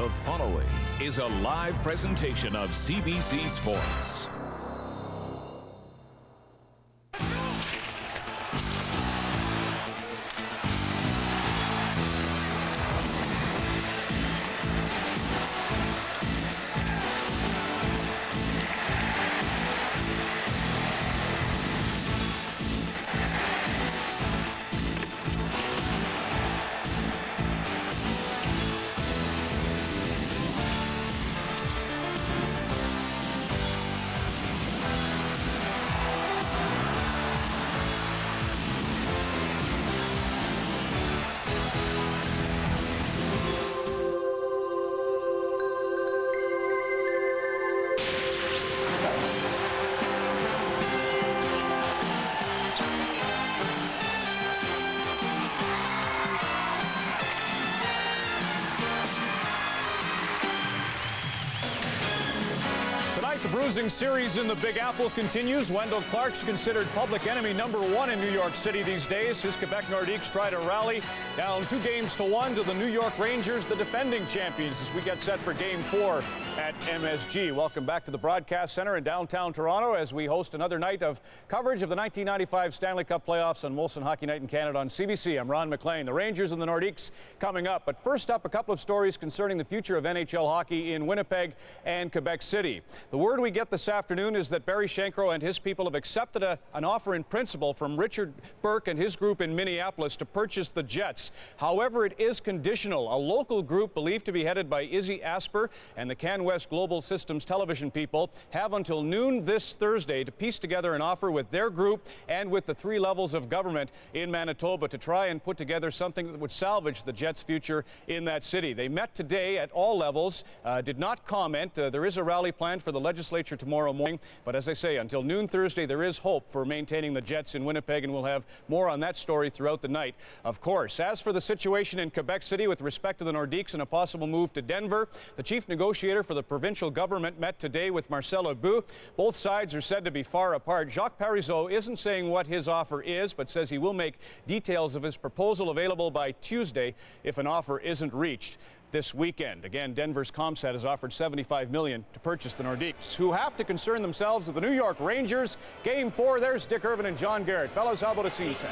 The following is a live presentation of CBC Sports. The bruising series in the Big Apple continues. Wendell Clark's considered public enemy #1 in New York City these days. His Quebec Nordiques try to rally down 2-1 to the New York Rangers, the defending champions, as we get set for Game 4 at MSG. Welcome back to the Broadcast Center in downtown Toronto as we host another night of coverage of the 1995 Stanley Cup playoffs on Molson Hockey Night in Canada on CBC. I'm Ron McLean. The Rangers and the Nordiques coming up. But first up, a couple of stories concerning the future of NHL hockey in Winnipeg and Quebec City. The word we get this afternoon is that Barry Shankro and his people have accepted an offer in principle from Richard Burke and his group in Minneapolis to purchase the Jets. However, it is conditional. A local group believed to be headed by Izzy Asper and the CanWest Global Systems television people have until noon this Thursday to piece together an offer with their group and with the 3 levels of government in Manitoba to try and put together something that would salvage the Jets' future in that city. They met today at all levels, did not comment. There is a rally planned for the legislature tomorrow morning, but as I say, until noon Thursday, there is hope for maintaining the Jets in Winnipeg, and we'll have more on that story throughout the night, of course. As for the situation in Quebec City with respect to the Nordiques and a possible move to Denver, the chief negotiator for the provincial government met today with Marcel Aubut. Both sides are said to be far apart. Jacques Parizeau isn't saying what his offer is, but says he will make details of his proposal available by Tuesday if an offer isn't reached this weekend. Again, Denver's ComSat has offered $75 million to purchase the Nordiques, who have to concern themselves with the New York Rangers. Game 4, there's Dick Irvin and John Garrett. Fellas, how about a scene set?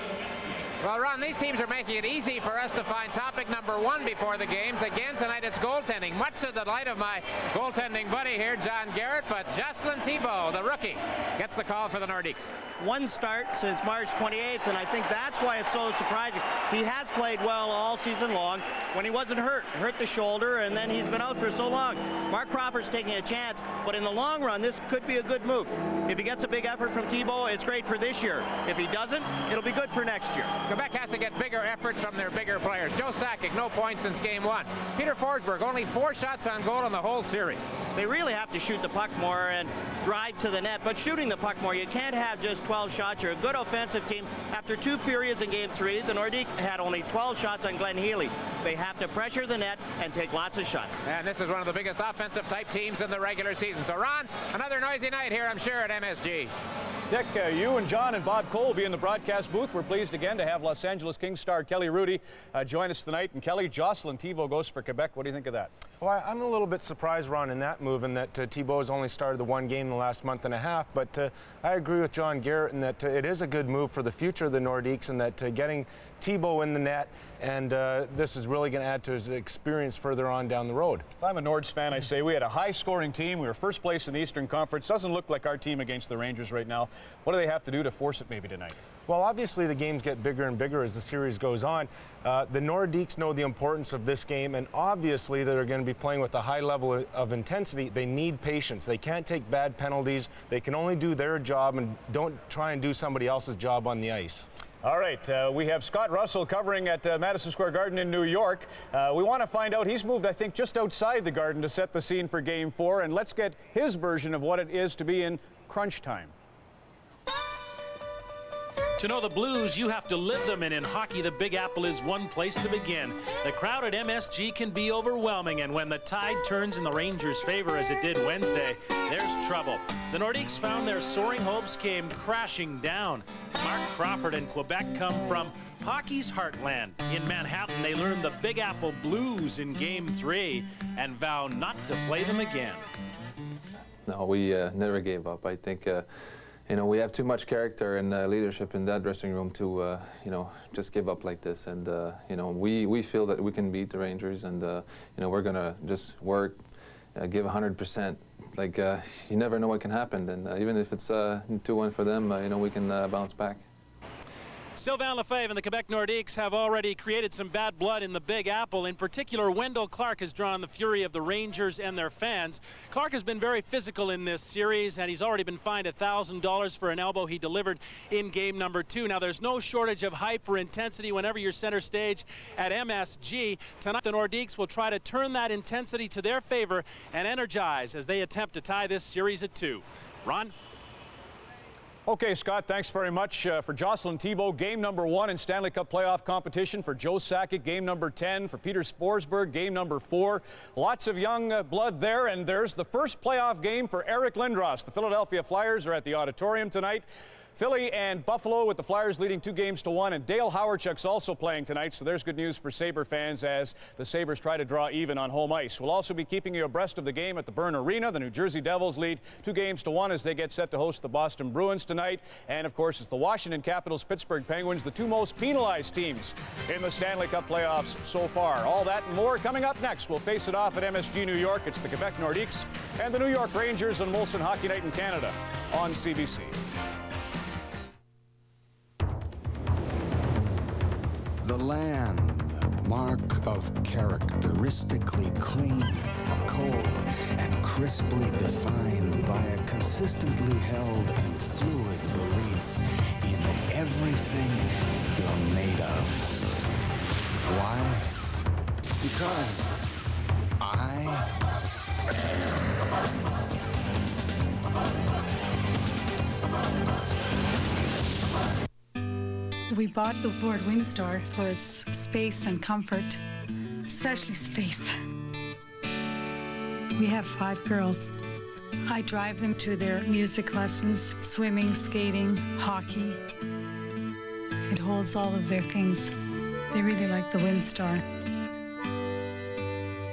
Well, Ron, these teams are making it easy for us to find topic #1 before the games. Again, tonight it's goaltending. Much to the delight of my goaltending buddy here, John Garrett, but Jocelyn Thibault, the rookie, gets the call for the Nordiques. One start since March 28th, and I think that's why it's so surprising. He has played well all season long when he wasn't hurt the shoulder, and then he's been out for so long. Mark Crawford's taking a chance, but in the long run, this could be a good move. If he gets a big effort from Thibault, it's great for this year. If he doesn't, it'll be good for next year. Quebec has to get bigger efforts from their bigger players. Joe Sakic, no points since Game 1. Peter Forsberg, only 4 shots on goal in the whole series. They really have to shoot the puck more and drive to the net, but shooting the puck more, you can't have just 12 shots. You're a good offensive team. After 2 periods in Game 3, the Nordiques had only 12 shots on Glenn Healy. They have to pressure the net and take lots of shots. And this is one of the biggest offensive type teams in the regular season. So, Ron, another noisy night here, I'm sure, at MSG. Dick, you and John and Bob Cole will be in the broadcast booth. We're pleased again to have Los Angeles Kings star Kelly Hrudey join us tonight. And Kelly, Jocelyn Thibault goes for Quebec. What do you think of that? Well, I'm a little bit surprised, Ron, in that move, and that Thibault's only started the 1 game in the last month and a half. But I agree with John Garrett in that it is a good move for the future of the Nordiques, and that getting Thibault in the net, and this is really going to add to his experience further on down the road. If I'm a Nords fan, I say we had a high-scoring team. We were first place in the Eastern Conference. Doesn't look like our team against the Rangers right now. What do they have to do to force it maybe tonight? Well, obviously the games get bigger and bigger as the series goes on. The Nordiques know the importance of this game, and obviously they're going to be playing with a high level of intensity. They need patience. They can't take bad penalties. They can only do their job and don't try and do somebody else's job on the ice. All right, we have Scott Russell covering at Madison Square Garden in New York. We want to find out, he's moved, I think, just outside the Garden to set the scene for Game 4, and let's get his version of what it is to be in crunch time. To know the Blues, you have to live them, and in hockey, the Big Apple is one place to begin. The crowd at MSG can be overwhelming, and when the tide turns in the Rangers' favor, as it did Wednesday, there's trouble. The Nordiques found their soaring hopes came crashing down. Mark Crawford and Quebec come from hockey's heartland. In Manhattan, they learned the Big Apple Blues in Game 3 and vow not to play them again. No, we never gave up. I think you know, we have too much character and leadership in that dressing room to, you know, just give up like this. And, you know, we feel that we can beat the Rangers, and, you know, we're going to just work, give 100%. Like, you never know what can happen. And even if it's 2-1 for them, you know, we can bounce back. Sylvain Lefebvre and the Quebec Nordiques have already created some bad blood in the Big Apple. In particular, Wendell Clark has drawn the fury of the Rangers and their fans. Clark has been very physical in this series, and he's already been fined $1,000 for an elbow he delivered in game number 2. Now, there's no shortage of hyper intensity whenever you're center stage at MSG. Tonight, the Nordiques will try to turn that intensity to their favor and energize as they attempt to tie this series at 2. Ron? Okay, Scott, thanks very much. For Jocelyn Thibault, game number 1 in Stanley Cup playoff competition. For Joe Sakic, game number 10. For Peter Forsberg, game number 4. Lots of young blood there, and there's the first playoff game for Eric Lindros. The Philadelphia Flyers are at the Auditorium tonight. Philly and Buffalo with the Flyers leading 2-1, and Dale Hawerchuk's also playing tonight, so there's good news for Sabre fans as the Sabres try to draw even on home ice. We'll also be keeping you abreast of the game at the Byrne Arena. The New Jersey Devils lead 2-1 as they get set to host the Boston Bruins tonight. And of course, it's the Washington Capitals, Pittsburgh Penguins, the 2 most penalized teams in the Stanley Cup playoffs so far. All that and more coming up next. We'll face it off at MSG New York. It's the Quebec Nordiques and the New York Rangers on Molson Hockey Night in Canada on CBC. The land, mark of characteristically clean, cold, and crisply defined by a consistently held and fluid belief in everything you're made of. Why? Because I We bought the Ford Windstar for its space and comfort, especially space. We have 5 girls. I drive them to their music lessons, swimming, skating, hockey. It holds all of their things. They really like the Windstar.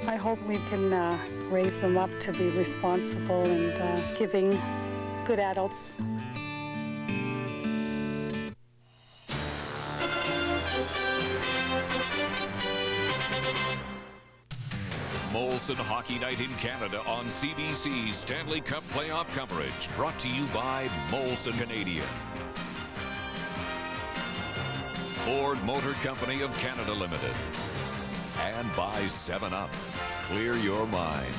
I hope we can raise them up to be responsible and giving good adults. Molson Hockey Night in Canada on CBC Stanley Cup playoff coverage, brought to you by Molson Canadian. Ford Motor Company of Canada Limited. And by 7-Up. Clear your mind.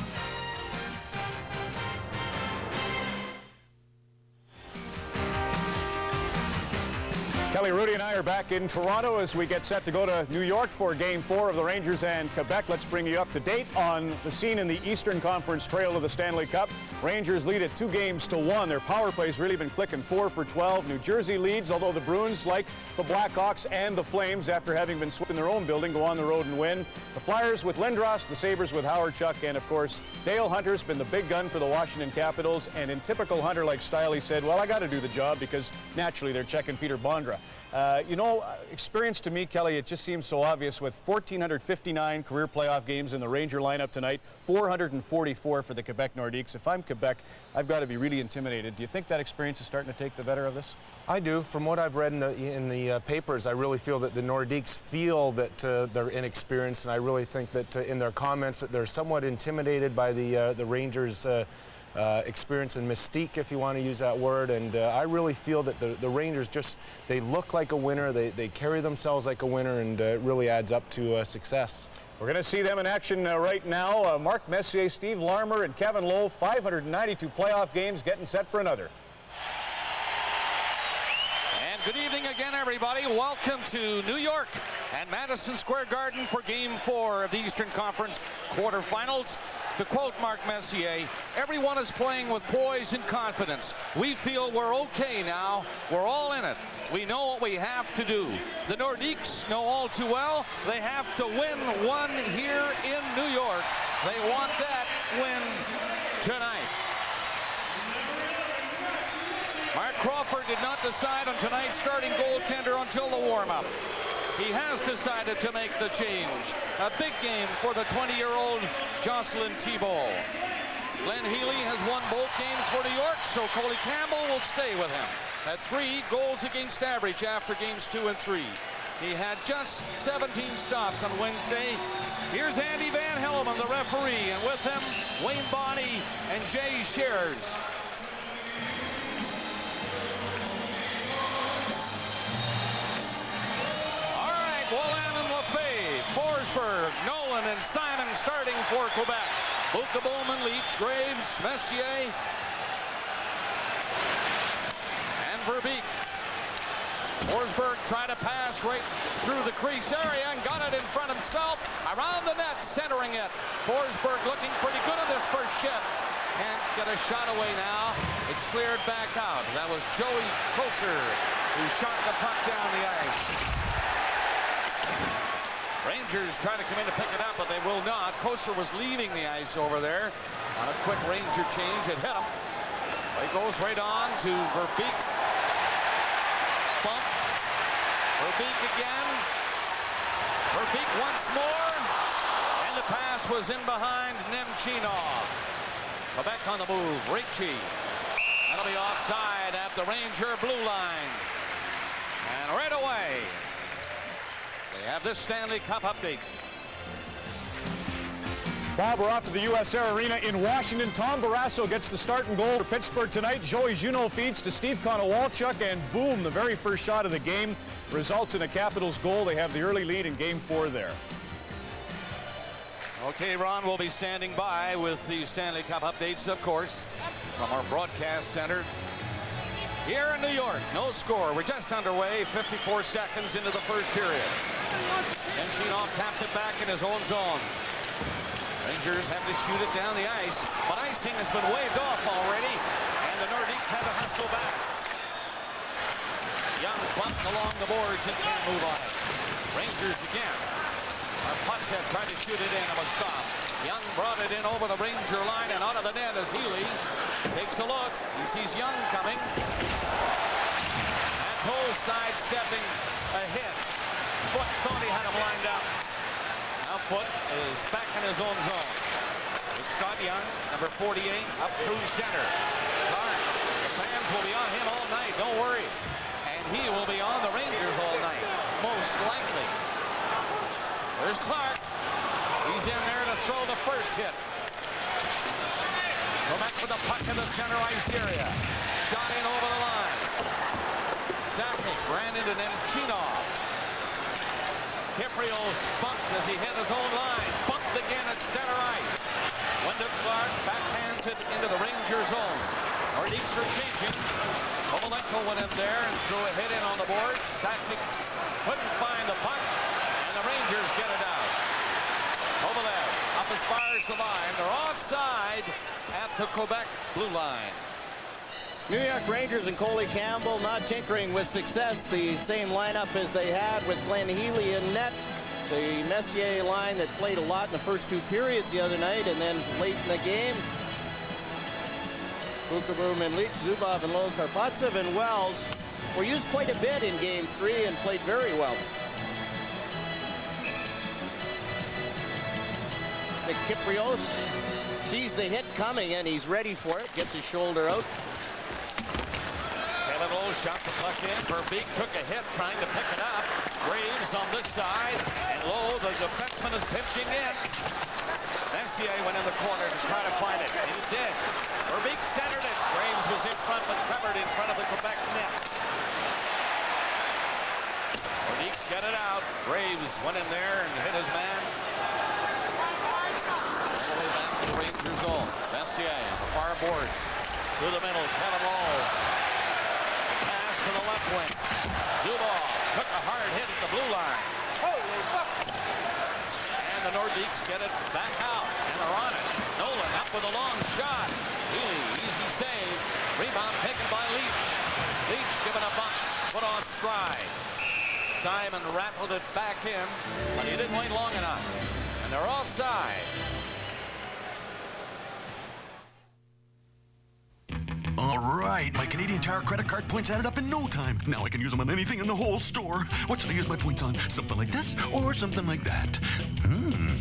Kelly, Rudy and I are back in Toronto as we get set to go to New York for Game 4 of the Rangers and Quebec. Let's bring you up to date on the scene in the Eastern Conference trail of the Stanley Cup. Rangers lead it 2-1. Their power play's really been clicking 4 for 12. New Jersey leads, although the Bruins, like the Blackhawks and the Flames, after having been swept in their own building, go on the road and win. The Flyers with Lindros, the Sabres with Hawerchuk, and of course, Dale Hunter's been the big gun for the Washington Capitals. And in typical Hunter-like style, he said, well, I got to do the job because naturally they're checking Peter Bondra. You know, experience to me, Kelly, it just seems so obvious with 1,459 career playoff games in the Ranger lineup tonight, 444 for the Quebec Nordiques. If I'm Quebec, I've got to be really intimidated. Do you think that experience is starting to take the better of this? I do. From what I've read in the papers, I really feel that the Nordiques feel that they're inexperienced, and I really think that in their comments that they're somewhat intimidated by the Rangers' experience and mystique, if you want to use that word. And I really feel that the Rangers just, they look like a winner, they carry themselves like a winner, and it really adds up to success. We're going to see them in action right now. Mark Messier, Steve Larmer, and Kevin Lowe, 592 playoff games, getting set for another. Good evening again, everybody. Welcome to New York and Madison Square Garden for Game 4 of the Eastern Conference quarterfinals. To quote Mark Messier, everyone is playing with poise and confidence. We feel we're okay now. We're all in it. We know what we have to do. The Nordiques know all too well they have to win one here in New York. They want that win tonight. Mark Crawford did not decide on tonight's starting goaltender until the warm-up. He has decided to make the change. A big game for the 20-year-old Jocelyn Thibault. Glenn Healy has won both games for New York, so Coley Campbell will stay with him at 3 goals against average after games 2 and 3. He had just 17 stops on Wednesday. Here's Andy Van Helleman, the referee, and with him, Wayne Bonney and Jay Shears. Wallen and Lefebvre, Forsberg, Nolan, and Simon starting for Quebec. Buka, Bowman, Leach, Graves, Messier, and Verbeek. Forsberg tried to pass right through the crease area and got it in front himself. Around the net, centering it. Forsberg looking pretty good on this first shift. Can't get a shot away now. It's cleared back out. That was Joey Kocur who shot the puck down the ice. Rangers trying to come in to pick it up, but they will not. Kocur was leaving the ice over there on a quick Ranger change. It hit him. It goes right on to Verbeek. Bump. Verbeek again. Verbeek once more. And the pass was in behind Nemchinov. Quebec on the move. Ricci. That'll be offside at the Ranger blue line. And right away, they have this Stanley Cup update. Bob, we're off to the US Air Arena in Washington. Tom Barrasso gets the starting goal for Pittsburgh tonight. Joey Juneau feeds to Steve Konowalchuk, and boom, the very first shot of the game results in a Capitals goal. They have the early lead in Game 4 there. Okay, Ron will be standing by with the Stanley Cup updates, of course, from our broadcast center here in New York. No score. We're just underway, 54 seconds into the first period. Nemchinov tapped it back in his own zone. Rangers have to shoot it down the ice, but icing has been waved off already, and the Nordiques have to hustle back. Young bumped along the boards and can't move on it. Rangers again. Our Potsdam tried to shoot it in, it was stopped. Young brought it in over the Ranger line and out of the net as Healy takes a look. He sees Young coming. And Toll sidestepping a hit. Foot thought he had him lined up. Now Foot is back in his own zone. It's Scott Young, number 48, up through center. Clark, the fans will be on him all night, don't worry. And he will be on the Rangers all night, most likely. There's Clark. He's in there to throw the first hit. Quebec with the puck in the center ice area. Shot in over the line. Zappnik ran into Nemchinov. Kiprios bumped as he hit his own line. Bumped again at center ice. Wendell Clark backhands it into the Ranger zone. Nordiques are changing. Kovalenko went in there and threw a hit in on the board. Zappnik couldn't find the puck. The Rangers get it out. Kovalev up as far as the line. They're offside at the Quebec blue line. New York Rangers and Coley Campbell not tinkering with success. The same lineup as they had with Glenn Healy in net. The Messier line that played a lot in the first 2 periods the other night, and then late in the game, Buka, and Leach, Zubov, and Karpatsev and Wells were used quite a bit in Game 3 and played very well. Kiprios sees the hit coming and he's ready for it. Gets his shoulder out. Kevin Lowe shot the puck in. Verbeek took a hit trying to pick it up. Graves on this side. And Lowe, the defenseman, is pinching in. Messier went in the corner to try to find it. And he did. Verbeek centered it. Graves was in front but covered in front of the Quebec net. Nordiques get it out. Graves went in there and hit his man. Ranger zone. Messier, the far boards. Through the middle, Kevin Lowe. Pass to the left wing. Zubov took a hard hit at the blue line. Holy fuck! And the Nordiques get it back out, and they're on it. Nolan up with a long shot. Healy, easy save. Rebound taken by Leach. Leach given a bump, put on stride. Simon rattled it back in, but he didn't wait long enough. And they're offside. All right, my Canadian Tire credit card points added up in no time. Now I can use them on anything in the whole store. What should I use my points on? Something like this or something like that? Oh,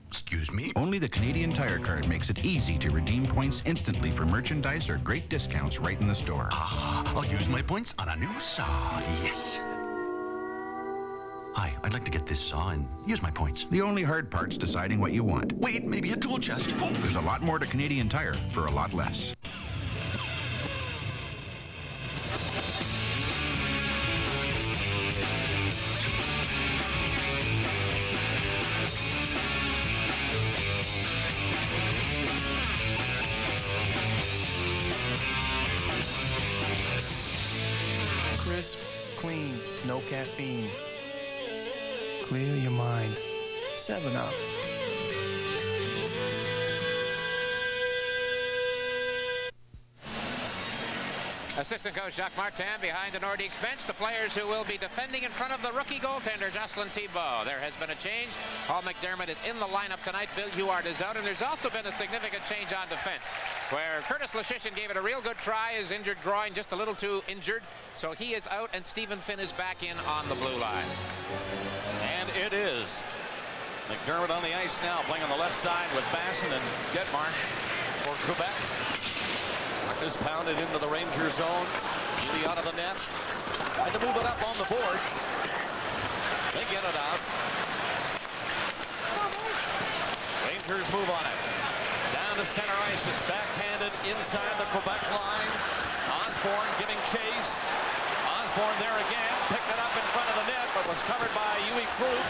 excuse me. Only the Canadian Tire card makes it easy to redeem points instantly for merchandise or great discounts right in the store. I'll use my points on a new saw. Yes. Hi, I'd like to get this saw and use my points. The only hard part's deciding what you want. Wait, maybe a tool chest. Oh, there's a lot more to Canadian Tire for a lot less. Crisp, clean, no caffeine. Clear your mind. 7-Up. Assistant coach Jacques Martin behind the Nordiques bench. The players who will be defending in front of the rookie goaltender, Jocelyn Thibault. There has been a change. Paul McDermott is in the lineup tonight. Bill Huard is out. And there's also been a significant change on defense, where Curtis Leschyshyn gave it a real good try. His injured groin, just a little too injured. So he is out, and Stephen Finn is back in on the blue line. And it is. McDermott on the ice now, playing on the left side with Basson and Getmarsh for Quebec. Is pounded into the Ranger zone. Healy out of the net. Tried to move it up on the boards. They get it out. Rangers move on it. Down to center ice. It's backhanded inside the Quebec line. Osborne giving chase. Osborne there again. Picked it up in front of the net, but was covered by Yui Krug.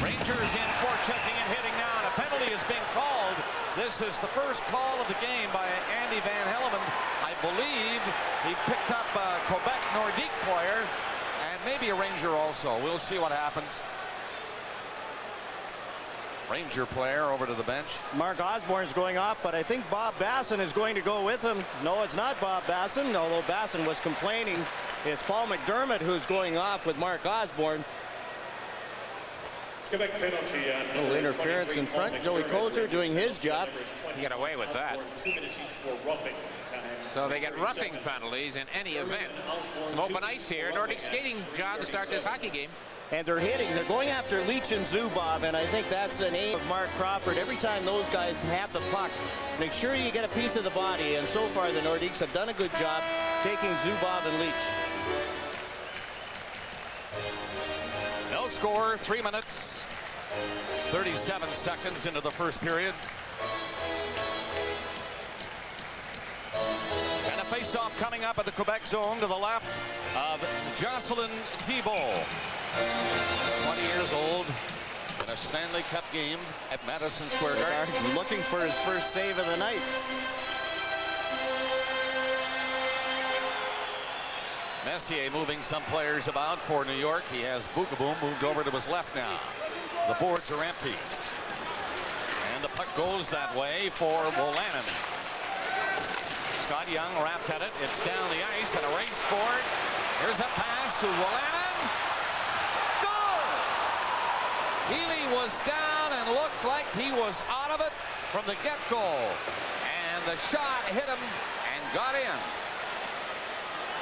Rangers in forechecking and hitting now, and a penalty is being called. This is the first call of the game by Andy Van Helleman. I believe he picked up a Quebec Nordique player and maybe a Ranger also. We'll see what happens. Ranger player over to the bench. Mark Osborne is going off, but I think Bob Basson is going to go with him. No, it's not Bob Basson, although Basson was complaining. It's Paul McDermott who's going off with Mark Osborne. Quebec penalty on little interference in front. Joey Kozer doing his job. He got away with that. So they get roughing penalties in any event. Some open ice here. Nordic skating, John, to start this hockey game. And they're hitting. They're going after Leach and Zubov, and I think that's an aim of Mark Crawford. Every time those guys have the puck, make sure you get a piece of the body. And so far, the Nordiques have done a good job taking Zubov and Leach. No score, 3 minutes, 37 seconds into the first period. And a face-off coming up at the Quebec zone to the left of Jocelyn Thibault. 20 years old in a Stanley Cup game at Madison Square Garden. Looking for his first save of the night. Messier moving some players about for New York. He has Bukaboom moved over to his left now. The boards are empty. And the puck goes that way for Wolanin. Scott Young wrapped at it. It's down the ice and a race for it. Here's a pass to Wolanin. Score! Healy was down and looked like he was out of it from the get-go. And the shot hit him and got in.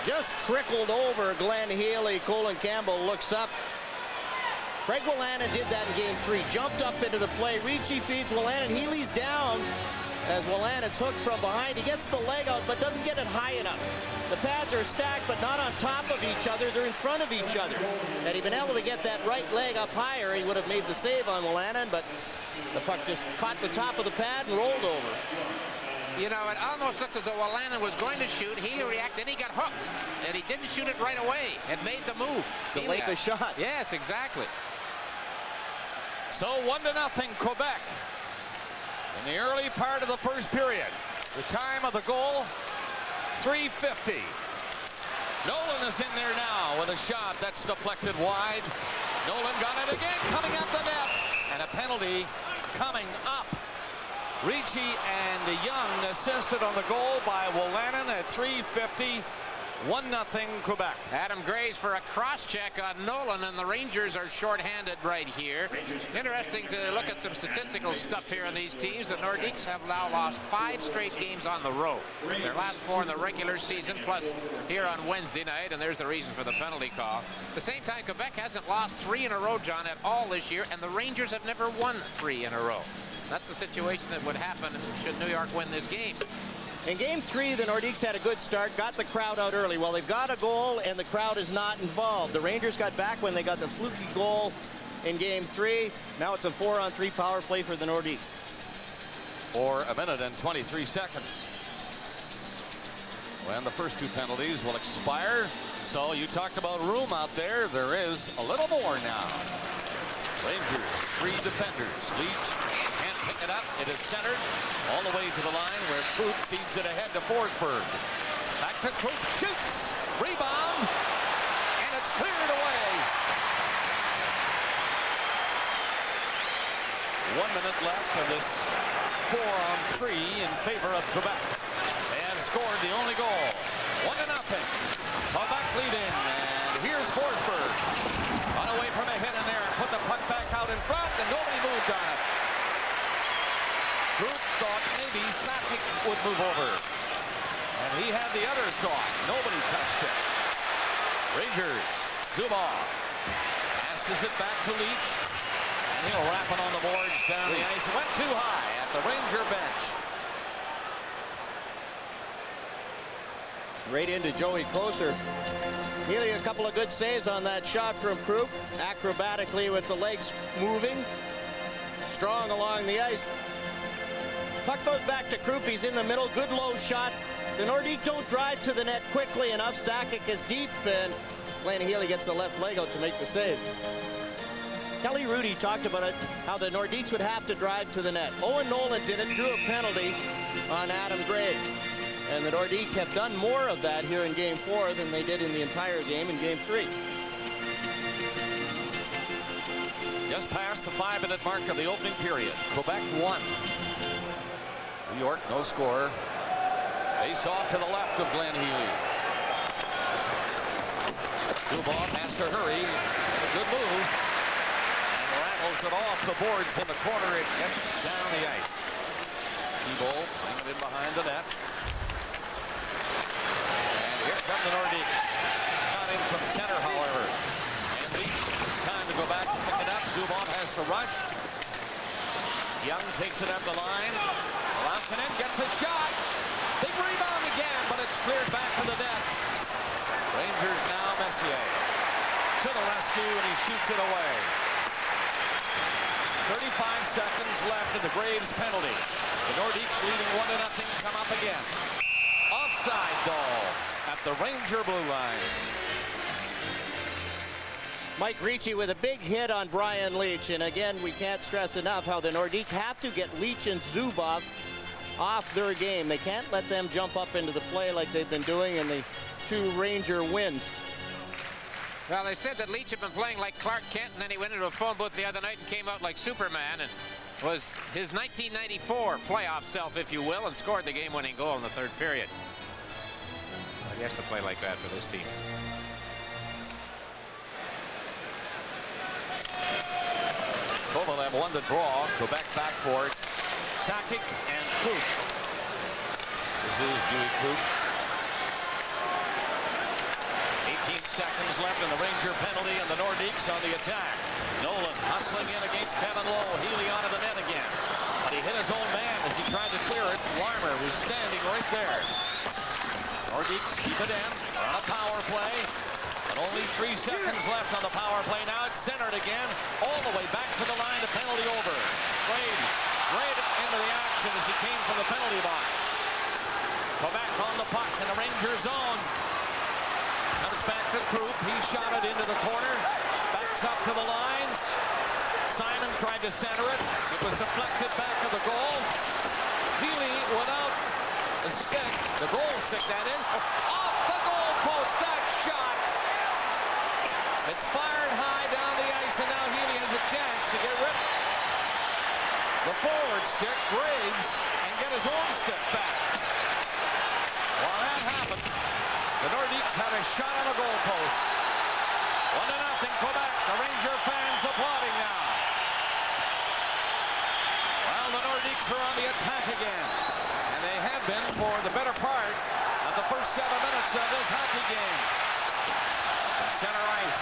Just trickled over Glenn Healy. Colin Campbell looks up. Craig Wolanin did that in game 3. Jumped up into the play. Ricci feeds Wolanin. Healy's down as Wolanin's hooked from behind. He gets the leg out, but doesn't get it high enough. The pads are stacked, but not on top of each other. They're in front of each other. Had he been able to get that right leg up higher, he would have made the save on Wolanin, but the puck just caught the top of the pad and rolled over. You know, it almost looked as though Wolanin was going to shoot. He reacted, and he got hooked. And he didn't shoot it right away. It made the move. Delayed the shot. Yes, exactly. So 1-0 Quebec in the early part of the first period. The time of the goal, 3:50. Nolan is in there now with a shot that's deflected wide. Nolan got it again, coming at the net, and a penalty coming up. Ricci and Young assisted on the goal by Wolanin at 3:50. 1-0 Quebec. Adam Graves for a cross-check on Nolan, and the Rangers are shorthanded right here. Interesting to look at some statistical stuff here on these teams. The Nordiques have now lost 5 straight games on the road. Their last 4 in the regular season, plus here on Wednesday night, and there's the reason for the penalty call. At the same time, Quebec hasn't lost 3 in a row, John, at all this year, and the Rangers have never won 3 in a row. That's the situation that would happen should New York win this game. In Game 3, the Nordiques had a good start, got the crowd out early. Well, they've got a goal, and the crowd is not involved. The Rangers got back when they got the fluky goal in Game 3. Now it's a 4-on-3 power play for the Nordiques. For 1 minute and 23 seconds. When the first 2 penalties will expire. So you talked about room out there. There is a little more now. Rangers, 3 defenders. Leach can't pick it up. It is centered all the way to the line where Krupp feeds it ahead to Forsberg. Back to Krupp, shoots, rebound, and it's cleared away. 1 minute left of this 4-on-3 in favor of Quebec. They have scored the only goal. 1-0. Quebec lead in, and here's Forsberg. Got away from a hit in there, put the puck back out in front, and nobody moved on it. Krupp thought maybe Sakic would move over. And he had the other thought. Nobody touched it. Rangers, Zubov passes it back to Leach. And he'll wrap it on the boards down the ice. It went too high at the Ranger bench. Right into Joey Koser. Healy, a couple of good saves on that shot from Krupp. Acrobatically with the legs moving. Strong along the ice. Puck goes back to Krupp. He's in the middle. Good low shot. The Nordiques don't drive to the net quickly enough. Sakic is deep, and Glenn Healy gets the left leg out to make the save. Kelly Rudy talked about it, how the Nordiques would have to drive to the net. Owen Nolan did it, drew a penalty on Adam Graves. And the Nordiques have done more of that here in Game 4 than they did in the entire game in Game 3. Just past the 5-minute mark of the opening period. Quebec 1. New York, no score. Face off to the left of Glenn Healy. Zubov has to hurry. A good move. And rattles it off the boards in the corner. It gets down the ice. Thibault putting it in behind the net. And here come the Nordiques. Not in from center, however. And Leach, time to go back and pick it up. Zubov has to rush. Young takes it up the line. Lankinen gets a shot. Big rebound again, but it's cleared back to the net. Rangers now Messier to the rescue, and he shoots it away. 35 seconds left of the Graves penalty. The Nordiques leading 1-0 come up again. Offside goal at the Ranger blue line. Mike Ricci with a big hit on Brian Leach, and again, we can't stress enough how the Nordiques have to get Leach and Zubov off their game. They can't let them jump up into the play like they've been doing in the 2 Ranger wins. Well, they said that Leach had been playing like Clark Kent, and then he went into a phone booth the other night and came out like Superman, and was his 1994 playoff self, if you will, and scored the game-winning goal in the 3rd period. But he has to play like that for this team. Kovalev won the draw. Quebec back for it. Sakic and Krupp. This is Huey Krupp. 18 seconds left in the Ranger penalty, and the Nordiques on the attack. Nolan hustling in against Kevin Lowe. Healy onto the net again. But he hit his own man as he tried to clear it. Larmer was standing right there. Nordiques keep it in. They're on a power play. But only 3 seconds left on the power play. Now it's centered again. All the way back to the line to penalty over. Graves right into the action as he came from the penalty box. Quebec on the puck in the Ranger zone. Comes back to Krupp. He shot it into the corner. Backs up to the line. Simon tried to center it. It was deflected back to the goal. Healy without a stick. The goal stick, that is. Off the goal post. That shot. It's fired high down the ice, and now Healy has a chance to get rid of it. The forward stick, Graves, and get his own stick back. While that happened, the Nordiques had a shot on a goalpost. 1-0 Quebec. The Ranger fans applauding now. Well, the Nordiques are on the attack again, and they have been for the better part of the first 7 minutes of this hockey game. In center ice,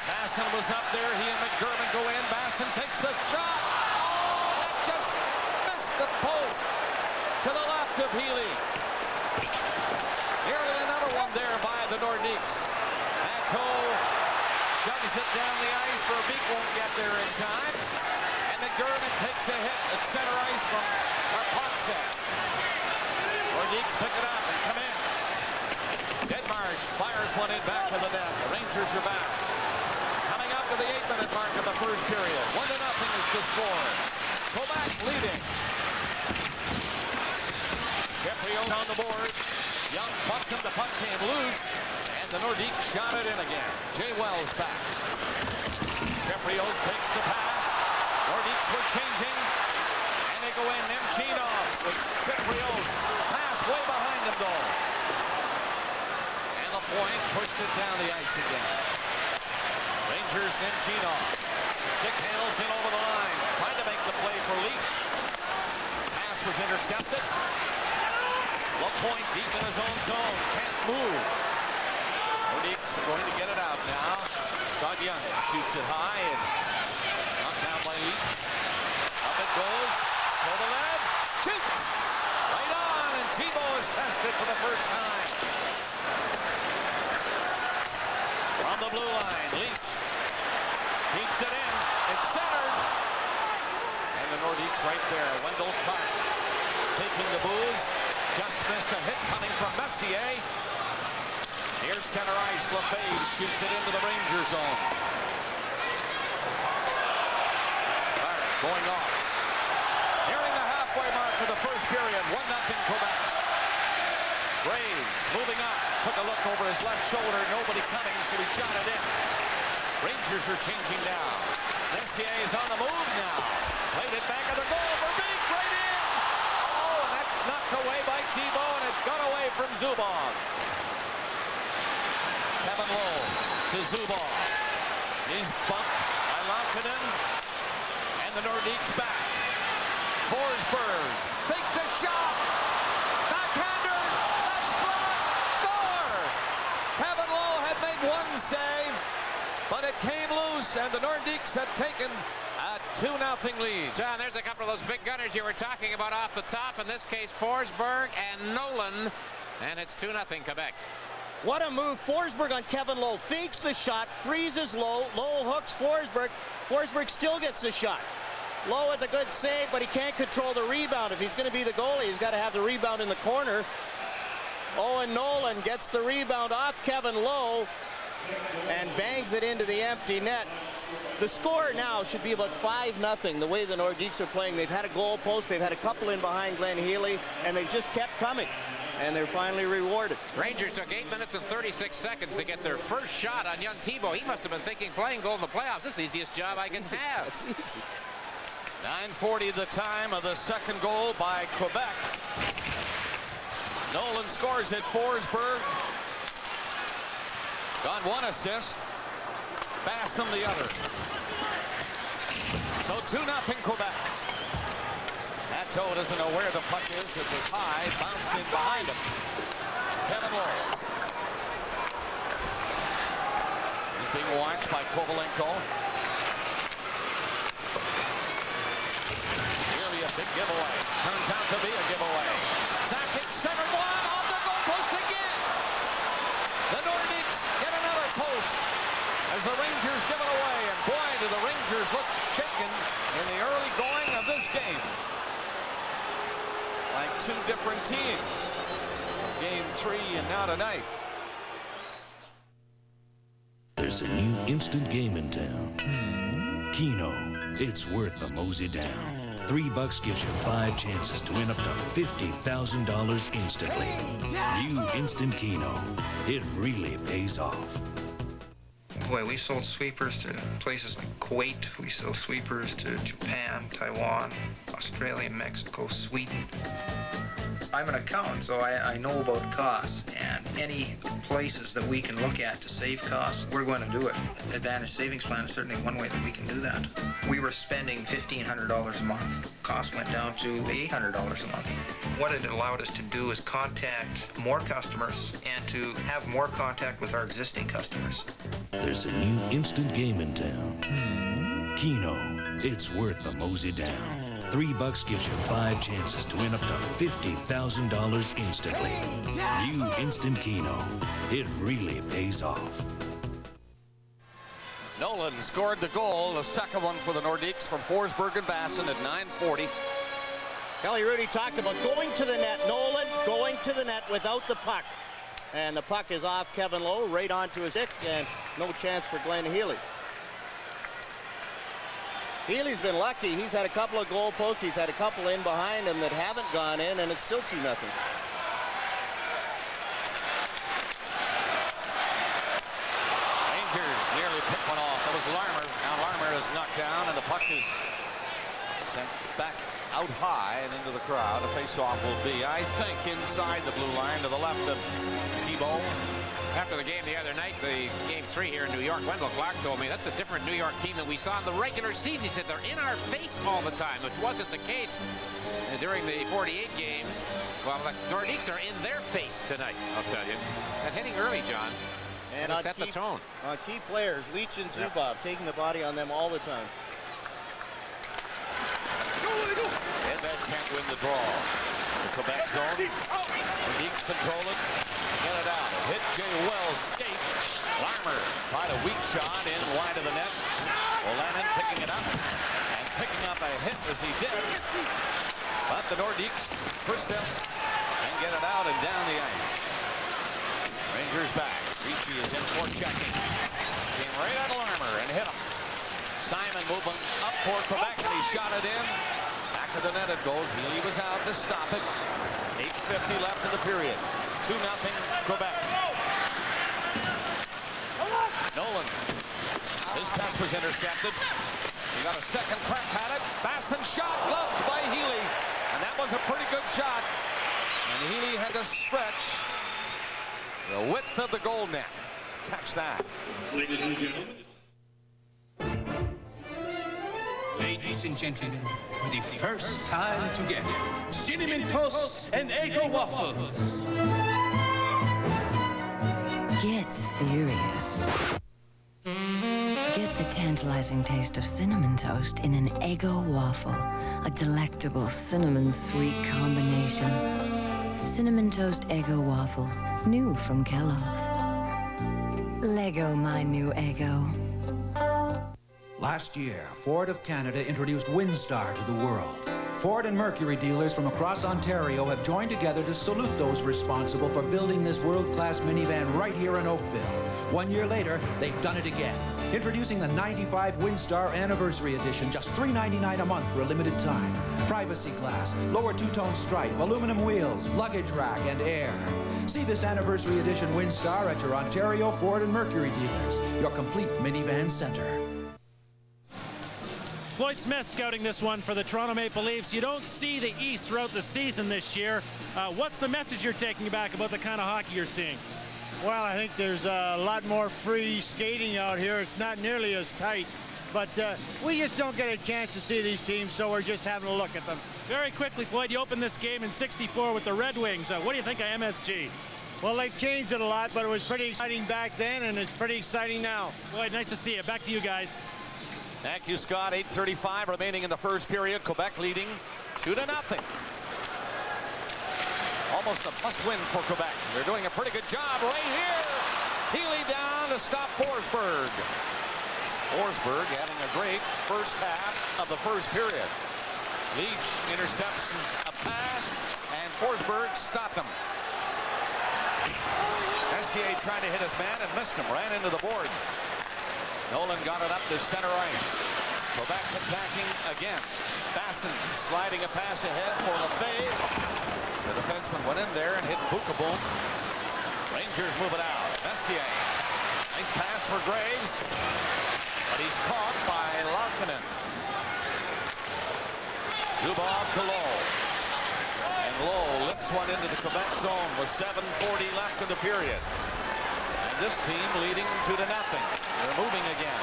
Basson was up there. He and McGurman go in. Basson takes the shot. Oh, that just missed the post to the left of Healy. Nearly another one there by the Nordiques. Manteau shoves it down the ice. Verbeek won't get there in time. And McGurman takes a hit at center ice from Rapotsek. Nordiques pick it up and come in. Deadmarsh fires one in back of the net. The Rangers are back. Coming up to the 8-minute mark of the first period. 1-0 is the score. Quebec leading. Caprio on the boards. Young bumped him. The puck came loose. And the Nordiques shot it in again. Jay Wells back. Caprios takes the pass. Nordiques were changing. And they go in. Nemchinov with Caprios. Pass way behind him though. And LaPointe pushed it down the ice again. Rangers, Nemchinov. Stick handles in over the line. Trying to make the play for Leach. Pass was intercepted. LaPointe deep in his own zone. Can't move. Nordiques are going to get it out now. Scott Young shoots it high and knocked down by Leach. Up it goes. Kovalev shoots. Right on, and Thibault is tested for the first time. From the blue line, Leach keeps it in. It's centered. And the Nordiques right there. Wendell Clark taking the booze. Just missed a hit coming from Messier. Near center ice, Lefebvre shoots it into the Ranger zone. Clark going off. Nearing the halfway mark for the first period. 1-0 Quebec. Graves moving up. Took a look over his left shoulder. Nobody coming, so he shot it in. Rangers are changing now. Messier is on the move now. Played it back at the goal. Verbeek right in. Oh, and that's knocked away by Thibault, and it got away from Zubov. Kevin Lowe to Zubov. He's bumped by Lankinen. And the Nordiques back. Forsberg. Fake the shot. Backhander. That's blocked. Score! Kevin Lowe had made one save, but it came loose, and the Nordiques had taken a 2-0 lead. John, there's a couple of those big gunners you were talking about off the top. In this case, Forsberg and Nolan. And it's 2-0 Quebec. What a move. Forsberg on Kevin Lowe. Fakes the shot, freezes Lowe. Lowe hooks Forsberg. Forsberg still gets the shot. Lowe with a good save, but he can't control the rebound. If he's going to be the goalie, he's got to have the rebound in the corner. Owen Nolan gets the rebound off Kevin Lowe and bangs it into the empty net. The score now should be about 5-0 the way the Nordiques are playing. They've had a goal post, they've had a couple in behind Glenn Healy, and they've just kept coming. And they're finally rewarded. Rangers took 8 minutes and 36 seconds to get their first shot on young Thibault. He must have been thinking playing goal in the playoffs. This is the easiest job I can have. That's easy. 9:40 the time of the second goal by Quebec. Nolan scores it. Forsberg got one assist. Basson the other. So 2-0 Quebec. Toe doesn't know where the puck is. It was high, bounced in behind him. Kevin Lowe. He's being watched by Kovalenko. Nearly a big giveaway. Turns out to be a giveaway. Sakic centered one on the goalpost again. The Nordiques get another post as the Rangers give it away. And boy, do the Rangers look shaken in the early going of this game. Like two different teams. Game 3 and now tonight. There's a new instant game in town. Keno. It's worth a mosey down. $3 gives you 5 chances to win up to $50,000 instantly. New Instant Keno. It really pays off. Boy, we sold sweepers to places like Kuwait. We sell sweepers to Japan, Taiwan, Australia, Mexico, Sweden. I'm an accountant, so I know about costs, and any places that we can look at to save costs, we're going to do it. Advantage Savings Plan is certainly one way that we can do that. We were spending $1,500 a month. Cost went down to $800 a month. What it allowed us to do is contact more customers and to have more contact with our existing customers. There's a new instant game in town. Keno. It's worth the mosey down. $3 gives you 5 chances to win up to $50,000 instantly. New Instant Keno. It really pays off. Nolan scored the goal, the second one for the Nordiques from Forsberg and Basson at 9:40. Kelly Rudy talked about going to the net. Nolan going to the net without the puck. And the puck is off Kevin Lowe, right onto his stick, and no chance for Glenn Healy. Healy's been lucky. He's had a couple of goal posts. He's had a couple in behind him that haven't gone in, and it's still 2-0. Rangers nearly picked one off. That was Larmer. Now Larmer is knocked down, and the puck is sent back out high and into the crowd. A face-off will be, I think, inside the blue line to the left of Thibault. After the game the other night, the game 3 here in New York, Wendell Clark told me that's a different New York team than we saw in the regular season. He said they're in our face all the time, which wasn't the case during the 48 games. Well, the Nordiques are in their face tonight, I'll tell you. And hitting early, John, and set the tone. Key players, Leach and Zubov, taking the body on them all the time. And that can't win the draw. The Quebec zone. Nordiques control it. Get it out. Hit Jay Wells' skate. Larmer tried a weak shot in wide of the net. O'Lannon picking it up and picking up a hit as he did. But the Nordiques persist and get it out and down the ice. Rangers back. Ricci is in for checking. Came right at Larmer and hit him. Simon moving up for Quebec and he shot it in. Back to the net it goes. Healy was out to stop it. 8:50 left in the period. 2-0 Quebec. Nolan. His pass was intercepted. He got a second crack at it. Basson shot gloved by Healy. And that was a pretty good shot. And Healy had to stretch the width of the goal net. Catch that. Ladies and gentlemen. Ladies and gentlemen, for the first time together, Cinnamon Toast and Eggo Waffle. Get serious. Get the tantalizing taste of cinnamon toast in an Eggo waffle, a delectable cinnamon sweet combination. Cinnamon toast Eggo waffles, new from Kellogg's. Lego my new Eggo. Last year, Ford of Canada introduced Windstar to the world. Ford and Mercury dealers from across Ontario have joined together to salute those responsible for building this world-class minivan right here in Oakville. 1 year later, they've done it again. Introducing the 95 Windstar Anniversary Edition, just $3.99 a month for a limited time. Privacy glass, lower two-tone stripe, aluminum wheels, luggage rack, and air. See this Anniversary Edition Windstar at your Ontario Ford and Mercury dealers, your complete minivan center. Floyd Smith scouting this one for the Toronto Maple Leafs. You don't see the East throughout the season this year. What's the message you're taking back about the kind of hockey you're seeing? Well, I think there's a lot more free skating out here. It's not nearly as tight, but we just don't get a chance to see these teams, so we're just having a look at them. Very quickly, Floyd, you opened this game in '64 with the Red Wings. What do you think of MSG? Well, they've changed it a lot, but it was pretty exciting back then, and it's pretty exciting now. Floyd, nice to see you. Back to you guys. Thank you, Scott. 8:35 remaining in the first period. Quebec leading 2-0. Almost a must-win for Quebec. They're doing a pretty good job right here. Healy down to stop Forsberg. Forsberg having a great first half of the first period. Leach intercepts a pass, and Forsberg stopped him. Messier tried to hit his man and missed him. Ran into the boards. Nolan got it up to center ice. Quebec attacking again. Basson sliding a pass ahead for Lefebvre. The defenseman went in there and hit Bukaboom. Rangers move it out. Messier. Nice pass for Graves. But he's caught by Larkinen. Zubov to Lowe. And Lowe lifts one into the Quebec zone with 7:40 left in the period. And this team leading 2-0. They're moving again.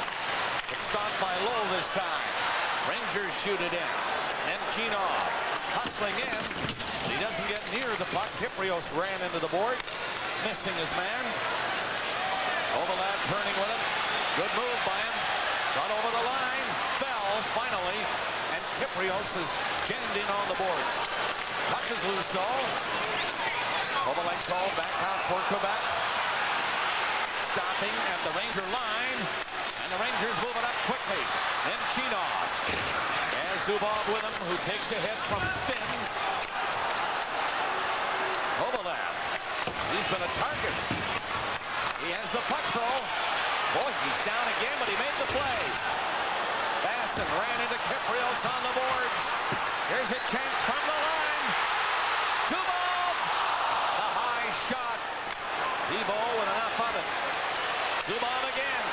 It's stopped by Lowe this time. Rangers shoot it in. Nemchinov hustling in. But he doesn't get near the puck. Kyprios ran into the boards, missing his man. Ovalad turning with him. Good move by him. Got over the line. Fell finally. And Kyprios is jammed in on the boards. Puck is loose though. Ovalenko back out for Quebec. Stopping at the Ranger line. And the Rangers move it up quickly. Nemchinov. And Zubov with him, who takes a hit from Finn. Ovalad. He's been a target. He has the puck though. Boy, he's down again, but he made the play. Basson ran into Kyprios on the boards. Here's a chance from the line. Zubov! The high shot. Thibault with enough of it. Zubov again.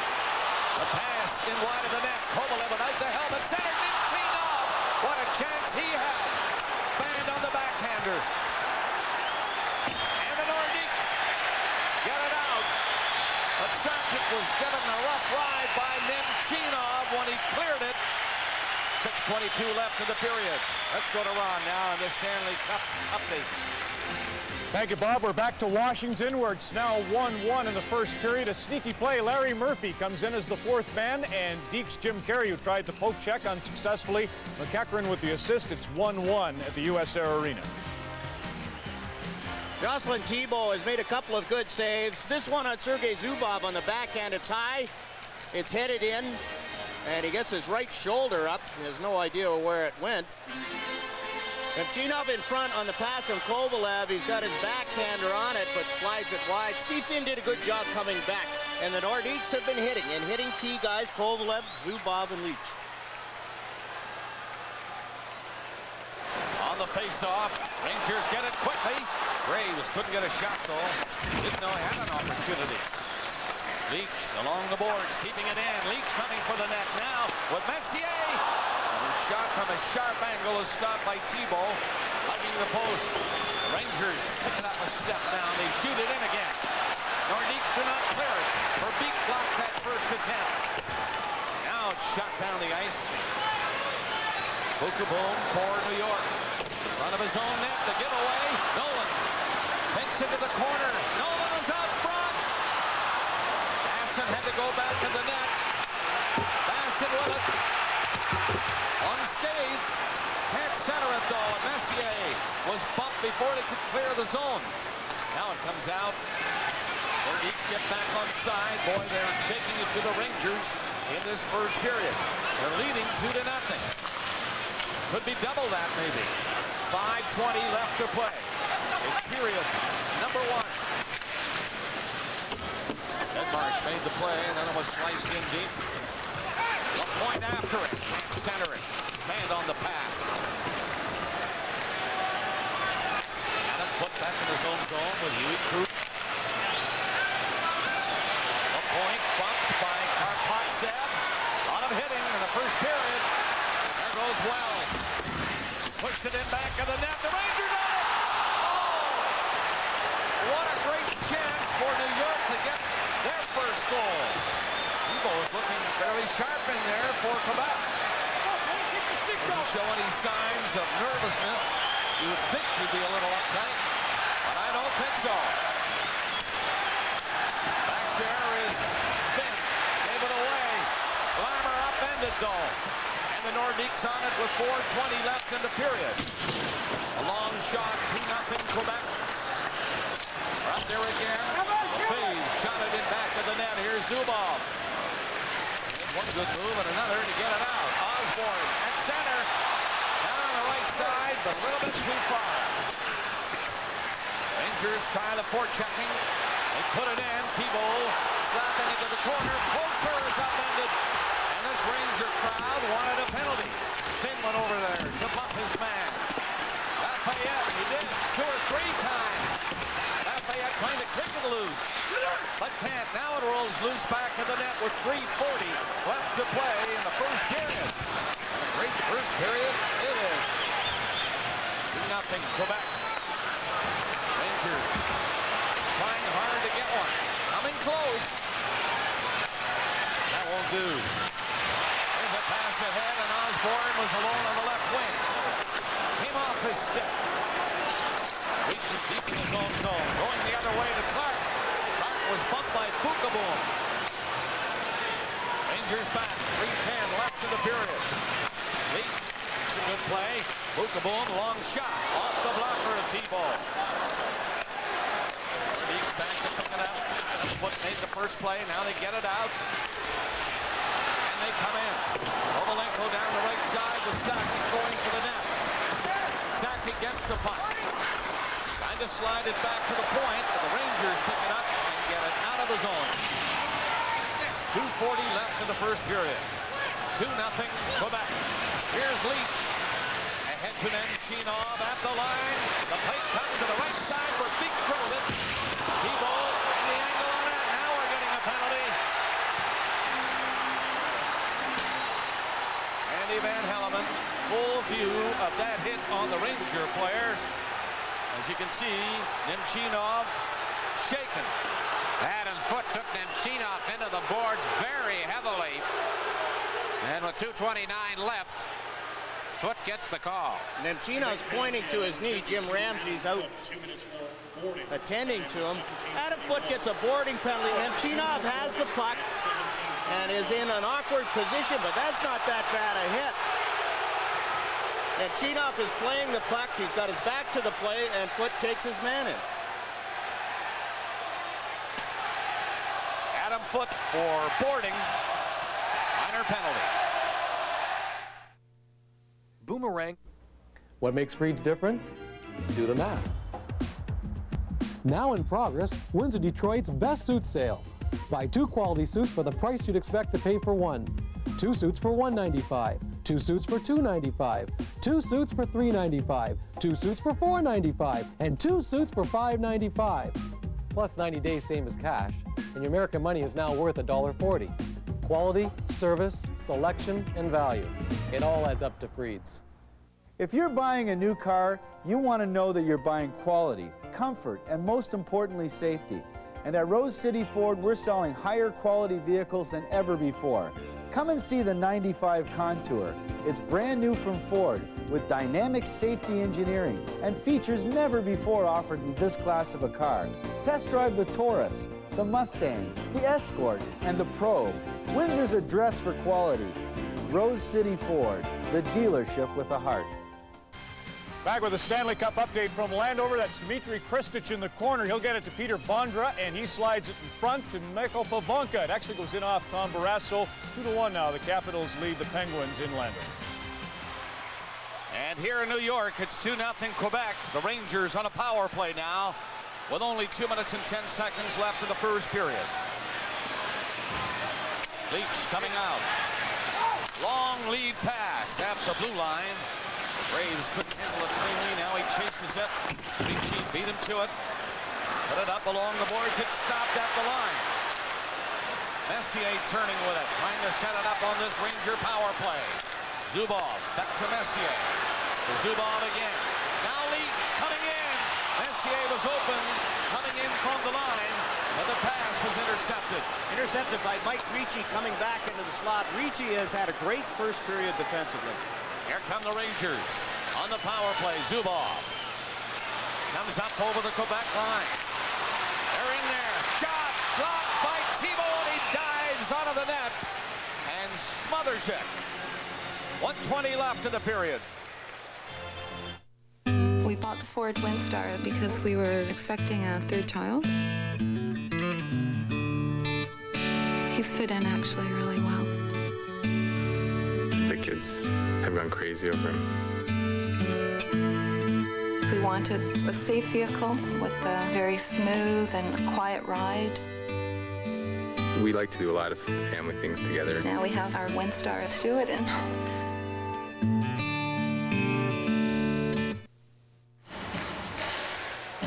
The pass in wide of the net. Kovalev without the helmet. Center Nemchinov. What a chance he had. Banned on the backhander. And the Nordiques get it out. But Sakic was given a rough ride by Nemchinov when he cleared it. 6:22 left in the period. Let's go to Ron now in the Stanley Cup update. Thank you, Bob. We're back to Washington, where it's now 1-1 in the first period. A sneaky play. Larry Murphy comes in as the fourth man, and Deeks Jim Carey, who tried the poke check unsuccessfully. McEachran with the assist. It's 1-1 at the US Air Arena. Jocelyn Thibault has made a couple of good saves. This one on Sergei Zubov on the backhand, it's high. It's headed in, and he gets his right shoulder up. He has no idea where it went. Nemchinov in front on the pass from Kovalev. He's got his backhander on it, but slides it wide. Steve Finn did a good job coming back. And the Nordiques have been hitting key guys, Kovalev, Zubov, and Leach. On the face-off, Rangers get it quickly. Graves couldn't get a shot, though. Didn't know he had an opportunity. Leach along the boards, keeping it in. Leach coming for the net now with Messier. Shot from a sharp angle is stopped by Thibault, hugging the post. Rangers picking up a step down. They shoot it in again. Nordiques do not clear it. Verbeek blocked that first attempt. Now it's shot down the ice. Bukaboom for New York. In front of his own net, the giveaway. Nolan takes it to the corner. Nolan is out front. Basson had to go back to the net. Basson with it. Unscathed. Can't center it though. And Messier was bumped before he could clear the zone. Now it comes out. Nordiques get back on side. Boy, they're taking it to the Rangers in this first period. They're leading 2-0. Could be double that maybe. 5:20 left to play. In period number 1. Edmarsh made the play, and then it was sliced in deep. A point after it. Center it. Band on the pass. Adam put back in his own zone with Huey Krug. A point bumped by Karpatsev. A lot of hitting in the first period. There goes Wells. Pushed it in back of the net. The Rangers on it. Oh! What a great chance for New York to get their first goal. Thibault is looking fairly sharp in there for Quebec. Doesn't show any signs of nervousness. You would think he'd be a little uptight, but I don't think so. Back there is Finn. Gave it away. Glarmer upended though. And the Nordiques on it with 4:20 left in the period. A long shot, 2-0 Quebec. Out there again. Lefebvre shot it in back of the net. Here's Zubov. One good move and another to get it out. Osborne at center. Down on the right side, but a little bit too far. Rangers try the forechecking. They put it in. Thibault slapping into the corner. Closer is upended. And the Ranger crowd wanted a penalty. Finland over there to bump his man. Lafayette, he did 2 or 3 times. Lafayette trying to kick it loose, but can't. Now it rolls loose back to the net with 3:40 left to play in the first period. And a great first period it is. 2-0 Quebec. Rangers trying hard to get one. Coming close. That won't do. There's a pass ahead, and Osborne was alone on the left wing. Came off his stick. Reaches deep in his own zone. Going the other way to Clark. Clark was bumped by Bukaboom. Rangers back. 3:10 left in the period. Leach. It's a good play. Bukaboom, long shot. Off the blocker of T-ball. Nordiques back to pick it up. Foot made the first play. Now they get it out. And they come in. Ovalenko down the right side with Sakic going for the net. Sakic gets the puck. Trying to slide it back to the point. But the Rangers pick it up and get it out of the zone. 2:40 left in the first period. 2-0 Quebec. Here's Leach. Ahead to Nemchinov at the line. The plate comes to the right side for Beek drove it. T-ball and the angle on that. Now we're getting a penalty. Andy Van Hellemond, full view of that hit on the Ranger player. As you can see, Nemchinov shaken. Adam Foote took Nemchinov into the boards very heavily. And with 2:29 left, Foote gets the call. Nemchinov's pointing to his knee. Jim Ramsey's out attending to him. Adam Foote gets a boarding penalty. Nemchinov has the puck and is in an awkward position, but that's not that bad a hit. Nemchinov is playing the puck. He's got his back to the play, and Foote takes his man in. Adam Foote for boarding. Minor penalty. Boomerang. What makes Freed's different? Do the math. Now in progress, Windsor Detroit's best suit sale. Buy 2 quality suits for the price you'd expect to pay for one. 2 suits for $195, 2 suits for $295, 2 suits for $395, 2 suits for $495, and 2 suits for $595. Plus 90 days same as cash, and your American money is now worth $1.40. Quality, service, selection, and value. It all adds up to Freed's. If you're buying a new car, you want to know that you're buying quality, comfort, and most importantly, safety. And at Rose City Ford, we're selling higher quality vehicles than ever before. Come and see the 95 Contour. It's brand new from Ford with dynamic safety engineering and features never before offered in this class of a car. Test drive the Taurus, the Mustang, the Escort, and the Probe. Windsor's a dress for quality. Rose City Ford, the dealership with a heart. Back with a Stanley Cup update from Landover. That's Dmitry Kristich in the corner. He'll get it to Peter Bondra, and he slides it in front to Michael Pavonka. It actually goes in off Tom Barrasso. 2-1 now. The Capitals lead the Penguins in Landover. And here in New York, it's 2-0 Quebec. The Rangers on a power play now with only 2 minutes and 10 seconds left in the first period. Leach coming out. Long lead pass at the blue line. Braves couldn't handle it cleanly. Now he chases it. Ricci beat him to it. Put it up along the boards. It's stopped at the line. Messier turning with it. Trying to set it up on this Ranger power play. Zubov back to Messier. To Zubov again. Now Leach coming in. Messier was open. Coming in from the line. But the pass was intercepted. Intercepted by Mike Ricci coming back into the slot. Ricci has had a great first period defensively. Here come the Rangers on the power play. Zubov comes up over the Quebec line. They're in there. Shot blocked by Thibault. He dives out of the net and smothers it. 1:20 left in the period. We bought the Ford Windstar because we were expecting a third child. He's fit in actually really well. The kids have gone crazy over him. We wanted a safe vehicle with a very smooth and quiet ride. We like to do a lot of family things together. Now we have our WinStar to do it in.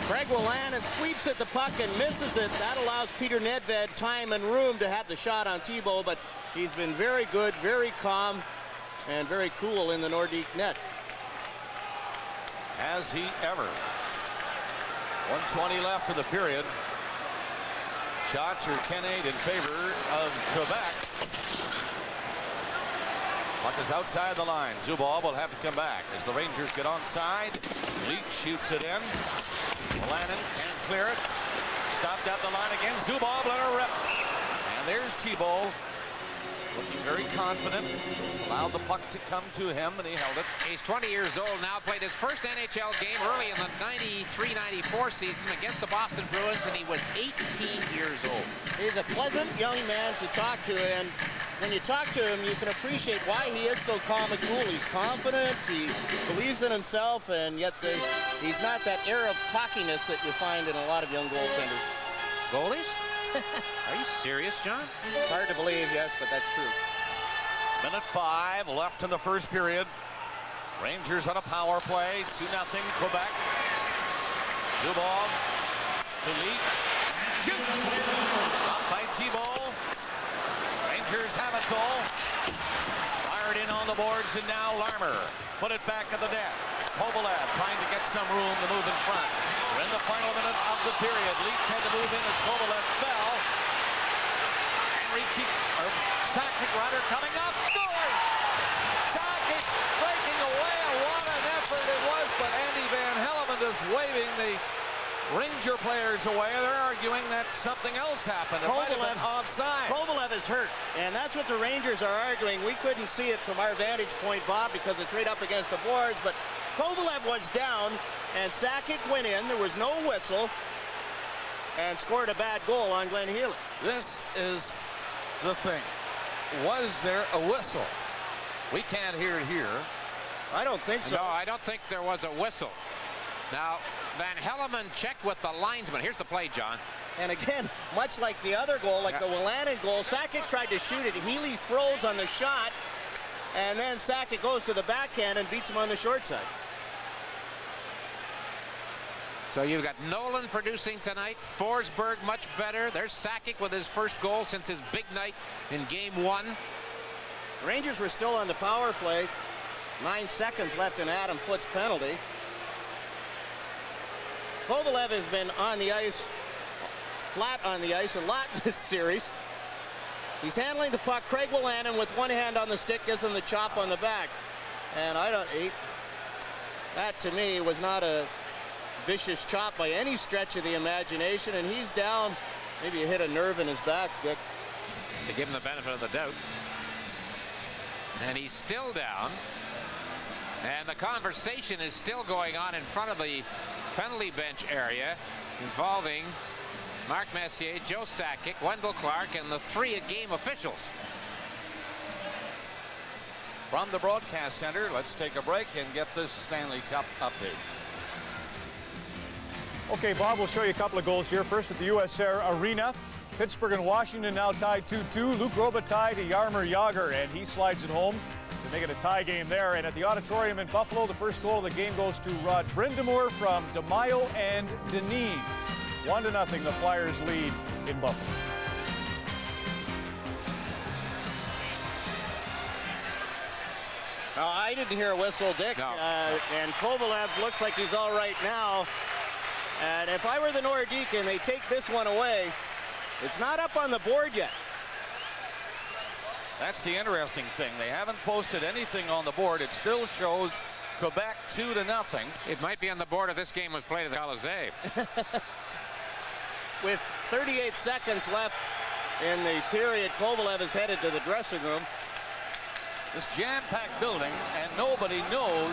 Craig Wolanin sweeps at the puck and misses it. That allows Peter Nedved time and room to have the shot on Thibault, but he's been very good, very calm, and very cool in the Nordique net. Has he ever? 1:20 left in the period. Shots are 10-8 in favor of Quebec. Puck is outside the line. Zubov will have to come back as the Rangers get onside. Leach shoots it in. Wolanin can't clear it. Stopped at the line again. Zubov let her rip. And there's Thibault. Looking very confident. Just allowed the puck to come to him, and he held it. He's 20 years old now. Played his first NHL game early in the 93-94 season against the Boston Bruins, and he was 18 years old. He's a pleasant young man to talk to, and when you talk to him, you can appreciate why he is so calm and cool. He's confident, he believes in himself, and yet he's not that air of cockiness that you find in a lot of young goaltenders. Goalies? Are you serious, John? It's hard to believe, yes, but that's true. Minute 5 left in the first period. Rangers on a power play. 2-0 Quebec. Zubov to Leach. Shoots! Stopped by Thibault. Rangers have it though. Fired in on the boards, and now Larmer put it back at the net. Kovalev trying to get some room to move in front. We're in the final minute of the period. Leach had to move in as Kovalev fell. Sakic rather coming up, scores! Sakic breaking away, and what an effort it was, but Andy Van Hellemond is waving the Ranger players away. They're arguing that something else happened. It might have been offside. Kovalev is hurt, and that's what the Rangers are arguing. We couldn't see it from our vantage point, Bob, because it's right up against the boards, but Kovalev was down, and Sakic went in. There was no whistle, and scored a bad goal on Glenn Healy. This is the thing. Was there a whistle? We can't hear it here. I don't think so. No, I don't think there was a whistle. Now, Van Hellemond checked with the linesman. Here's the play, John. And again, much like the other goal, like the Wolanin goal, Sakic tried to shoot it. Healy froze on the shot, and then Sakic goes to the backhand and beats him on the short side. So you've got Nolan producing tonight. Forsberg much better. There's Sakic with his first goal since his big night in Game 1. The Rangers were still on the power play. 9 seconds left in Adam Foote's penalty. Kovalev has been on the ice, flat on the ice, a lot in this series. He's handling the puck. Craig Wolanin with one hand on the stick gives him the chop on the back. And that to me was not a vicious chop by any stretch of the imagination, and he's down. Maybe he hit a nerve in his back, Dick. To give him the benefit of the doubt. And he's still down. And the conversation is still going on in front of the penalty bench area involving Mark Messier, Joe Sakic, Wendell Clark, and the 3 game officials. From the broadcast center, let's take a break and get this Stanley Cup update. Okay, Bob, we'll show you a couple of goals here. First at the US Air Arena. Pittsburgh and Washington now tied 2-2. Luc Robitaille to Jaromir Jagr, and he slides it home to make it a tie game there. And at the Auditorium in Buffalo, the first goal of the game goes to Rod Brind'Amour from DeMaio and Dineen. 1-0, the Flyers lead in Buffalo. I didn't hear a whistle, Dick. No. And Kovalev looks like he's all right now. And if I were the Nordiques and they take this one away, it's not up on the board yet. That's the interesting thing. They haven't posted anything on the board. It still shows Quebec 2-0. It might be on the board if this game was played at the Colisée. With 38 seconds left in the period, Kovalev is headed to the dressing room. This jam-packed building, and nobody knows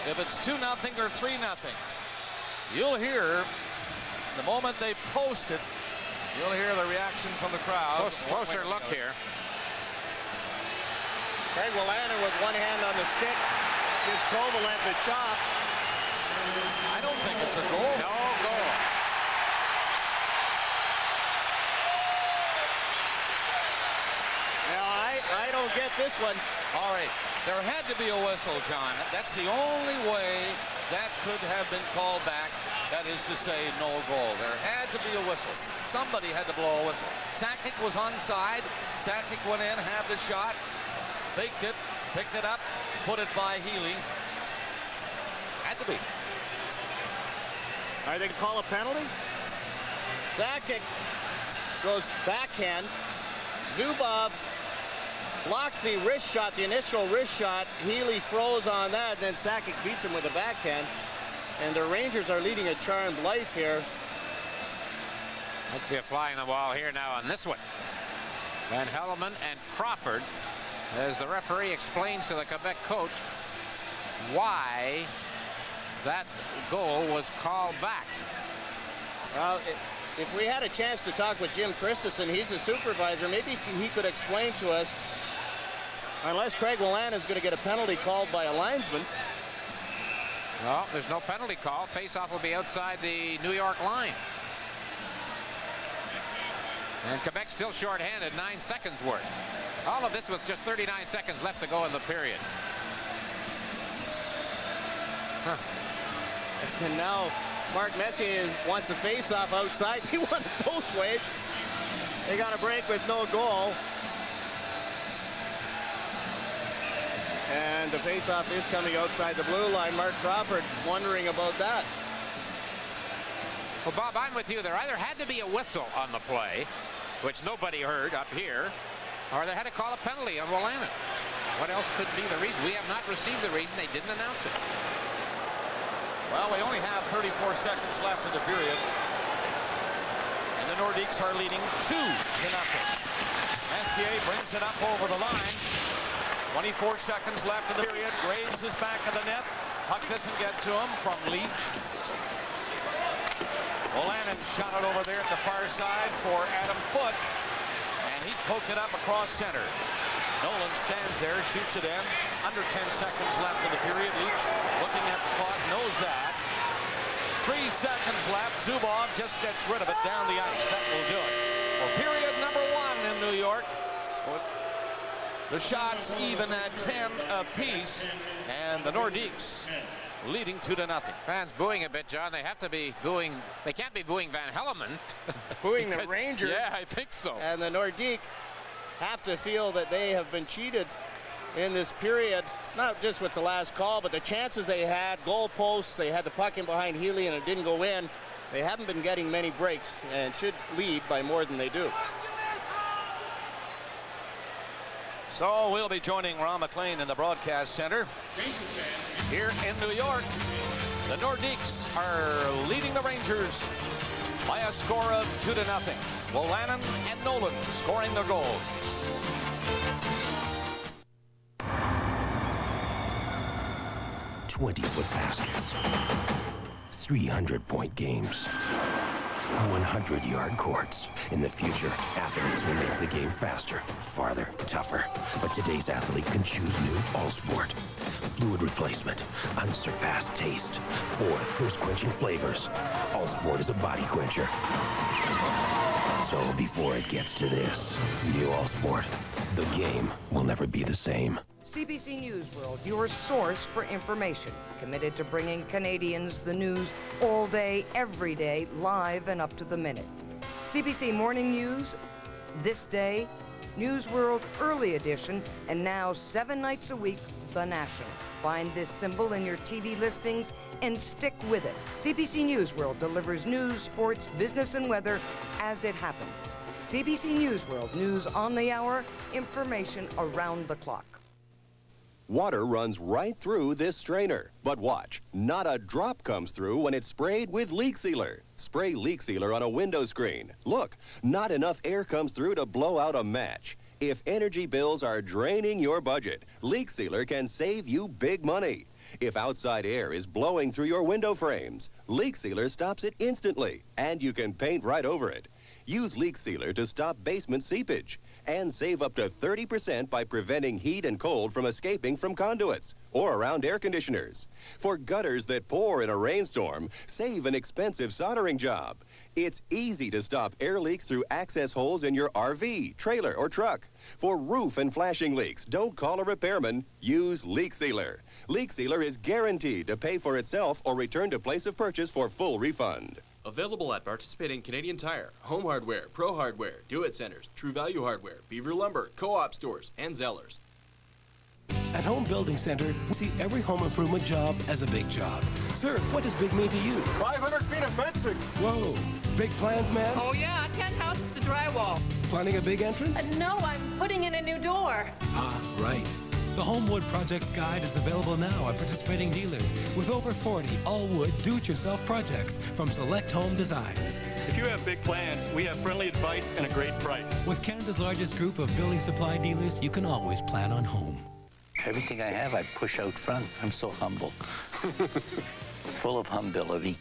if it's 2-0 or 3-0. You'll hear, the moment they post it, you'll hear the reaction from the crowd. Closer look here. Craig Wolanin with one hand on the stick gives Kovalev the chop. I don't think it's a goal. No goal. don't get this one. All right, there had to be a whistle, John. That's the only way that could have been called back. That is to say, no goal. There had to be a whistle. Somebody had to blow a whistle. Sakic was onside. Sakic went in, had the shot, faked it, picked it up, put it by Healy. Had to be. Are they going to call a penalty? Sakic goes backhand. Zubov blocked the wrist shot, the initial wrist shot. Healy froze on that, then Sakic beats him with a backhand. And the Rangers are leading a charmed life here. Must be a fly in the wall here now on this one. Van Hellemond and Crawford, as the referee explains to the Quebec coach why that goal was called back. Well, if we had a chance to talk with Jim Christensen, he's the supervisor, maybe he could explain to us, unless Craig Willan is going to get a penalty called by a linesman. Well, there's no penalty call. Face-off will be outside the New York line. And Quebec still short-handed, 9 seconds worth. All of this with just 39 seconds left to go in the period. Huh. And now Mark Messier wants the face-off outside. He won it both ways. They got a break with no goal. And the face-off is coming outside the blue line. Mark Crawford wondering about that. Well, Bob, I'm with you. There either had to be a whistle on the play, which nobody heard up here, or they had to call a penalty on Willan. What else could be the reason? We have not received the reason. They didn't announce it. Well, we only have 34 seconds left in the period. And the Nordiques are leading 2-0. Messier brings it up over the line. 24 seconds left in the period. Graves is back of the net. Puck doesn't get to him from Leach. Willan shot it over there at the far side for Adam Foote. And he poked it up across center. Nolan stands there, shoots it in. Under 10 seconds left in the period. Leach looking at the clock, knows that. 3 seconds left. Zubov just gets rid of it down the ice. That will do it. For period number 1 in New York. The shots even at 10 apiece, and the Nordiques leading 2-0. Fans booing a bit, John. They have to be booing. They can't be booing Van Hellemond. Booing the Rangers. Yeah, I think so. And the Nordiques have to feel that they have been cheated in this period, not just with the last call, but the chances they had, goal posts, they had the puck in behind Healy and it didn't go in. They haven't been getting many breaks and should lead by more than they do. So we'll be joining Ron McLean in the broadcast center. Here in New York, the Nordiques are leading the Rangers by a score of 2-0. Willan and Nolan scoring the goals. .20-foot baskets, 300-point games, 100-yard courts. In the future, athletes will make the game faster, farther, tougher. But today's athlete can choose new All-Sport. Fluid replacement, unsurpassed taste, 4 thirst-quenching flavors. All-Sport is a body quencher. So before it gets to this, new All-Sport, the game will never be the same. CBC News World, your source for information. Committed to bringing Canadians the news all day, every day, live and up to the minute. CBC Morning News, This Day, News World Early Edition, and now 7 nights a week, The National. Find this symbol in your TV listings and stick with it. CBC News World delivers news, sports, business, and weather as it happens. CBC News World, news on the hour, information around the clock. Water runs right through this strainer. But watch, not a drop comes through when it's sprayed with Leak Sealer. Spray Leak Sealer on a window screen. Look, not enough air comes through to blow out a match. If energy bills are draining your budget, Leak Sealer can save you big money. If outside air is blowing through your window frames, Leak Sealer stops it instantly, and you can paint right over it. Use leak sealer to stop basement seepage and save up to 30% by preventing heat and cold from escaping from conduits or around air conditioners. For gutters that pour in a rainstorm, save an expensive soldering job. It's easy to stop air leaks through access holes in your RV, trailer, or truck. For roof and flashing leaks, don't call a repairman. Use leak sealer. Leak sealer is guaranteed to pay for itself or return to place of purchase for full refund. Available at participating Canadian Tire, Home Hardware, Pro Hardware, Do-It Centers, True Value Hardware, Beaver Lumber, Co-op stores, and Zellers. At Home Building Center, we see every home improvement job as a big job. Sir, what does big mean to you? 500 feet of fencing. Whoa, big plans, man? Oh yeah, 10 houses to drywall. Planning a big entrance? No, I'm putting in a new door. Ah, right. The Homewood Projects Guide is available now at participating dealers with over 40 all-wood do-it-yourself projects from Select Home Designs. If you have big plans, we have friendly advice and a great price. With Canada's largest group of building supply dealers, you can always plan on home. Everything I have, I push out front. I'm so humble. Full of humility.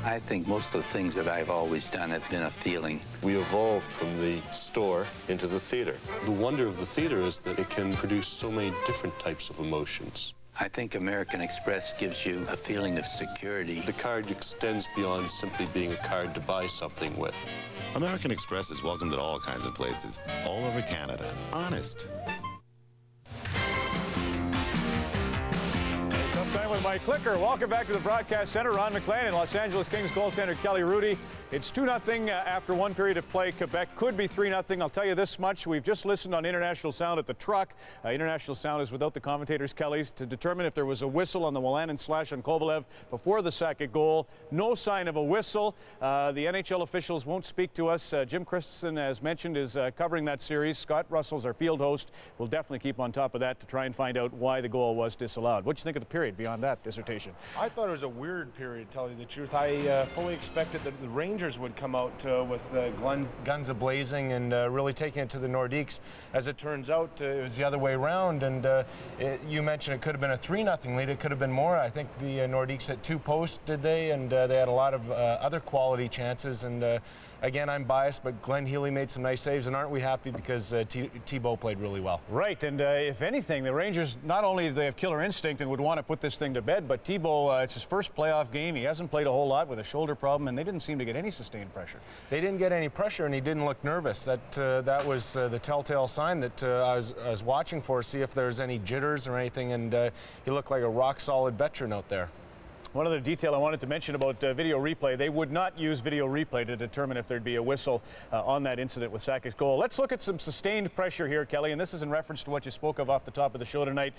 I think most of the things that I've always done have been a feeling. We evolved from the store into the theater. The wonder of the theater is that it can produce so many different types of emotions. I think American Express gives you a feeling of security. The card extends beyond simply being a card to buy something with. American Express is welcomed at all kinds of places, all over Canada. Honest. Time with my clicker. Welcome back to the broadcast center. Ron McLean and Los Angeles Kings goaltender Kelly Rudy. It's 2-0 after one period of play. Quebec could be 3-0. I'll tell you this much. We've just listened on International Sound at the truck. International Sound is without the commentators, Kelly's, to determine if there was a whistle on the Wolanin slash on Kovalev before the second goal. No sign of a whistle. The NHL officials won't speak to us. Jim Christensen, as mentioned, is covering that series. Scott Russell's our field host. We'll definitely keep on top of that to try and find out why the goal was disallowed. What do you think of the period beyond that dissertation? I thought it was a weird period, to tell you the truth. I fully expected that the Rangers would come out with guns a-blazing and really taking it to the Nordiques. As it turns out, it was the other way around, and you mentioned it could have been a 3-0 lead. It could have been more. I think the Nordiques hit 2 posts, did they? And they had a lot of other quality chances. And again, I'm biased, but Glenn Healy made some nice saves, and aren't we happy because Thibault played really well? Right, and if anything, the Rangers, not only do they have killer instinct and would want to put this thing to bed, but Thibault, it's his first playoff game. He hasn't played a whole lot with a shoulder problem, and they didn't seem to get any sustained pressure. They didn't get any pressure, and he didn't look nervous. That was the telltale sign that I was watching for, see if there's any jitters or anything, and he looked like a rock-solid veteran out there. One other detail I wanted to mention about video replay, they would not use video replay to determine if there'd be a whistle on that incident with Sakic's goal. Let's look at some sustained pressure here, Kelly, and this is in reference to what you spoke of off the top of the show tonight.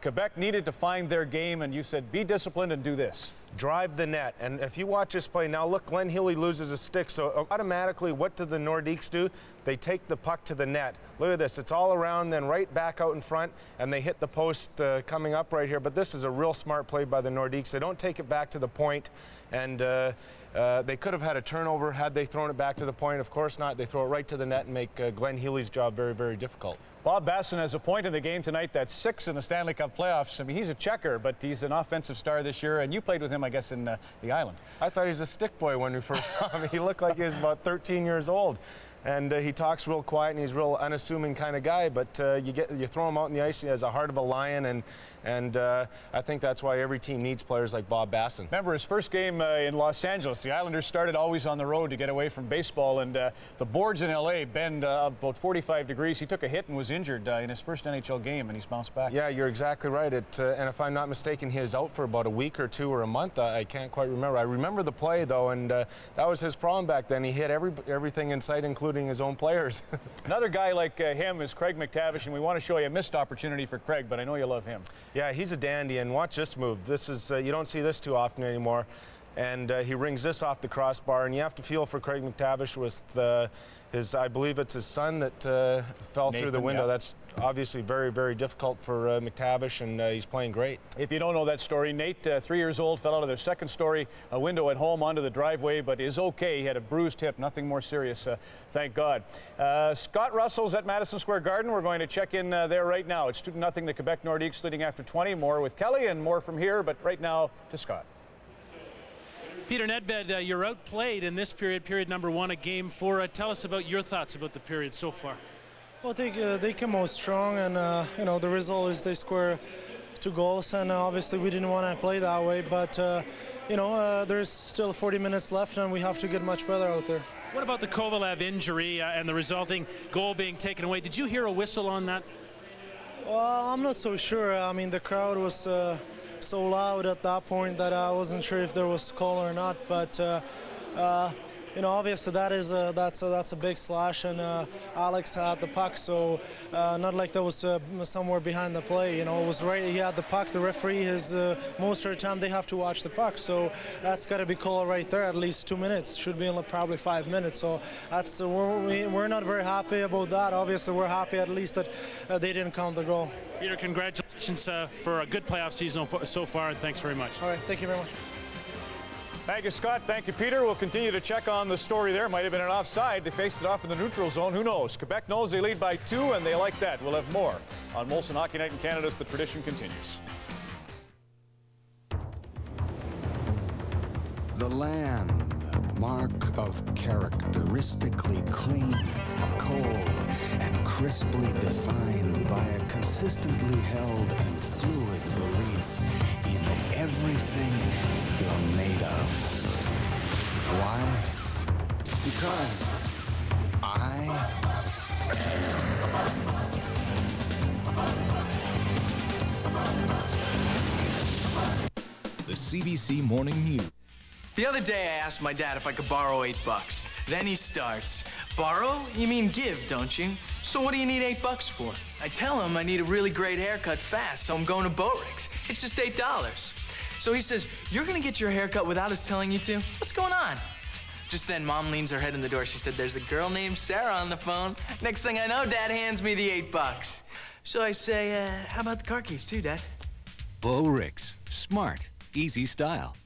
Quebec needed to find their game, and you said be disciplined and do this. Drive the net. And if you watch this play now, look, Glenn Healy loses a stick, so automatically what do the Nordiques do? They take the puck to the net. Look at this. It's all around, then right back out in front, and they hit the post coming up right here. But this is a real smart play by the Nordiques. They don't take it back to the point, and they could have had a turnover had they thrown it back to the point. Of course not. They throw it right to the net and make Glenn Healy's job very, very difficult. Bob Basson has a point in the game tonight. That's 6 in the Stanley Cup playoffs. I mean, he's a checker, but he's an offensive star this year, and you played with him, I guess, in the island. I thought he was a stick boy when we first saw him. He looked like he was about 13 years old. And he talks real quiet, and he's a real unassuming kind of guy. But you throw him out on the ice, he has a heart of a lion, and I think that's why every team needs players like Bob Basson. Remember his first game in Los Angeles, the Islanders started always on the road to get away from baseball, and the boards in L.A. bend about 45 degrees. He took a hit and was injured in his first NHL game, and he's bounced back. Yeah, you're exactly right. And if I'm not mistaken, he was out for about a week or 2 or a month. I can't quite remember. I remember the play, though, and that was his problem back then. He hit everything in sight, including his own players. Another guy like him is Craig McTavish, and we want to show you a missed opportunity for Craig, but I know you love him. Yeah, he's a dandy, and watch this move. This is you don't see this too often anymore. And he rings this off the crossbar, and you have to feel for Craig McTavish with I believe it's his son that fell through the window. Yeah. That's obviously very, very difficult for McTavish, and he's playing great. If you don't know that story, Nate, 3 years old, fell out of their second-story window at home onto the driveway, but is okay. He had a bruised hip, nothing more serious, thank God. Scott Russell's at Madison Square Garden. We're going to check in there right now. It's 2-0, the Quebec Nordiques leading after 20. More with Kelly and more from here, but right now to Scott. Peter Nedved, you're outplayed in this period number 1 of game 4. Tell us about your thoughts about the period so far. Well, they came out strong, and the result is they score 2 goals, and obviously we didn't want to play that way, but there's still 40 minutes left, and we have to get much better out there. What about the Kovalev injury and the resulting goal being taken away? Did you hear a whistle on that? Well, I'm not so sure. I mean, the crowd was so loud at that point that I wasn't sure if there was a call or not, but obviously that's a big slash, and Alex had the puck, so not like that was somewhere behind the play. It was right. He had the puck. The referee is most of the time they have to watch the puck, so that's got to be called right there. At least 2 minutes. Should be in probably 5 minutes. So that's we're not very happy about that. Obviously, we're happy at least that they didn't count the goal. Peter, congratulations for a good playoff season so far, and thanks very much. All right, thank you very much. Thank you, Scott. Thank you, Peter. We'll continue to check on the story there. Might have been an offside. They faced it off in the neutral zone. Who knows? Quebec knows they lead by 2, and they like that. We'll have more on Molson Hockey Night in Canada as the tradition continues. The land, mark of characteristically clean, cold, and crisply defined by a consistently held and fluid belief in everything you're made of. Why? Because I The CBC Morning News. The other day I asked my dad if I could borrow $8. Then he starts, borrow? You mean give, don't you? So what do you need $8 for? I tell him I need a really great haircut fast, so I'm going to Botrix. It's just $8. So he says, you're gonna get your haircut without us telling you to? What's going on? Just then, Mom leans her head in the door. She said, there's a girl named Sarah on the phone. Next thing I know, Dad hands me the $8. So I say, how about the car keys too, Dad? Botrix. Smart. Easy style.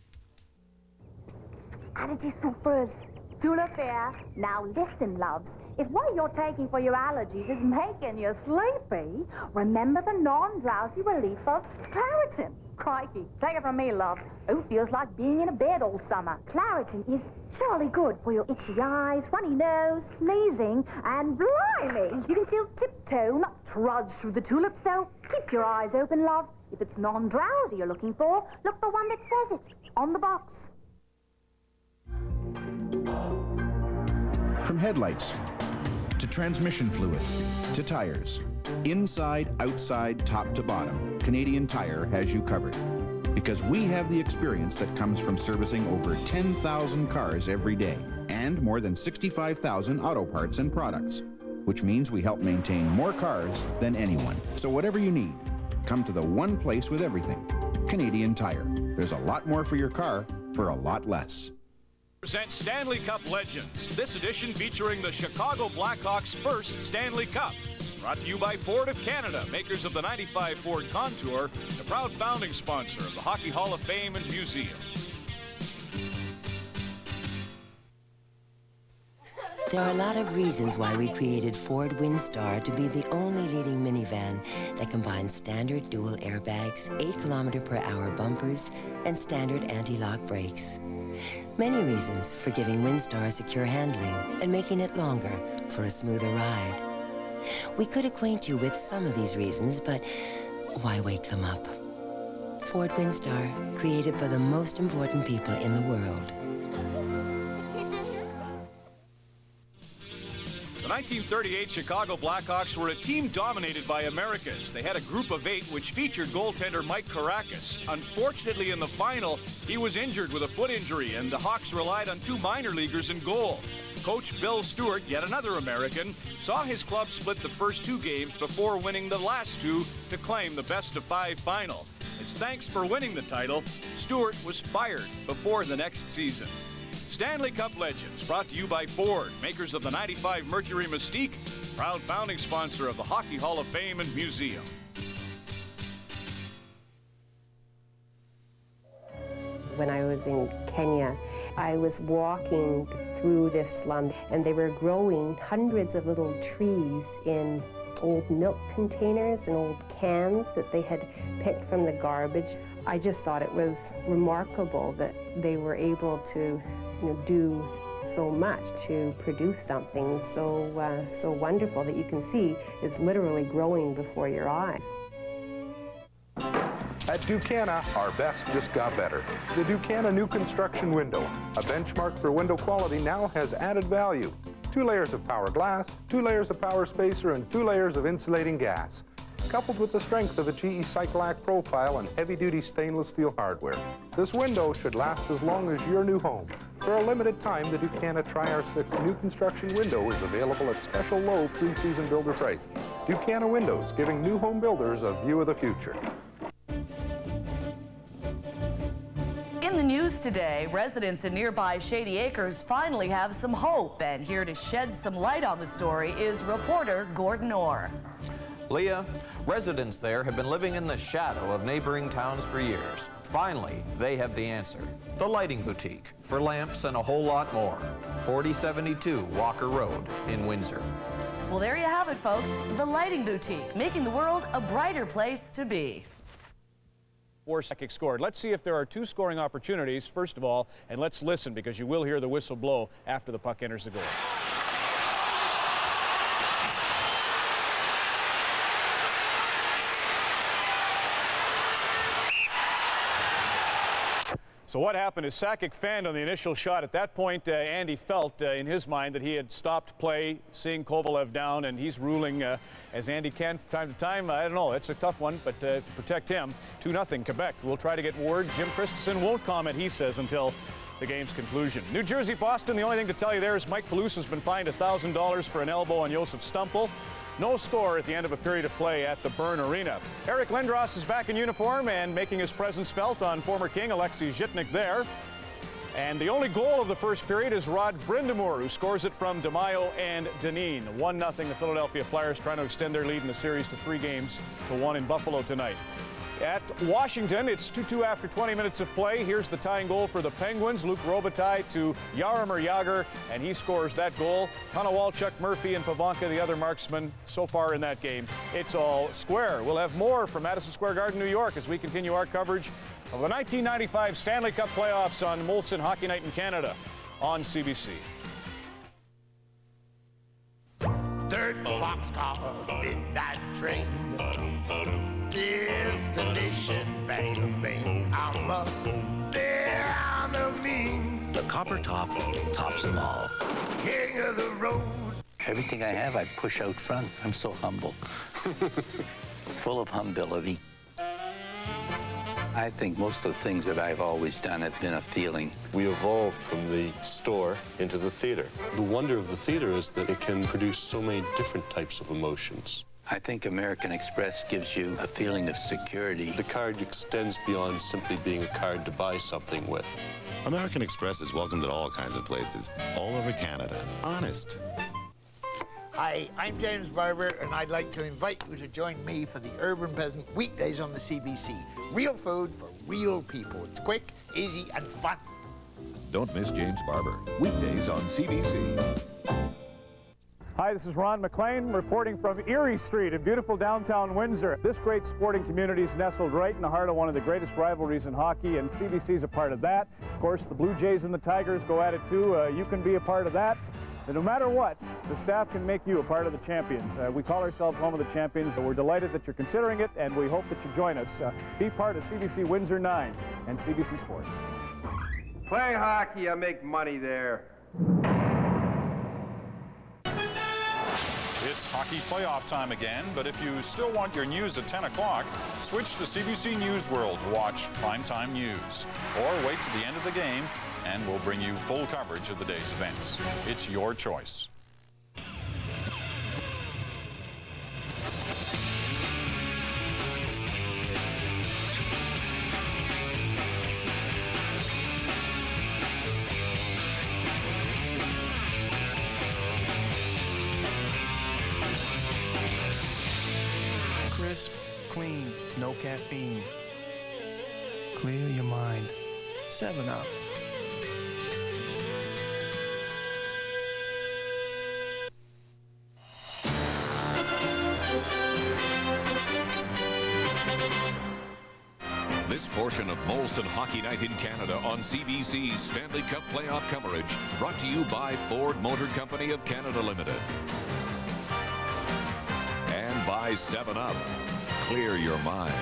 Allergy supers. Tulip Fair. Now listen, loves. If what you're taking for your allergies is making you sleepy, remember the non-drowsy relief of Claritin. Crikey, take it from me, loves. Who feels like being in a bed all summer? Claritin is jolly good for your itchy eyes, runny nose, sneezing, and blimey, you can still tiptoe, not trudge through the tulips, so keep your eyes open, love. If it's non-drowsy you're looking for, look for one that says it on the box. From headlights to transmission fluid to tires, inside, outside, top to bottom, Canadian Tire has you covered. Because we have the experience that comes from servicing over 10,000 cars every day and more than 65,000 auto parts and products, which means we help maintain more cars than anyone. So whatever you need, come to the one place with everything, Canadian Tire. There's a lot more for your car for a lot less. Present Stanley Cup Legends, this edition featuring the Chicago Blackhawks' first Stanley Cup. Brought to you by Ford of Canada, makers of the 95 Ford Contour, the proud founding sponsor of the Hockey Hall of Fame and Museum. There are a lot of reasons why we created Ford Windstar to be the only leading minivan that combines standard dual airbags, 8km/h bumpers, and standard anti-lock brakes. Many reasons for giving Windstar secure handling and making it longer for a smoother ride. We could acquaint you with some of these reasons, but why wake them up? Ford Windstar, created by the most important people in the world. The 1938 Chicago Blackhawks were a team dominated by Americans. They had a group of 8 which featured goaltender Mike Caracas. Unfortunately, in the final, he was injured with a foot injury, and the Hawks relied on 2 minor leaguers in goal. Coach Bill Stewart, yet another American, saw his club split the first 2 games before winning the last 2 to claim the best-of-5 final. As thanks for winning the title, Stewart was fired before the next season. Stanley Cup Legends, brought to you by Ford, makers of the 95 Mercury Mystique, proud founding sponsor of the Hockey Hall of Fame and Museum. When I was in Kenya, I was walking through this slum, and they were growing hundreds of little trees in old milk containers and old cans that they had picked from the garbage. I just thought it was remarkable that they were able to do so much to produce something so wonderful that you can see is literally growing before your eyes. At Ducana, our best just got better. The Ducana new construction window, a benchmark for window quality, now has added value. 2 layers of power glass, 2 layers of power spacer, and 2 layers of insulating gas. Coupled with the strength of the GE Cyclac profile and heavy-duty stainless steel hardware, this window should last as long as your new home. For a limited time, the Ducana Tri-R6 new construction window is available at special low pre-season builder price. Ducana Windows, giving new home builders a view of the future. In the news today, residents in nearby Shady Acres finally have some hope, and here to shed some light on the story is reporter Gordon Orr. Leah, residents there have been living in the shadow of neighboring towns for years. Finally, they have the answer. The Lighting Boutique, for lamps and a whole lot more. 4072 Walker Road in Windsor. Well, there you have it, folks. The Lighting Boutique, making the world a brighter place to be. Sakic scored. Let's see if there are 2 scoring opportunities, first of all, and let's listen because you will hear the whistle blow after the puck enters the goal. So what happened is Sakic fanned on the initial shot. At that point, Andy felt in his mind that he had stopped play, seeing Kovalev down, and he's ruling, as Andy can from time to time. I don't know, it's a tough one, but to protect him, 2-0 Quebec. We'll try to get word. Jim Christensen won't comment, he says, until the game's conclusion. New Jersey, Boston, the only thing to tell you there is Mike Palouse has been fined $1,000 for an elbow on Josef Stumpel. No score at the end of a period of play at the Byrne Arena. Eric Lindros is back in uniform and making his presence felt on former King Alexei Zhitnik there. And the only goal of the first period is Rod Brindamore, who scores it from DeMaio and Deneen. 1-0, the Philadelphia Flyers trying to extend their lead in the series to 3 games to 1 in Buffalo tonight. At Washington, it's 2-2 after 20 minutes of play. Here's the tying goal for the Penguins. Luke Robitaille to Jaromir Jagr, and he scores that goal. Konowalchuk, Murphy, and Pavanka, the other marksmen, so far in that game. It's all square. We'll have more from Madison Square Garden, New York, as we continue our coverage of the 1995 Stanley Cup playoffs on Molson Hockey Night in Canada on CBC. Third boxcar, midnight train. Destination, bang, bang, I'm up there on the means. The copper top tops them all. King of the road. Everything I have, I push out front. I'm so humble. Full of humility. I think most of the things that I've always done have been a feeling. We evolved from the store into the theater. The wonder of the theater is that it can produce so many different types of emotions. I think American Express gives you a feeling of security. The card extends beyond simply being a card to buy something with. American Express is welcomed at all kinds of places, all over Canada. Honest. Hi, I'm James Barber, and I'd like to invite you to join me for the Urban Peasant weekdays on the CBC. Real food for real people. It's quick, easy, and fun. Don't miss James Barber, weekdays on CBC. Hi, this is Ron McLean reporting from Erie Street in beautiful downtown Windsor. This great sporting community is nestled right in the heart of one of the greatest rivalries in hockey, and CBC is a part of that. Of course, the Blue Jays and the Tigers go at it too. You can be a part of that. And no matter what, the staff can make you a part of the champions. We call ourselves Home of the Champions. We're delighted that you're considering it, and we hope that you join us. Be part of CBC Windsor 9 and CBC Sports. Play hockey, I make money there. It's hockey playoff time again, but if you still want your news at 10 o'clock, switch to CBC News World to watch primetime news. Or wait to the end of the game, and we'll bring you full coverage of the day's events. It's your choice. Crisp, clean, no caffeine. Clear your mind. 7-Up. This portion of Molson Hockey Night in Canada on CBC's Stanley Cup playoff coverage brought to you by Ford Motor Company of Canada Limited. And by 7-Up. Clear your mind.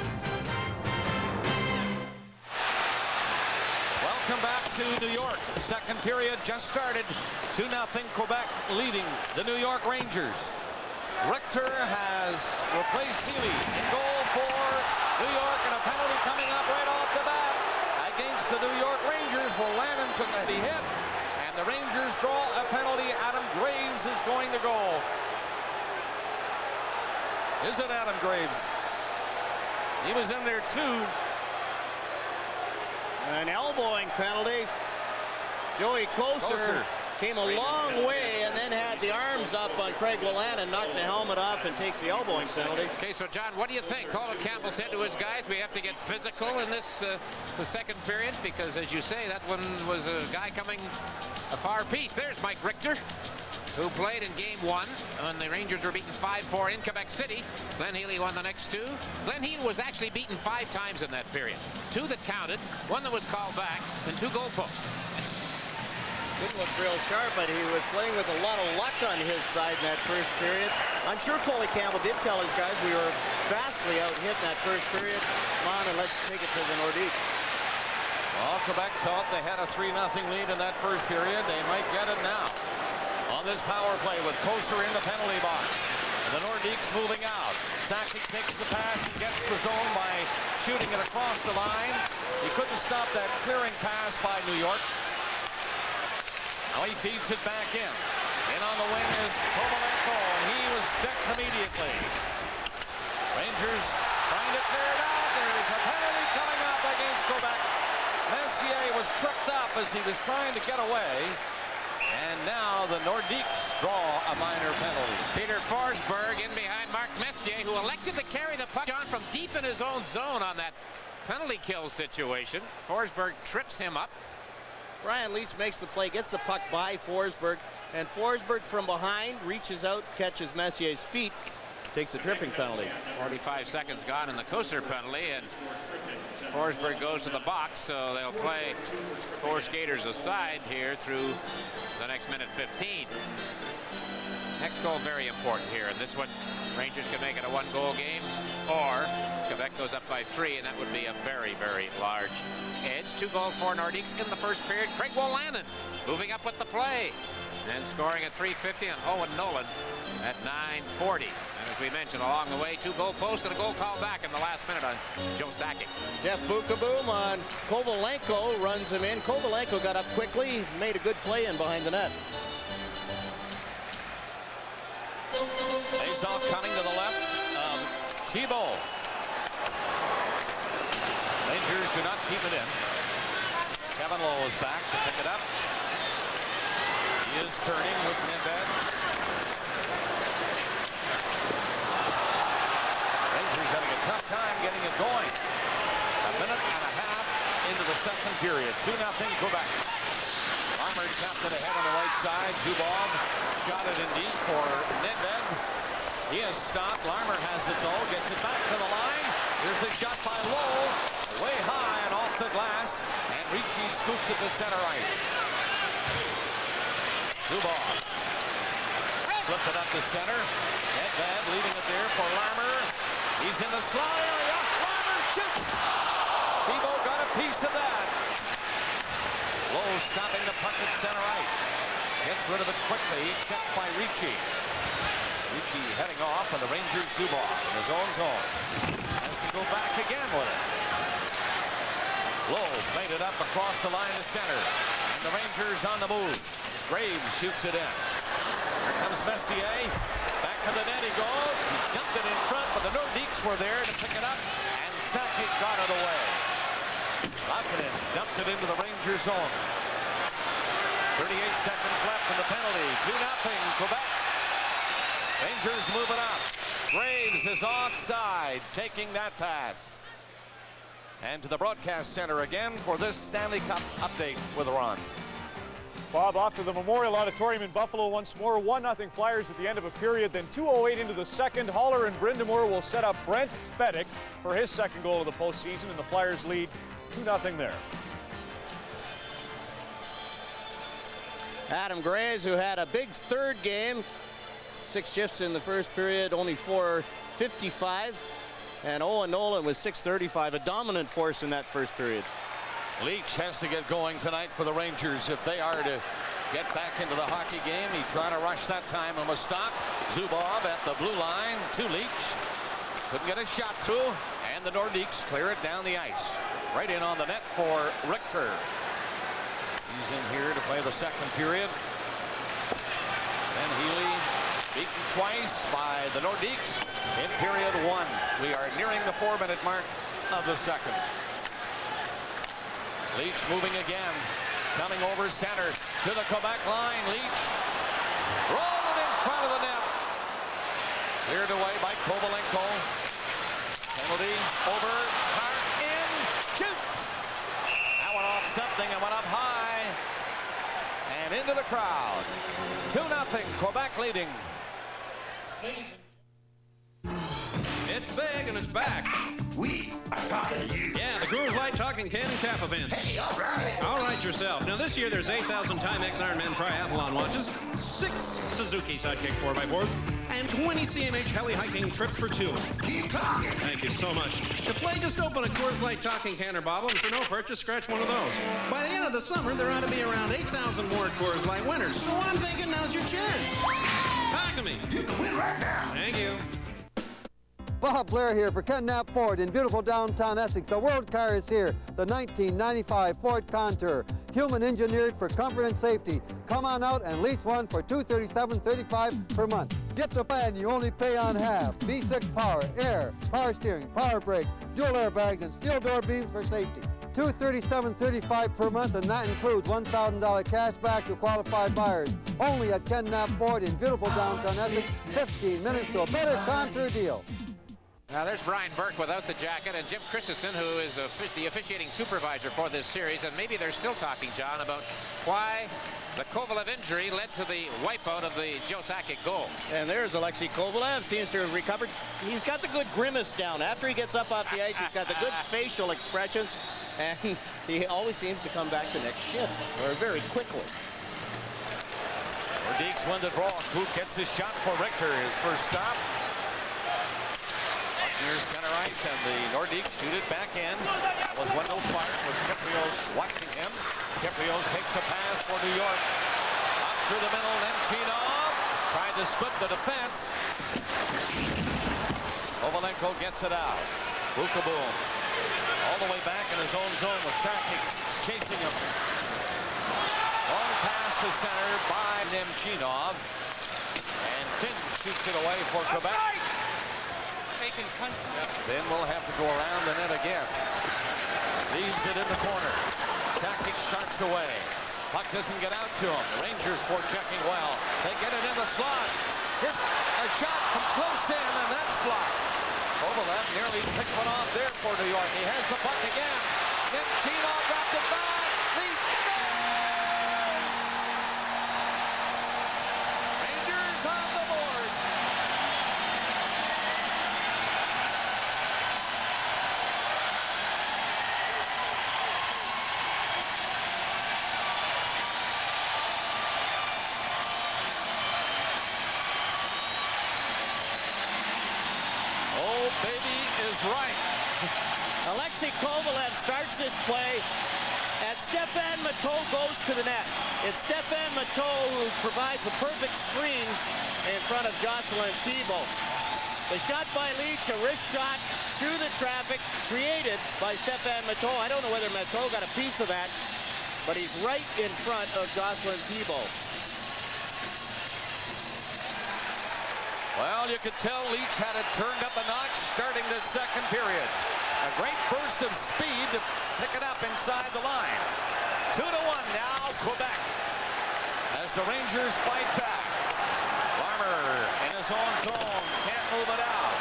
Welcome back to New York. Second period just started. 2-0 Quebec leading the New York Rangers. Richter has replaced Healy in goal for New York, and a penalty coming up right off the bat against the New York Rangers. Well, Lannon took a heavy hit, and the Rangers draw a penalty. Adam Graves is going to go. Is it Adam Graves? He was in there too. An elbowing penalty. Joey Koser came a long way and then had the arms up on Craig Wolanin, knocked the helmet off and takes the elbowing penalty. Okay, so John, what do you think? Colin Campbell said to his guys, we have to get physical in this the second period, because as you say, that one was a guy coming a far piece. There's Mike Richter, who played in game 1 when the Rangers were beaten 5-4 in Quebec City. Glenn Healy won the next 2. Glenn Healy was actually beaten 5 times in that period. 2 that counted, 1 that was called back, and 2 goalposts. Didn't look real sharp, but he was playing with a lot of luck on his side in that first period. I'm sure Coley Campbell did tell his guys we were vastly out-hit in that first period. Come on, and let's take it to the Nordiques. Well, Quebec thought they had a 3-0 lead in that first period. They might get it now. On this power play with Koser in the penalty box. The Nordiques moving out. Sakic takes the pass and gets the zone by shooting it across the line. He couldn't stop that clearing pass by New York. Now he feeds it back in. In on the wing is Kovalenko, and he was decked immediately. Rangers trying to clear it out. There's a penalty coming up against Quebec. Messier was tripped up as he was trying to get away. And now the Nordiques draw a minor penalty. Peter Forsberg in behind Mark Messier, who elected to carry the puck on from deep in his own zone on that penalty kill situation. Forsberg trips him up. Brian Leetch makes the play, gets the puck by Forsberg, and Forsberg from behind reaches out, catches Messier's feet, takes a tripping penalty. 45 seconds gone in the Koser penalty, and Forsberg goes to the box, so they'll play 4 skaters aside here through the next minute 15. Next goal very important here, and this one Rangers can make it a 1-goal game, or Quebec goes up by 3, and that would be a very, very large edge. 2 goals for Nordiques in the first period. Craig Wolanin moving up with the play and scoring at 3:50, and Owen Nolan at 9:40. And as we mentioned along the way, 2 goal posts and a goal call back in the last minute on Joe Sakic. Jeff Bukaboom on Kovalenko, runs him in. Kovalenko got up quickly, made a good play in behind the net. Faceoff coming to the left. Thibault. Rangers do not keep it in. Kevin Lowe is back to pick it up. He is turning with Nedved. Rangers having a tough time getting it going. A minute and a half into the second period. 2-0 Quebec. Larmer tapped it ahead on the right side. Zubov shot it in deep for Nedved. He has stopped. Larmer has it though. Gets it back to the line. Here's the shot by Lowe. Way high and off the glass. And Ricci scoops it to center ice. Zubov. Flipped it up to center. Nedved leaving it there for Larmer. He's in the slot area. Larmer shoots. Thibault got a piece of that. Lowe stopping the puck at center ice. Gets rid of it quickly. Checked by Ricci. Ricci heading off, and the Rangers Zubov in his own zone. Has to go back again with it. Lowe played it up across the line to center. And the Rangers on the move. Graves shoots it in. Here comes Messier. Back to the net he goes. He dumped it in front, but the Nordiques were there to pick it up. And Sakic got it away. Lafayette dumped it into the Rangers zone. 38 seconds left in the penalty. 2-0 Quebec. Rangers moving up. Graves is offside, taking that pass. And to the broadcast center again for this Stanley Cup update with Ron. Bob, off to the Memorial Auditorium in Buffalo once more. 1-0 Flyers at the end of a period. Then 2:08 into the second. Haller and Brindamore will set up Brent Fedek for his second goal of the postseason, and the Flyers lead 2-0 there. Adam Graves, who had a big third game, 6 shifts in the first period, only 4:55. And Owen Nolan was 6:35, a dominant force in that first period. Leach has to get going tonight for the Rangers if they are to get back into the hockey game. He tried to rush that time on a stop. Zubov at the blue line to Leach. Couldn't get a shot through, and the Nordiques clear it down the ice. Right in on the net for Richter. He's in here to play the second period. And Healy beaten twice by the Nordiques in period 1. We are nearing the 4-minute mark of the second. Leach moving again, coming over center to the Quebec line. Leach rolled in front of the net. Cleared away by Kovalenko. Penalty over, Hart in, shoots. That went off something and went up high and into the crowd. 2-0, Quebec leading. It's big and it's back. We are talking to you. Yeah, the Coors Light Talking Can and Cap event. Hey, all right. All right yourself. Now this year there's 8,000 Timex Ironman Triathlon watches, 6 Suzuki Sidekick 4x4s, and 20 CMH heli hiking trips for 2. Keep talking. Thank you so much. To play, just open a Coors Light Talking Can or bottle, and for no purchase, scratch one of those. By the end of the summer, there ought to be around 8,000 more Coors Light winners. So I'm thinking now's your chance. Talk to me. You can win right now. Thank you. Bob Blair here for Ken Knapp Ford in beautiful downtown Essex. The world car is here, the 1995 Ford Contour. Human engineered for comfort and safety. Come on out and lease one for $237.35 per month. Get the plan, you only pay on half. V6 power, air, power steering, power brakes, dual airbags, and steel door beams for safety. $237.35 per month, and that includes $1,000 cash back to qualified buyers. Only at Ken Knapp Ford in beautiful downtown Essex. 15 minutes to a better Contour deal. Now there's Brian Burke without the jacket, and Jim Christensen, who is the officiating supervisor for this series. And maybe they're still talking, John, about why the Kovalev injury led to the wipeout of the Joe Sakic goal. And there's Alexei Kovalev, seems to have recovered. He's got the good grimace down. After he gets up off the ice, he's got the good facial expressions, and he always seems to come back the next shift, or very quickly. Nordiques win the draw. Coop gets his shot for Richter, his first stop. Near center ice, and the Nordiques shoot it back in. That was Wendell Clark with Kiprios watching him. Kiprios takes a pass for New York. Up through the middle, Nemchinov tried to split the defense. Kovalenko gets it out. Bukaboom all the way back in his own zone with Sakic chasing him. Long pass to center by Nemchinov. And Finn shoots it away for Quebec. Then we'll have to go around the net again. Leaves it in the corner. Sakic starts away. Puck doesn't get out to him. The Rangers forechecking well. They get it in the slot. Here's a shot from close in, and that's blocked. Kovalev nearly picked one off there for New York. He has the puck again. Nemchinov dropped it back. Leach scores! Rangers on the board. Baby is right. Alexei Kovalev starts this play, and Stefan Matteau goes to the net. It's Stefan Matteau who provides a perfect screen in front of Jocelyn Thibault. The shot by Leach, a wrist shot through the traffic, created by Stefan Matteau. I don't know whether Matteau got a piece of that, but he's right in front of Jocelyn Thibault. Well, you could tell Leach had it turned up a notch starting this second period. A great burst of speed to pick it up inside the line. 2-1 now, Quebec, as the Rangers fight back. Larmer in his own zone, can't move it out.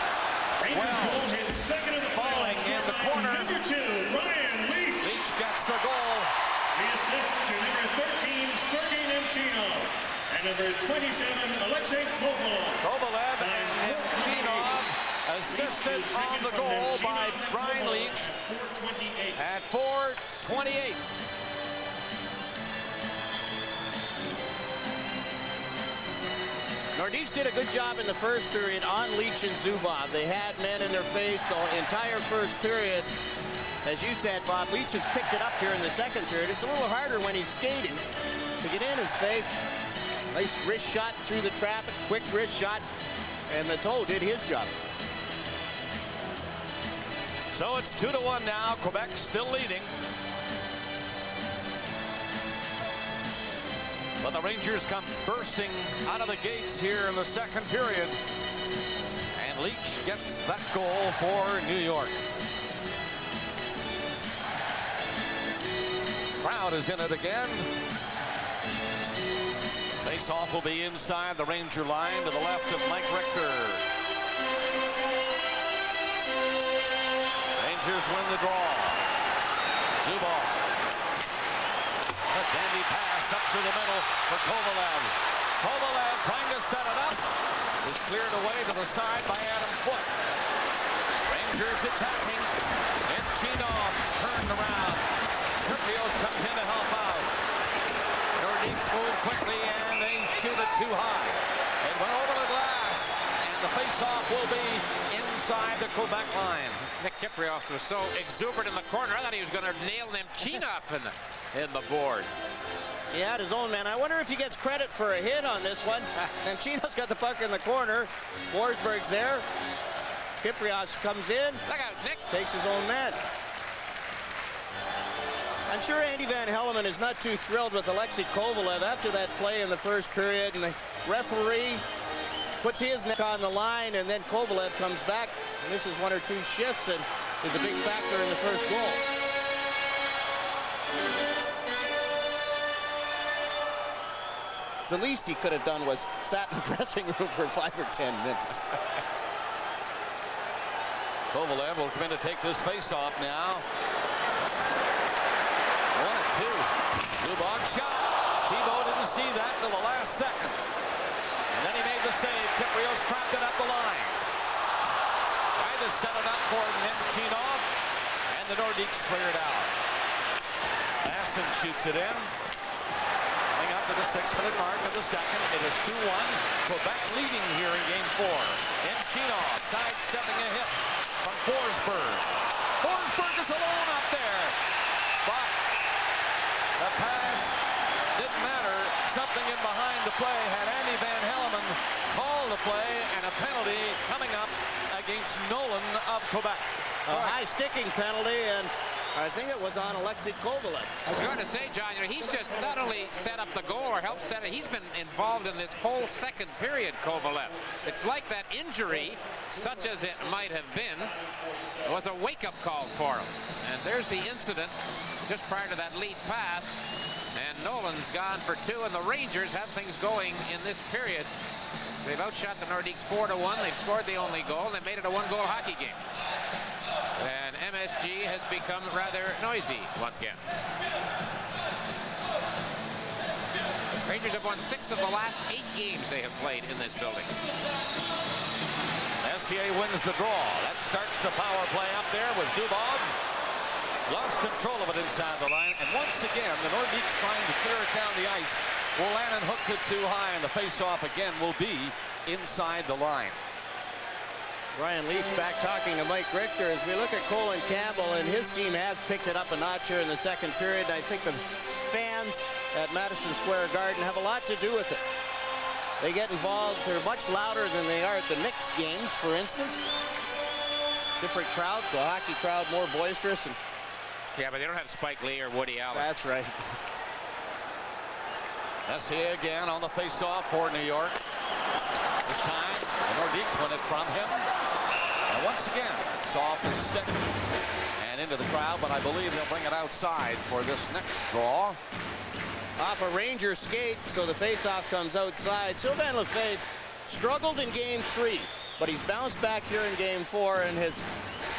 Falling in the corner. Number 2, Ryan Leach. Leach gets the goal. assist to number 13, Sergei Nemchinov, and number 27, Alexei Kovalev. Kovalev and Nemchinov assisted on the goal by Brian Leach at 4:28. Nordiques did a good job in the first period on Leach and Zubov. They had men in their face the entire first period. As you said, Bob, Leach has picked it up here in the second period. It's a little harder when he's skating to get in his face. Nice wrist shot through the traffic, quick wrist shot, and the toe did his job. So it's 2-1 now. Quebec still leading. But the Rangers come bursting out of the gates here in the second period. And Leach gets that goal for New York. Crowd is in it again. Face-off will be inside the Ranger line to the left of Mike Richter. Rangers win the draw. Zubov. A dandy pass up through the middle for Kovalev. Kovalev trying to set it up. Is cleared away to the side by Adam Foote. Rangers attacking. Nemchinov turned around. Kirkios comes in to help out. Nordiques move quickly and they shoot it too high. It went over the glass and the face-off will be inside the Quebec line. Nick Kiprios was so exuberant in the corner. I thought he was going to nail Nemchinov in the board. He had his own man. I wonder if he gets credit for a hit on this one. Nemchinov's got the puck in the corner. Forsberg's there. Kiprios comes in. Look out, Nick. Takes his own man. I'm sure Andy Van Hellemond is not too thrilled with Alexei Kovalev after that play in the first period, and the referee puts his neck on the line, and then Kovalev comes back, misses one or two shifts, and is a big factor in the first goal. The least he could have done was sat in the dressing room for 5 or 10 minutes. Kovalev will come in to take this face-off now. 1-2. Zubov shot. Thibault didn't see that till the last second. And then he made the save. Kiprios trapped it up the line. Tried to set it up for Nemchinov. And the Nordiques clear it out. Masson shoots it in. Coming up to the 6-minute mark of the second. It is 2-1. Quebec leading here in game 4. Nemchinov sidestepping a hit from Forsberg. Forsberg is alone up there. But the pass didn't matter. Something in behind the play had Andy Van Hellemond called the play, and a penalty coming up against Nolan of Quebec. A high sticking penalty, and I think it was on Alexei Kovalev. I was going to say, John, he's just not only set up the goal or helped set it, he's been involved in this whole second period, Kovalev. It's like that injury, such as it might have been, was a wake-up call for him. And there's the incident just prior to that lead pass. And Nolan's gone for 2, and the Rangers have things going in this period. They've outshot the Nordiques 4-1. They've scored the only goal, and they made it a one-goal hockey game. And MSG has become rather noisy once again. Rangers have won 6 of the last 8 games they have played in this building. SCA wins the draw. That starts the power play up there with Zubov. Lost control of it inside the line. And once again, the Nordiques trying to clear it down the ice. Wolanin hooked it too high, and the face-off again will be inside the line. Brian Leach back talking to Mike Richter as we look at Colin Campbell, and his team has picked it up a notch here in the second period. I think the fans at Madison Square Garden have a lot to do with it. They get involved. They're much louder than they are at the Knicks games, for instance. Different crowd, the hockey crowd more boisterous. And yeah, but they don't have Spike Lee or Woody Allen. That's right. SCA again on the face-off for New York. This time, the Nordiques win it from him. And once again, Soft is steady and into the crowd, but I believe they'll bring it outside for this next draw. Off a Ranger skate, so the face-off comes outside. Sylvain Lefebvre struggled in game 3, but he's bounced back here in game 4 and has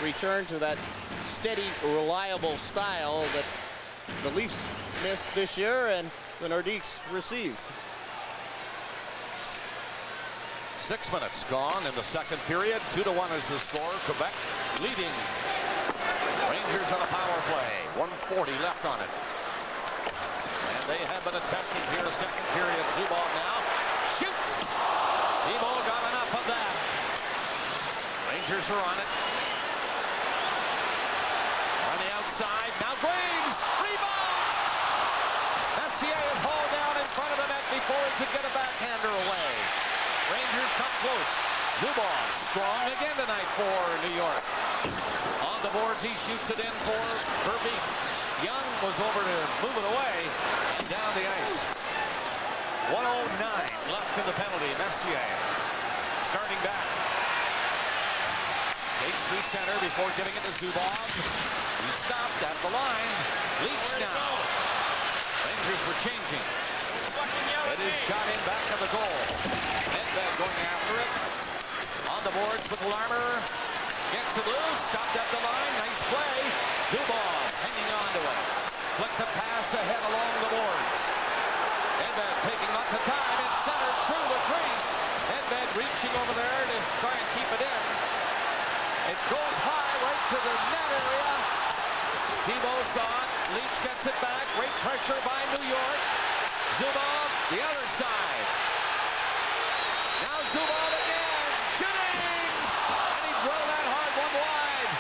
returned to that steady, reliable style that the Leafs missed this year, and the Nordiques received. 6 minutes gone in the second period. 2-1 is the score. Quebec leading. Rangers on a power play. 1:40 left on it. And they have been attempting here the second period. Zubov now shoots. Tebow got enough of that. Rangers are on it. On the outside. Now Graves. Rebound. Messier is hauled down in front of the net before he could get a backhander away. Rangers come close. Zubov strong again tonight for New York. On the boards, he shoots it in for Kirby. Young was over to move it away and down the ice. 1:09 left in the penalty. Messier starting back. Skates through center before giving it to Zubov. He stopped at the line. Leach now. Rangers were changing. It is shot in back of the goal. Nedved going after it. On the boards with Larmer. Gets it loose. Stopped at the line. Nice play. Zubov hanging on to it. Flick the pass ahead along the boards. Nedved taking lots of time. It's centered through the crease. Nedved reaching over there to try and keep it in. It goes high right to the net area. Tebow saw it. Leach gets it back. Great pressure by New York. Zubov, the other side. Now Zubov again, shooting! And he drilled that hard, one wide.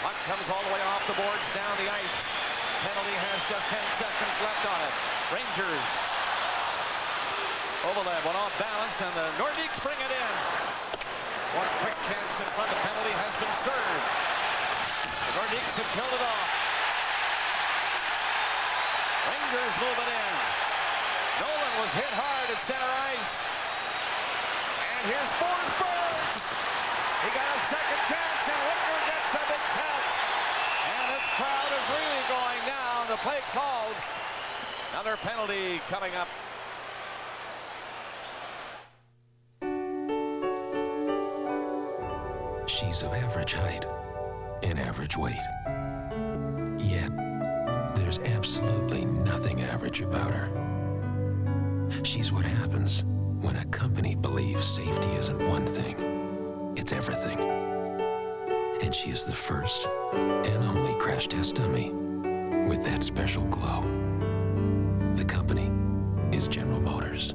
Puck comes all the way off the boards, down the ice. Penalty has just 10 seconds left on it. Rangers. Overlap went off balance, and the Nordiques bring it in. One quick chance in front, the penalty has been served. The Nordiques have killed it off. Rangers move it in. Nolan was hit hard at center ice. And here's Forsberg. He got a second chance, and Richter gets a big test. And this crowd is really going down. The play called. Another penalty coming up. She's of average height and average weight. Yet, there's absolutely nothing average about her. She's what happens when a company believes safety isn't one thing, it's everything. And she is the first and only crash test dummy with that special glow. The company is General Motors.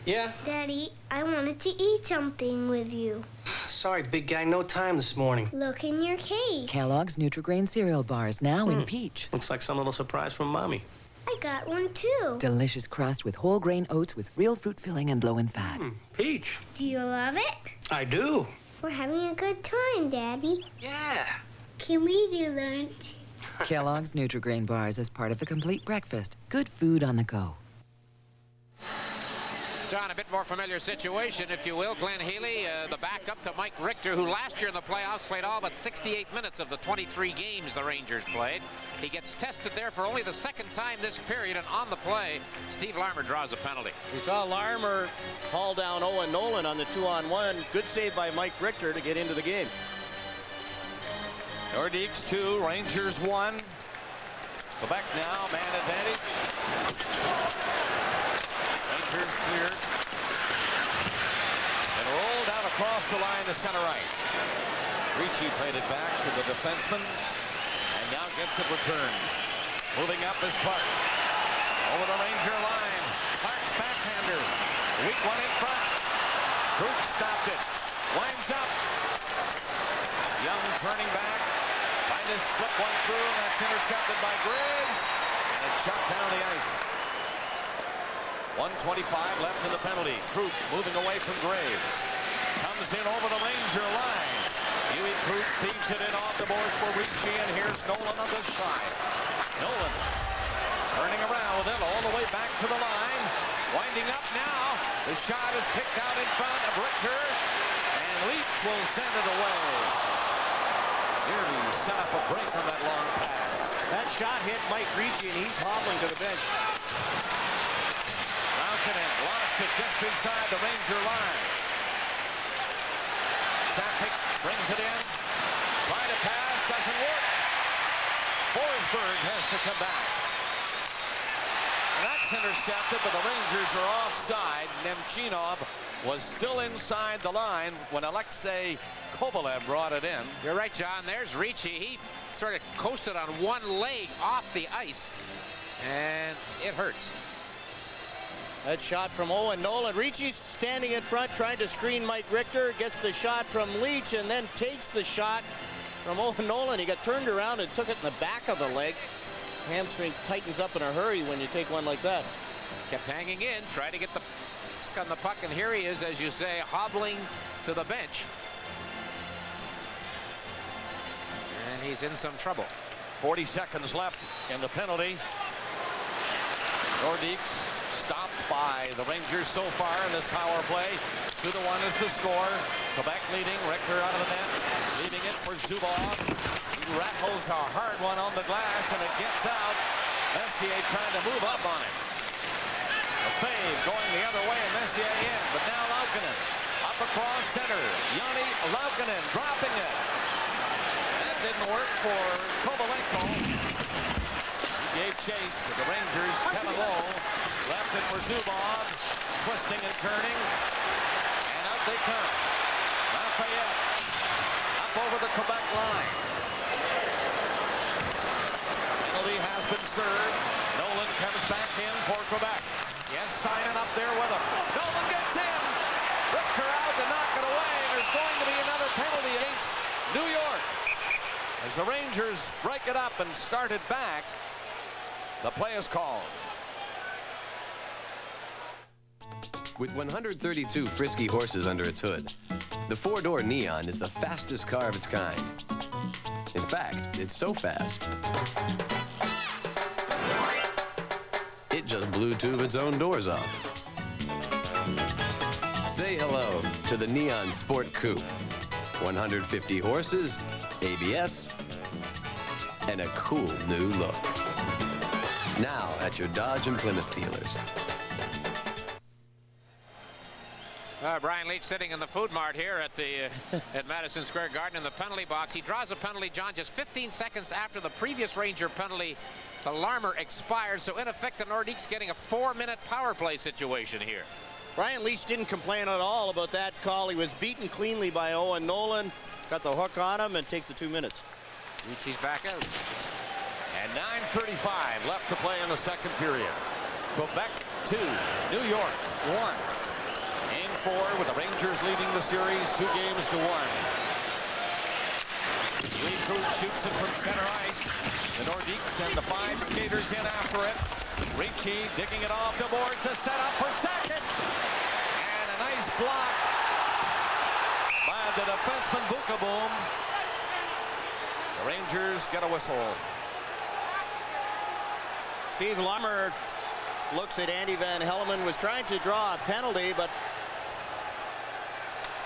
Yeah? Daddy, I wanted to eat something with you. Sorry, big guy, no time this morning. Look in your case. Kellogg's Nutri-Grain cereal bars, now in peach. Looks like some little surprise from Mommy. I got one too. Delicious crust with whole grain oats with real fruit filling and low in fat. Peach. Do you love it? I do. We're having a good time, Daddy. Yeah. Can we do lunch? Kellogg's Nutri-Grain bars as part of a complete breakfast. Good food on the go. John, a bit more familiar situation, if you will. Glenn Healy, the backup to Mike Richter, who last year in the playoffs played all but 68 minutes of the 23 games the Rangers played. He gets tested there for only the second time this period, and on the play, Steve Larmer draws a penalty. We saw Larmer haul down Owen Nolan on the 2-on-1. Good save by Mike Richter to get into the game. Nordiques 2, Rangers 1. Quebec now, man advantage. Rangers cleared. And rolled out across the line to center ice. Ricci played it back to the defenseman. And now gets it returned. Moving up is Clark. Over the Ranger line. Clark's backhander. Weak one in front. Krug stopped it. Winds up. Young turning back. Trying to slip one through, and that's intercepted by Graves. And it's shot down the ice. 1:25 left in the penalty. Krug moving away from Graves. Comes in over the Ranger line. Huey Krug feeds it in off the boards for Ricci, and here's Nolan on this side. Nolan turning around with it all the way back to the line. Winding up now. The shot is kicked out in front of Richter, and Leach will send it away. Nearly set up a break on that long pass. That shot hit Mike Ricci, and he's hobbling to the bench. Raukkonen lost it just inside the Ranger line. Sakic brings it in. Trying to pass, doesn't work. Forsberg has to come back. And that's intercepted, but the Rangers are offside. Nemchinov was still inside the line when Alexei Kovalev brought it in. You're right, John. There's Ricci. He sort of coasted on one leg off the ice, and it hurts. That shot from Owen Nolan. Ricci's standing in front trying to screen Mike Richter. Gets the shot from Leach and then takes the shot from Owen Nolan. He got turned around and took it in the back of the leg. Hamstring tightens up in a hurry when you take one like that. Kept hanging in, tried to get the stick on the puck, and here he is, as you say, hobbling to the bench. And he's in some trouble. 40 seconds left in the penalty. Nordiques stopped by the Rangers so far in this power play. 2-1 is the score. Quebec leading. Richter out of the net, leaving it for Zubov. He rattles a hard one on the glass, and it gets out. Messier trying to move up on it. A fade going the other way, and Messier in. But now Laukkanen up across center. Jani Laukkanen dropping it. That didn't work for Kovalenko. He gave chase to the Rangers. Kevin Lowe left it for Zubov. Twisting and turning. And out they come. Lafayette up over the Quebec line. Penalty has been served. Nolan comes back in for Quebec. Yes, Simon up there with him. Nolan gets in. Richter out to knock it away. There's going to be another penalty against New York. As the Rangers break it up and start it back, the play is called. With 132 frisky horses under its hood, the four-door Neon is the fastest car of its kind. In fact, it's so fast, it just blew two of its own doors off. Say hello to the Neon Sport Coupe. 150 horses, ABS, and a cool new look. Now at your Dodge and Plymouth dealers. Brian Leach sitting in the food mart here at the at Madison Square Garden in the penalty box. He draws a penalty, John, just 15 seconds after the previous Ranger penalty to Larmer expired. So in effect, the Nordiques getting a 4-minute power play situation here. Brian Leach didn't complain at all about that call. He was beaten cleanly by Owen Nolan. Got the hook on him and takes the 2 minutes. Ricci's back out. And 9:35 left to play in the second period. Quebec 2, New York 1. Game 4 with the Rangers leading the series 2-1. Louis Coupe shoots it from center ice. The Nordiques and the 5 skaters in after it. Ricci digging it off the boards. A setup for second. And a nice block by the defenseman Bukaboom. The Rangers get a whistle. Steve Larmer looks at Andy Van Hellemond, was trying to draw a penalty, but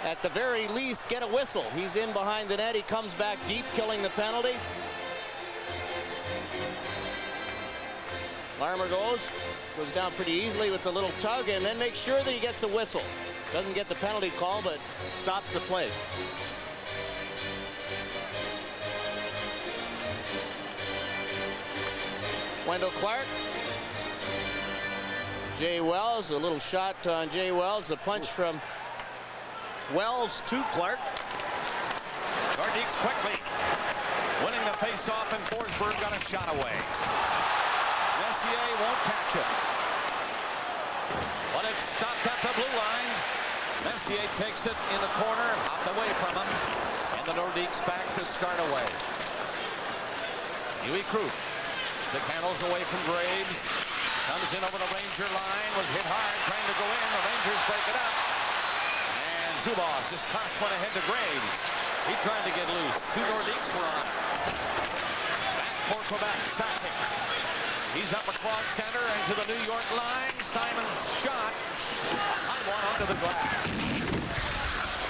at the very least get a whistle. He's in behind the net. He comes back deep, killing the penalty. Larmer goes down pretty easily with a little tug and then makes sure that he gets the whistle. Doesn't get the penalty call, but stops the play. Wendell Clark. Jay Wells, a little shot on Jay Wells. A punch from Wells to Clark. Nordiques quickly winning the face-off, and Forsberg got a shot away. Messier won't catch it. But it's stopped at the blue line. Messier takes it in the corner, hopped away from him. And the Nordiques back to start away. Huey Krug. Stick handles away from Graves. Comes in over the Ranger line. Was hit hard, trying to go in. The Rangers break it up. And Zubov just tossed one ahead to Graves. He tried to get loose. 2 Nordiques were on it. Back for Quebec. Sakic. He's up across center and to the New York line. Simon's shot. High one onto the glass.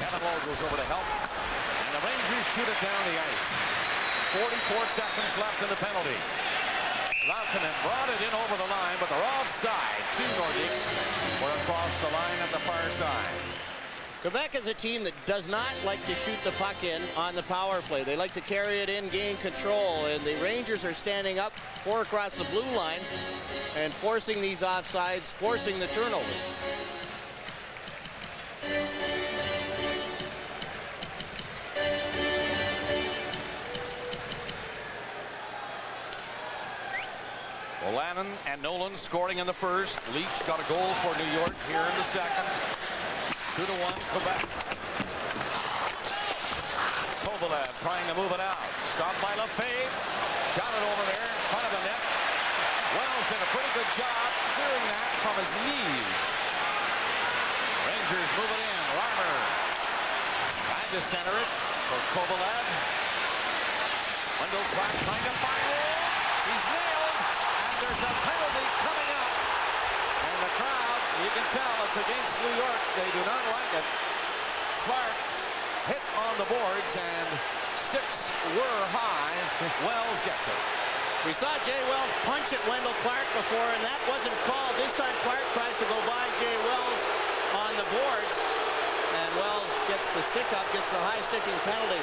Kevin Lowe goes over to help. And the Rangers shoot it down the ice. 44 seconds left in the penalty. Laukkanen brought it in over the line, but they're offside. 2 Nordiques were across the line at the far side. Quebec is a team that does not like to shoot the puck in on the power play. They like to carry it in, gain control, and the Rangers are standing up 4 across the blue line and forcing these offsides, forcing the turnovers. Lannon and Nolan scoring in the first. Leach got a goal for New York here in the second. 2-1 Quebec. Kovalev trying to move it out. Stopped by Lefebvre. Shot it over there in front of the net. Wells did a pretty good job clearing that from his knees. Rangers move it in. Larmer trying to center it for Kovalev. Wendell Clark trying to fire it. He's nailed. There's a penalty coming up, and the crowd, you can tell it's against New York. They do not like it. Clark hit on the boards, and sticks were high. Wells gets it. We saw Jay Wells punch at Wendell Clark before, and that wasn't called. This time Clark tries to go by Jay Wells on the boards, and Wells gets the stick up, gets the high sticking penalty.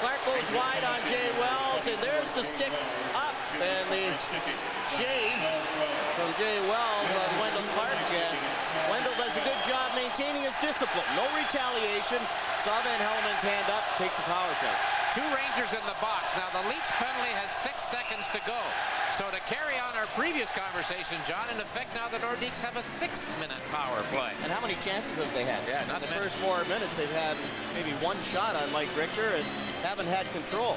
Clark goes wide on Jay Wells, and there's the stick up, and the shave from Jay Wells on Wendell Clark. And Wendell does a good job maintaining his discipline. No retaliation. Saw Van Helleman's hand up, takes the power play. 2 Rangers in the box. Now the Leach penalty has 6 seconds to go. So to carry on our previous conversation, John, in effect now the Nordiques have a 6-minute power play. And how many chances have they had? Yeah, not in the first 4 minutes they've had maybe 1 shot on Mike Richter and haven't had control.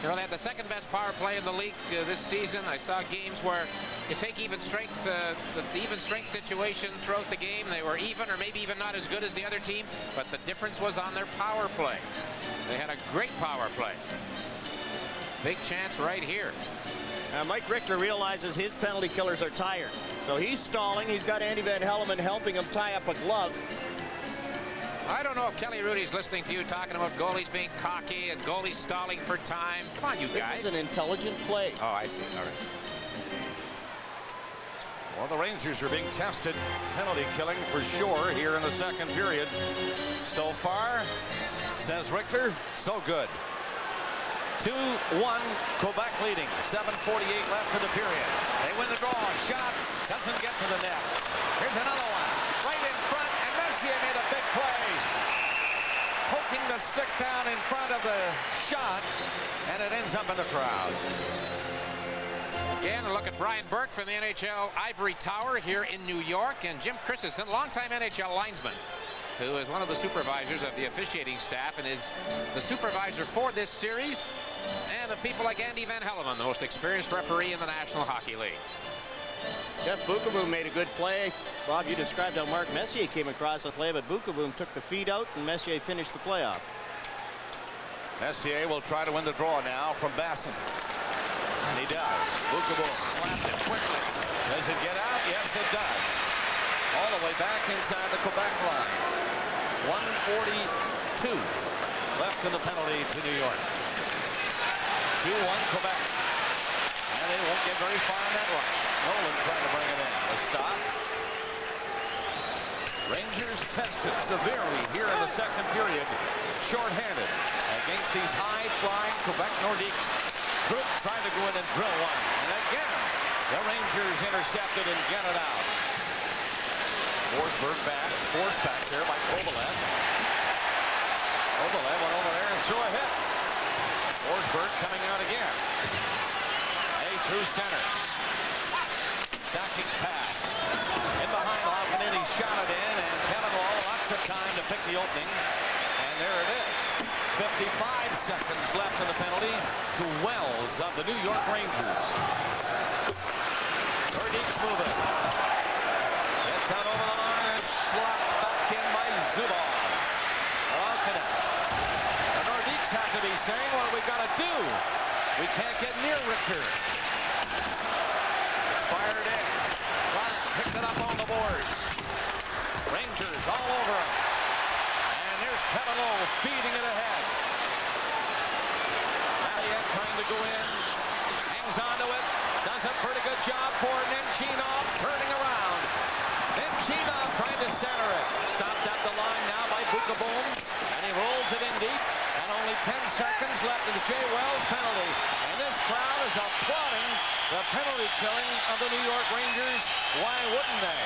You know, they had the 2nd best power play in the league this season. I saw games where you take even strength, the even strength situation throughout the game. They were even or maybe even not as good as the other team, but the difference was on their power play. They had a great power play. Big chance right here. Mike Richter realizes his penalty killers are tired. So he's stalling. He's got Andy Van Helleman helping him tie up a glove. I don't know if Kelly Rudy's listening to you talking about goalies being cocky and goalies stalling for time. Come on, you guys. This is an intelligent play. Oh, I see. All right. Well, the Rangers are being tested. Penalty killing for sure here in the second period. So far, says Richter, so good. 2-1, Quebec leading. 7:48 left in the period. They win the draw. Shot doesn't get to the net. Here's another one. Right in front, and Messier made a big play. Poking the stick down in front of the shot, and it ends up in the crowd. Again, a look at Brian Burke from the NHL Ivory Tower here in New York, and Jim Christensen, longtime NHL linesman, who is one of the supervisors of the officiating staff and is the supervisor for this series, and the people like Andy Van Helleman, the most experienced referee in the National Hockey League. Jeff Bukaboom made a good play. Bob, you described how Mark Messier came across the play, but Bukaboom took the feed out, and Messier finished the playoff. Messier will try to win the draw now from Basson. And he does. Bukaboom slapped it quickly. Does it get out? Yes, it does. All the way back inside the Quebec line. 1:42 left in the penalty to New York. 2-1 Quebec. And they won't get very far in that rush. Nolan trying to bring it in. A stop. Rangers tested severely here in the second period. Short-handed against these high-flying Quebec Nordiques. Group trying to go in and drill one. And again, the Rangers intercepted and get it out. Forsberg back, forced back there by Kovalev. Kovalev went over there and threw a hit. Forsberg coming out again. Through center. Sakic's pass. In behind Lafayette, he shot it in, and Kevin Lowe, lots of time to pick the opening. And there it is. 55 seconds left in the penalty to Wells of the New York Rangers. Nordiques moving. Gets out over the line and slapped back in by Zubov. The Nordiques have to be saying, what have we got to do? We can't get near Richter. It's fired in. Clark picked it up on the boards. Rangers all over him. And here's Kevin Lowe feeding it ahead. Maliet trying to go in. Hangs onto it. Does a pretty good job for Nemchinov turning around. Chima trying to center it. Stopped at the line now by Bukaboom. And he rolls it in deep. And only 10 seconds left in the Jay Wells penalty. And this crowd is applauding the penalty killing of the New York Rangers. Why wouldn't they?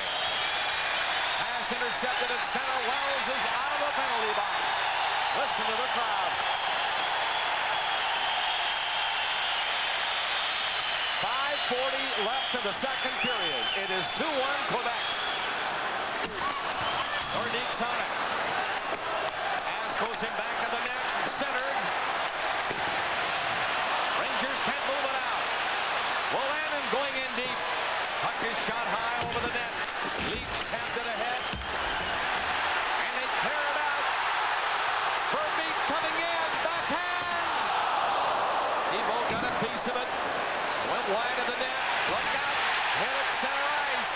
Pass intercepted at center. Wells is out of the penalty box. Listen to the crowd. 5:40 left in the second period. It is 2-1 Quebec. Nordiques on it. Pass goes in back of the net. Centered. Rangers can't move it out. Wolanin going in deep. Puck is shot high over the net. Leach tapped it ahead. And they clear it out. Verbeek coming in. Backhand. Evo got a piece of it. Went wide of the net. Look out. Hit at center ice.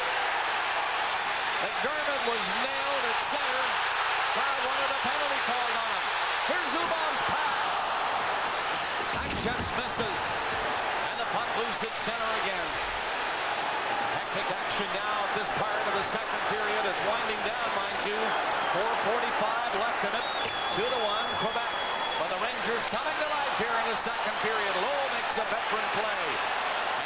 McDermott was nailed at center. Crowd wanted a penalty called on him. Here's Zubov's pass. That just misses. And the puck loose at center again. Hectic action now at this part of the second period. It's winding down, mind you. 4:45 left in it. 2-1 Quebec. But the Rangers coming to life here in the second period. Lowe makes a veteran play.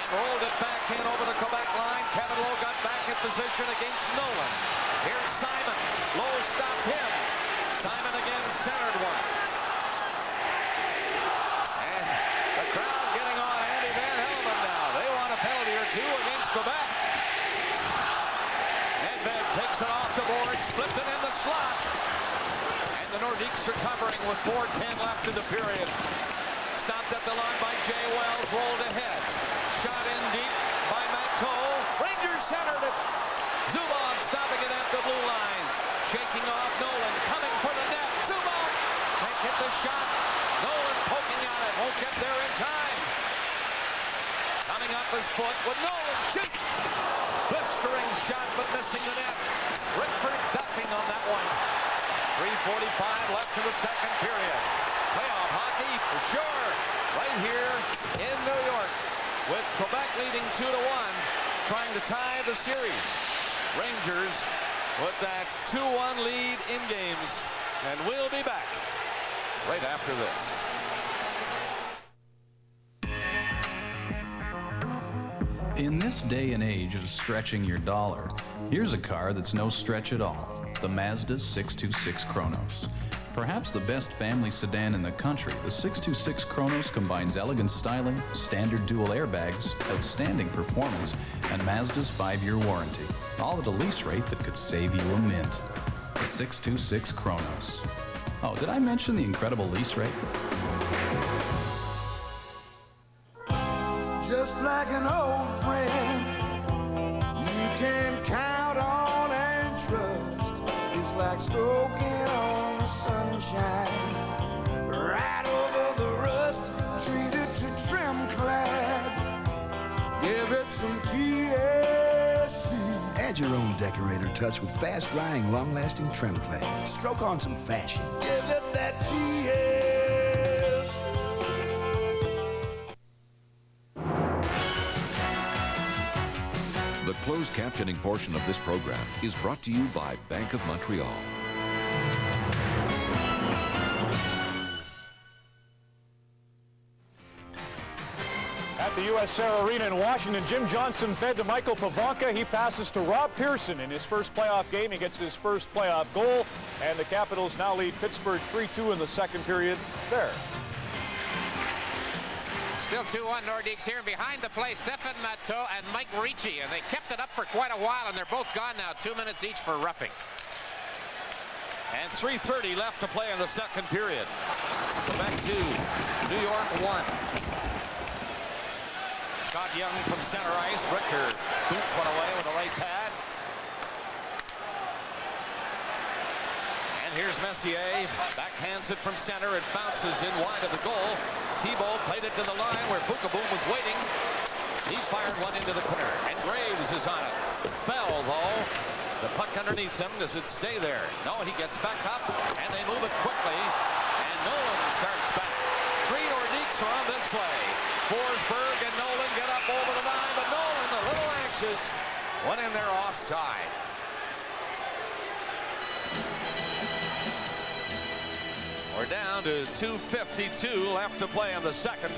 And rolled it back in over the Quebec line. Kevin Lowe got back in position against Nolan. Here's Simon. Lowe stopped him. Simon again centered one. And the crowd getting on Andy Van Helmond now. They want a penalty or two against Quebec. Nedved takes it off the board, flipped it in the slot. And the Nordiques are covering with 4:10 left in the period. Stopped at the line by Jay Wells, rolled ahead. Shot in deep by Matteau. Rangers centered it. Zubov stopping it at the blue line. Shaking off Nolan, coming for the net. Zubov can't get the shot. Nolan poking at it, won't get there in time. Coming up his foot with Nolan, shoots. Blistering shot, but missing the net. Rickford ducking on that one. 3:45 left in the second period. Playoff hockey for sure, right here in New York, with Quebec leading 2-1, trying to tie the series. Rangers with that 2-1 lead in games, and we'll be back right after this. In this day and age of stretching your dollar, here's a car that's no stretch at all. The Mazda 626 Kronos. Perhaps the best family sedan in the country, the 626 Kronos combines elegant styling, standard dual airbags, outstanding performance, and Mazda's 5-year warranty. All at a lease rate that could save you a mint. The 626 Kronos. Oh, did I mention the incredible lease rate? Just like an old friend, you can count on and trust. It's like smoking on the sunshine, right over the rust. Treat it to trim clad, give it some TLC. Add your own decorator touch with fast-drying, long-lasting trim clad. Stroke on some fashion. Give it that TLC. The closed captioning portion of this program is brought to you by Bank of Montreal. At the U.S. Air Arena in Washington, Jim Johnson fed to Michael Pavanka. He passes to Rob Pearson in his first playoff game. He gets his first playoff goal, and the Capitals now lead Pittsburgh 3-2 in the second period. There. Still 2-1 Nordiques here. Behind the play, Stefan Matteau and Mike Ricci. And they kept it up for quite a while, and they're both gone now. 2 minutes each for roughing. And 3:30 left to play in the second period. Quebec 2, New York 1. Scott Young from center ice. Richter boots one away with the right pad. And here's Messier. Backhands it from center. It bounces in wide of the goal. Thibault played it to the line where Bukaboom was waiting. He fired one into the corner. And Graves is on it. Fell, though. The puck underneath him. Does it stay there? No, he gets back up. And they move it quickly. And Nolan starts back. 3 Nordiques are on this play. Forsberg and Nolan get up over the line. But Nolan, a little anxious, went in there offside. down to 2:52 left to play in the second.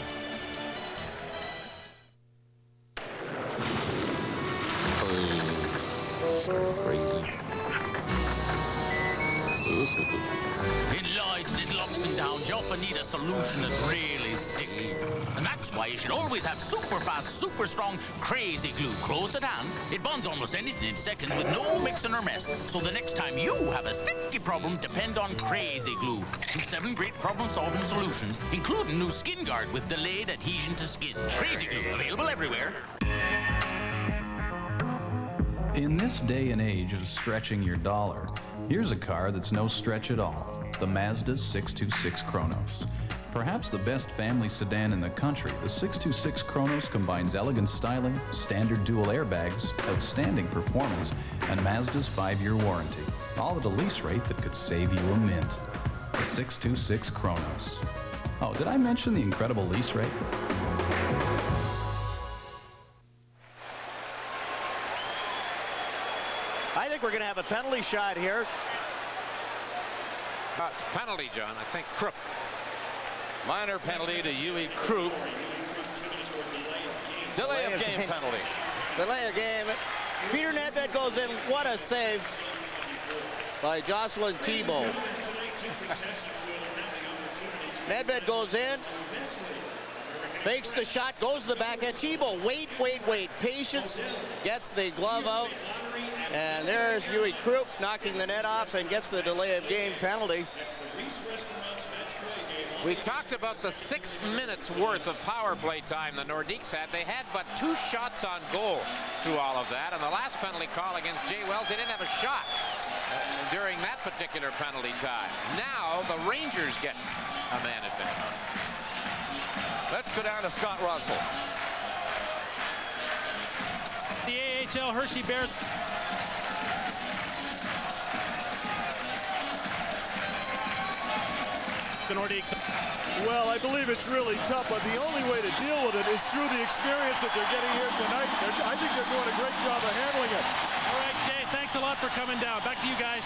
In life's little ups and downs, you often need a solution that really sticks. And that's why you should always have super fast, super strong, crazy glue close at hand. It bonds almost anything in seconds with no mixing or mess. So the next time you have a sticky problem, depend on crazy glue. With 7 great problem-solving solutions, including new Skin Guard with delayed adhesion to skin. Crazy glue, available everywhere. In this day and age of stretching your dollar, here's a car that's no stretch at all, the Mazda 626 Kronos. Perhaps the best family sedan in the country, the 626 Kronos combines elegant styling, standard dual airbags, outstanding performance, and Mazda's 5-year warranty, all at a lease rate that could save you a mint. The 626 Kronos. Oh, did I mention the incredible lease rate? I think we're going to have a penalty shot here. Penalty, John. I think Krupp. Minor penalty to Huey Krupp. Delay of game penalty. Delay of game. Peter Nedved goes in. What a save by Jocelyn Thibault. Nedved goes in. Fakes the shot, goes to the backhand. Thibault, wait. Patience, gets the glove out. And there's Huey Krupp knocking the net off and gets the delay of game penalty. We talked about the 6 minutes worth of power play time the Nordiques had. They had but 2 shots on goal through all of that. And the last penalty call against Jay Wells, they didn't have a shot during that particular penalty time. Now the Rangers get a man advantage. Let's go down to Scott Russell. The AHL Hershey Bears. The Nordiques. Well, I believe it's really tough, but the only way to deal with it is through the experience that they're getting here tonight. I think they're doing a great job of handling it. All right, Jay, thanks a lot for coming down. Back to you guys.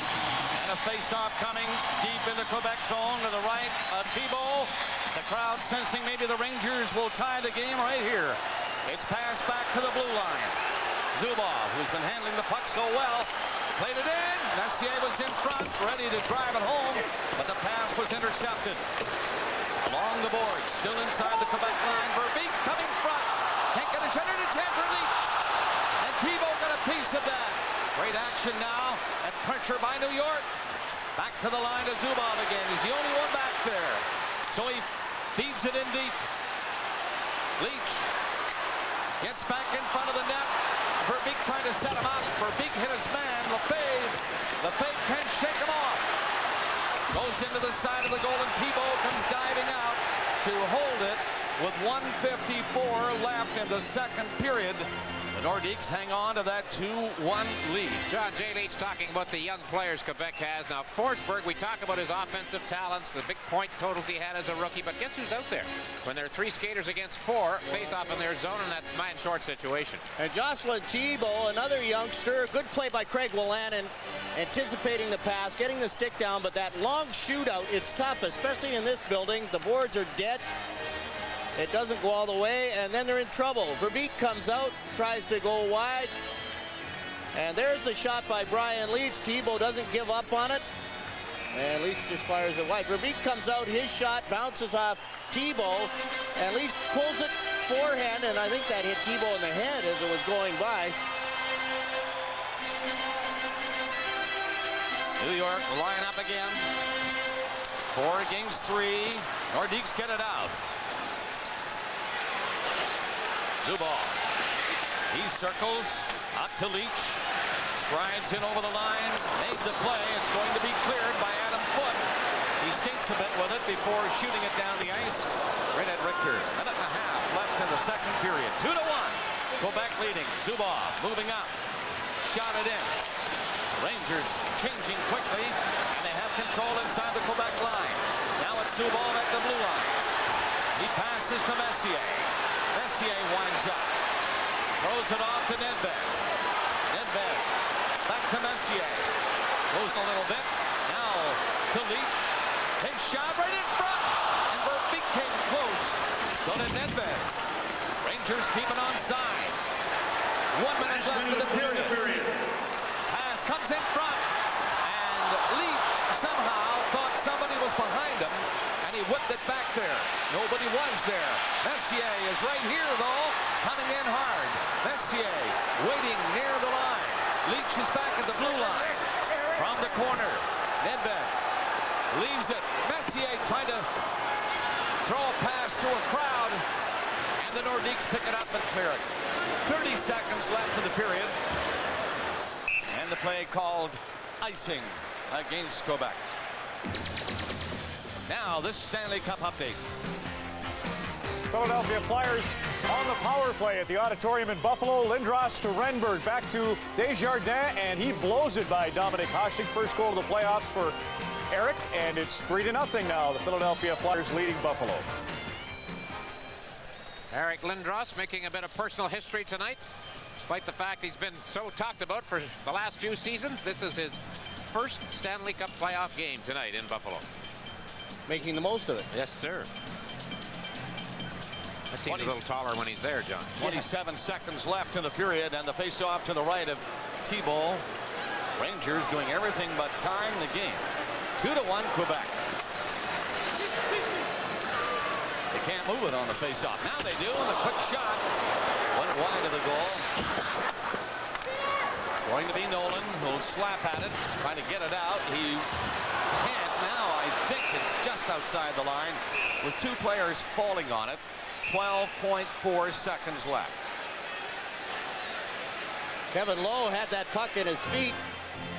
And a face-off coming deep in the Quebec zone to the right of Thibault. The crowd sensing maybe the Rangers will tie the game right here. It's passed back to the blue line. Zubov, who's been handling the puck so well, played it in. Messier was in front, ready to drive it home, but the pass was intercepted. Along the board, still inside the Quebec line. Verbeek coming front. Can't get a shot in a chance for Leach. And Thibault got a piece of that. Great action now, and pressure by New York. Back to the line to Zubov again. He's the only one back there. So he feeds it in deep. Leach gets back in front of the net. Verbeek trying to set him up. Verbeek hit his man. Lefebvre can't shake him off. Goes into the side of the goal, and Thibault comes diving out to hold it with 1:54 left in the second period. The Nordiques hang on to that 2-1 lead. John, Jay Leach talking about the young players Quebec has. Now, Forsberg, we talk about his offensive talents, the big point totals he had as a rookie, but guess who's out there? When there are 3 skaters against 4, face off in their zone in that man-short situation. And Jocelyn Thibault, another youngster. Good play by Craig Wolanin, anticipating the pass, getting the stick down, but that long shootout, it's tough, especially in this building. The boards are dead. It doesn't go all the way, and then they're in trouble. Verbeek comes out, tries to go wide. And there's the shot by Brian Leach. Thibault doesn't give up on it. And Leach just fires it wide. Verbeek comes out, his shot bounces off Thibault, and Leach pulls it forehand, and I think that hit Thibault in the head as it was going by. New York will line up again. 4 against 3. Nordiques get it out. Zubov. He circles up to Leach. Strides in over the line. Made the play. It's going to be cleared by Adam Foote. He skates a bit with it before shooting it down the ice. Right at Richter. Minute and a half left in the second period. 2-1. Quebec leading. Zubov moving up. Shot it in. Rangers changing quickly, and they have control inside the Quebec line. Now it's Zubov at the blue line. He passes to Messier. Messier winds up. Throws it off to Nedved. Nedved back to Messier. Goes a little bit. Now to Leach. His shot right in front. And Verbeek came close. So did Nedved. Rangers keep it onside. 1 minute left in the period. Pass comes in front. And Leach somehow thought somebody was behind him. And he whipped it back there. Nobody was there. Messier is right here, though, coming in hard. Messier waiting near the line. Leach is back at the blue line. From the corner, Nedved leaves it. Messier trying to throw a pass through a crowd. And the Nordiques pick it up and clear it. 30 seconds left in the period. And the play called icing against Quebec. Now, this Stanley Cup update. Philadelphia Flyers on the power play at the Auditorium in Buffalo. Lindros to Renberg, back to Desjardins, and he blows it by Dominik Hasek. First goal of the playoffs for Eric, and it's 3-0 now. The Philadelphia Flyers leading Buffalo. Eric Lindros making a bit of personal history tonight. Despite the fact he's been so talked about for the last few seasons, this is his first Stanley Cup playoff game tonight in Buffalo. Making the most of it. Yes, sir. That team's a little taller when he's there, John. 27 seconds left in the period, and the face-off to the right of Thibault. Rangers doing everything but tying the game. 2-1 Quebec. They can't move it on the face-off. Now they do, and the quick shot went wide of the goal. Going to be Nolan, who'll slap at it, trying to get it out. He can't now. I think it's just outside the line with two players falling on it. 12.4 seconds left. Kevin Lowe had that puck in his feet.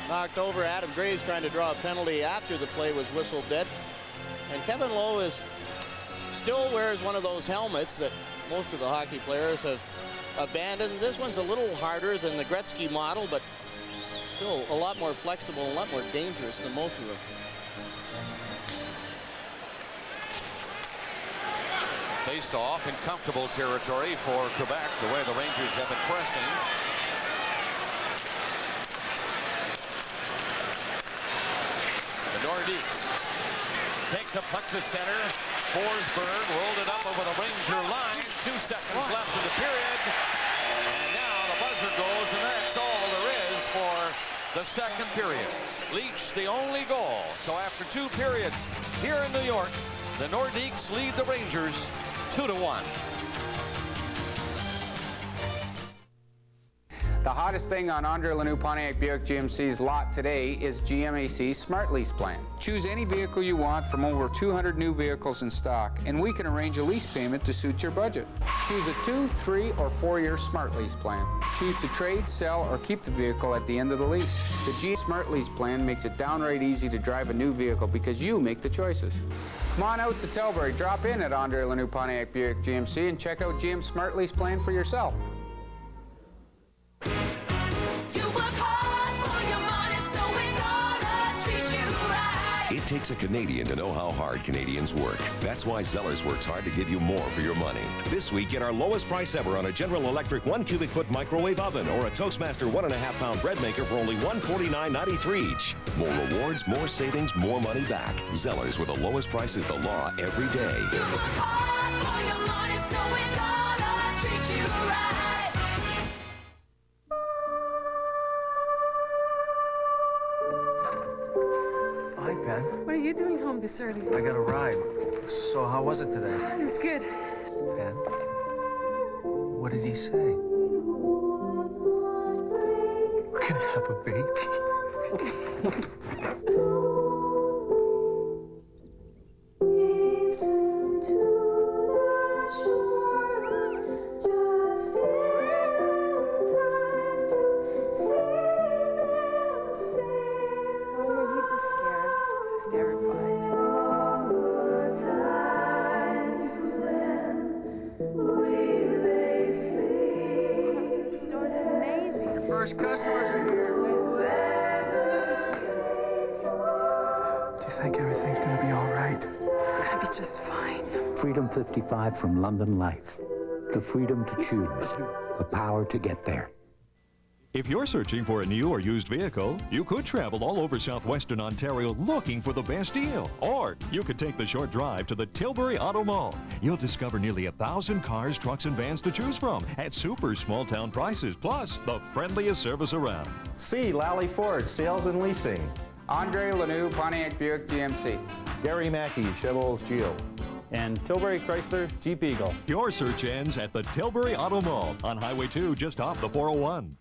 Knocked over. Adam Graves trying to draw a penalty after the play was whistled dead. And Kevin Lowe still wears one of those helmets that most of the hockey players have abandoned. This one's a little harder than the Gretzky model, but still a lot more flexible, a lot more dangerous than most of them. Face off in comfortable territory for Quebec, the way the Rangers have been pressing. The Nordiques take the puck to center. Forsberg rolled it up over the Ranger line. 2 seconds left in the period. And now the buzzer goes, and that's all there is for the second period. Leach the only goal. So after 2 periods here in New York, the Nordiques lead the Rangers 2-1. The hottest thing on Andre Lanoux Pontiac Buick GMC's lot today is GMAC's Smart Lease Plan. Choose any vehicle you want from over 200 new vehicles in stock, and we can arrange a lease payment to suit your budget. Choose a 2, 3, or 4-year Smart Lease Plan. Choose to trade, sell, or keep the vehicle at the end of the lease. The G Smart Lease Plan makes it downright easy to drive a new vehicle because you make the choices. Come on out to Tilbury, drop in at Andre Lanoux Pontiac Buick GMC, and check out GM's Smart Lease Plan for yourself. It takes a Canadian to know how hard Canadians work. That's why Zellers works hard to give you more for your money. This week, get our lowest price ever on a General Electric 1 cubic foot microwave oven or a Toastmaster 1.5 pound bread maker for only $149.93 each. More rewards, more savings, more money back. Zellers, where the lowest price is the law every day. You work hard for your money, so we're gonna treat you right. Hi, Pen. What are you doing home this early? I got a ride. So how was it today? It's good. Pen? What did he say? We're gonna have a baby. Customers are here. Do you think everything's gonna be all right? It's gonna be just fine. Freedom 55 from London Life. The freedom to choose. The power to get there. If you're searching for a new or used vehicle, you could travel all over southwestern Ontario looking for the best deal. Or you could take the short drive to the Tilbury Auto Mall. You'll discover nearly 1,000 cars, trucks, and vans to choose from at super small town prices, plus the friendliest service around. C. Lally Ford, Sales and Leasing. Andre Lanoux, Pontiac Buick GMC. Gary Mackey, Chevrolet Geo. And Tilbury Chrysler Jeep Eagle. Your search ends at the Tilbury Auto Mall on Highway 2, just off the 401.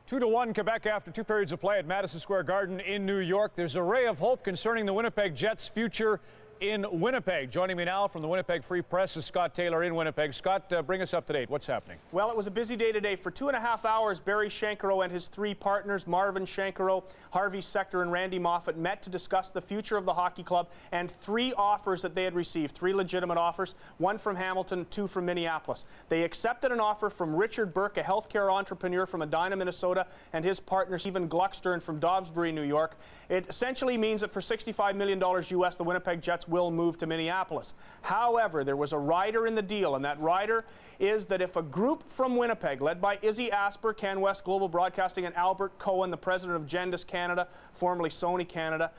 2-1 Quebec after 2 periods of play at Madison Square Garden in New York. There's a ray of hope concerning the Winnipeg Jets' future in Winnipeg. Joining me now from the Winnipeg Free Press is Scott Taylor in Winnipeg. Scott, bring us up to date. What's happening? Well, it was a busy day today. For 2.5 hours, Barry Shankarow and his 3 partners, Marvin Shankarow, Harvey Sector, and Randy Moffat, met to discuss the future of the hockey club and 3 offers that they had received, 3 legitimate offers, 1 from Hamilton, 2 from Minneapolis. They accepted an offer from Richard Burke, a healthcare entrepreneur from Edina, Minnesota, and his partner, Stephen Gluckstern from Dobbsbury, New York. It essentially means that for $65 million US, the Winnipeg Jets will move to Minneapolis. However, there was a rider in the deal, and that rider is that if a group from Winnipeg, led by Izzy Asper, CanWest Global Broadcasting, and Albert Cohen, the president of Gendis Canada, formerly Sony Canada,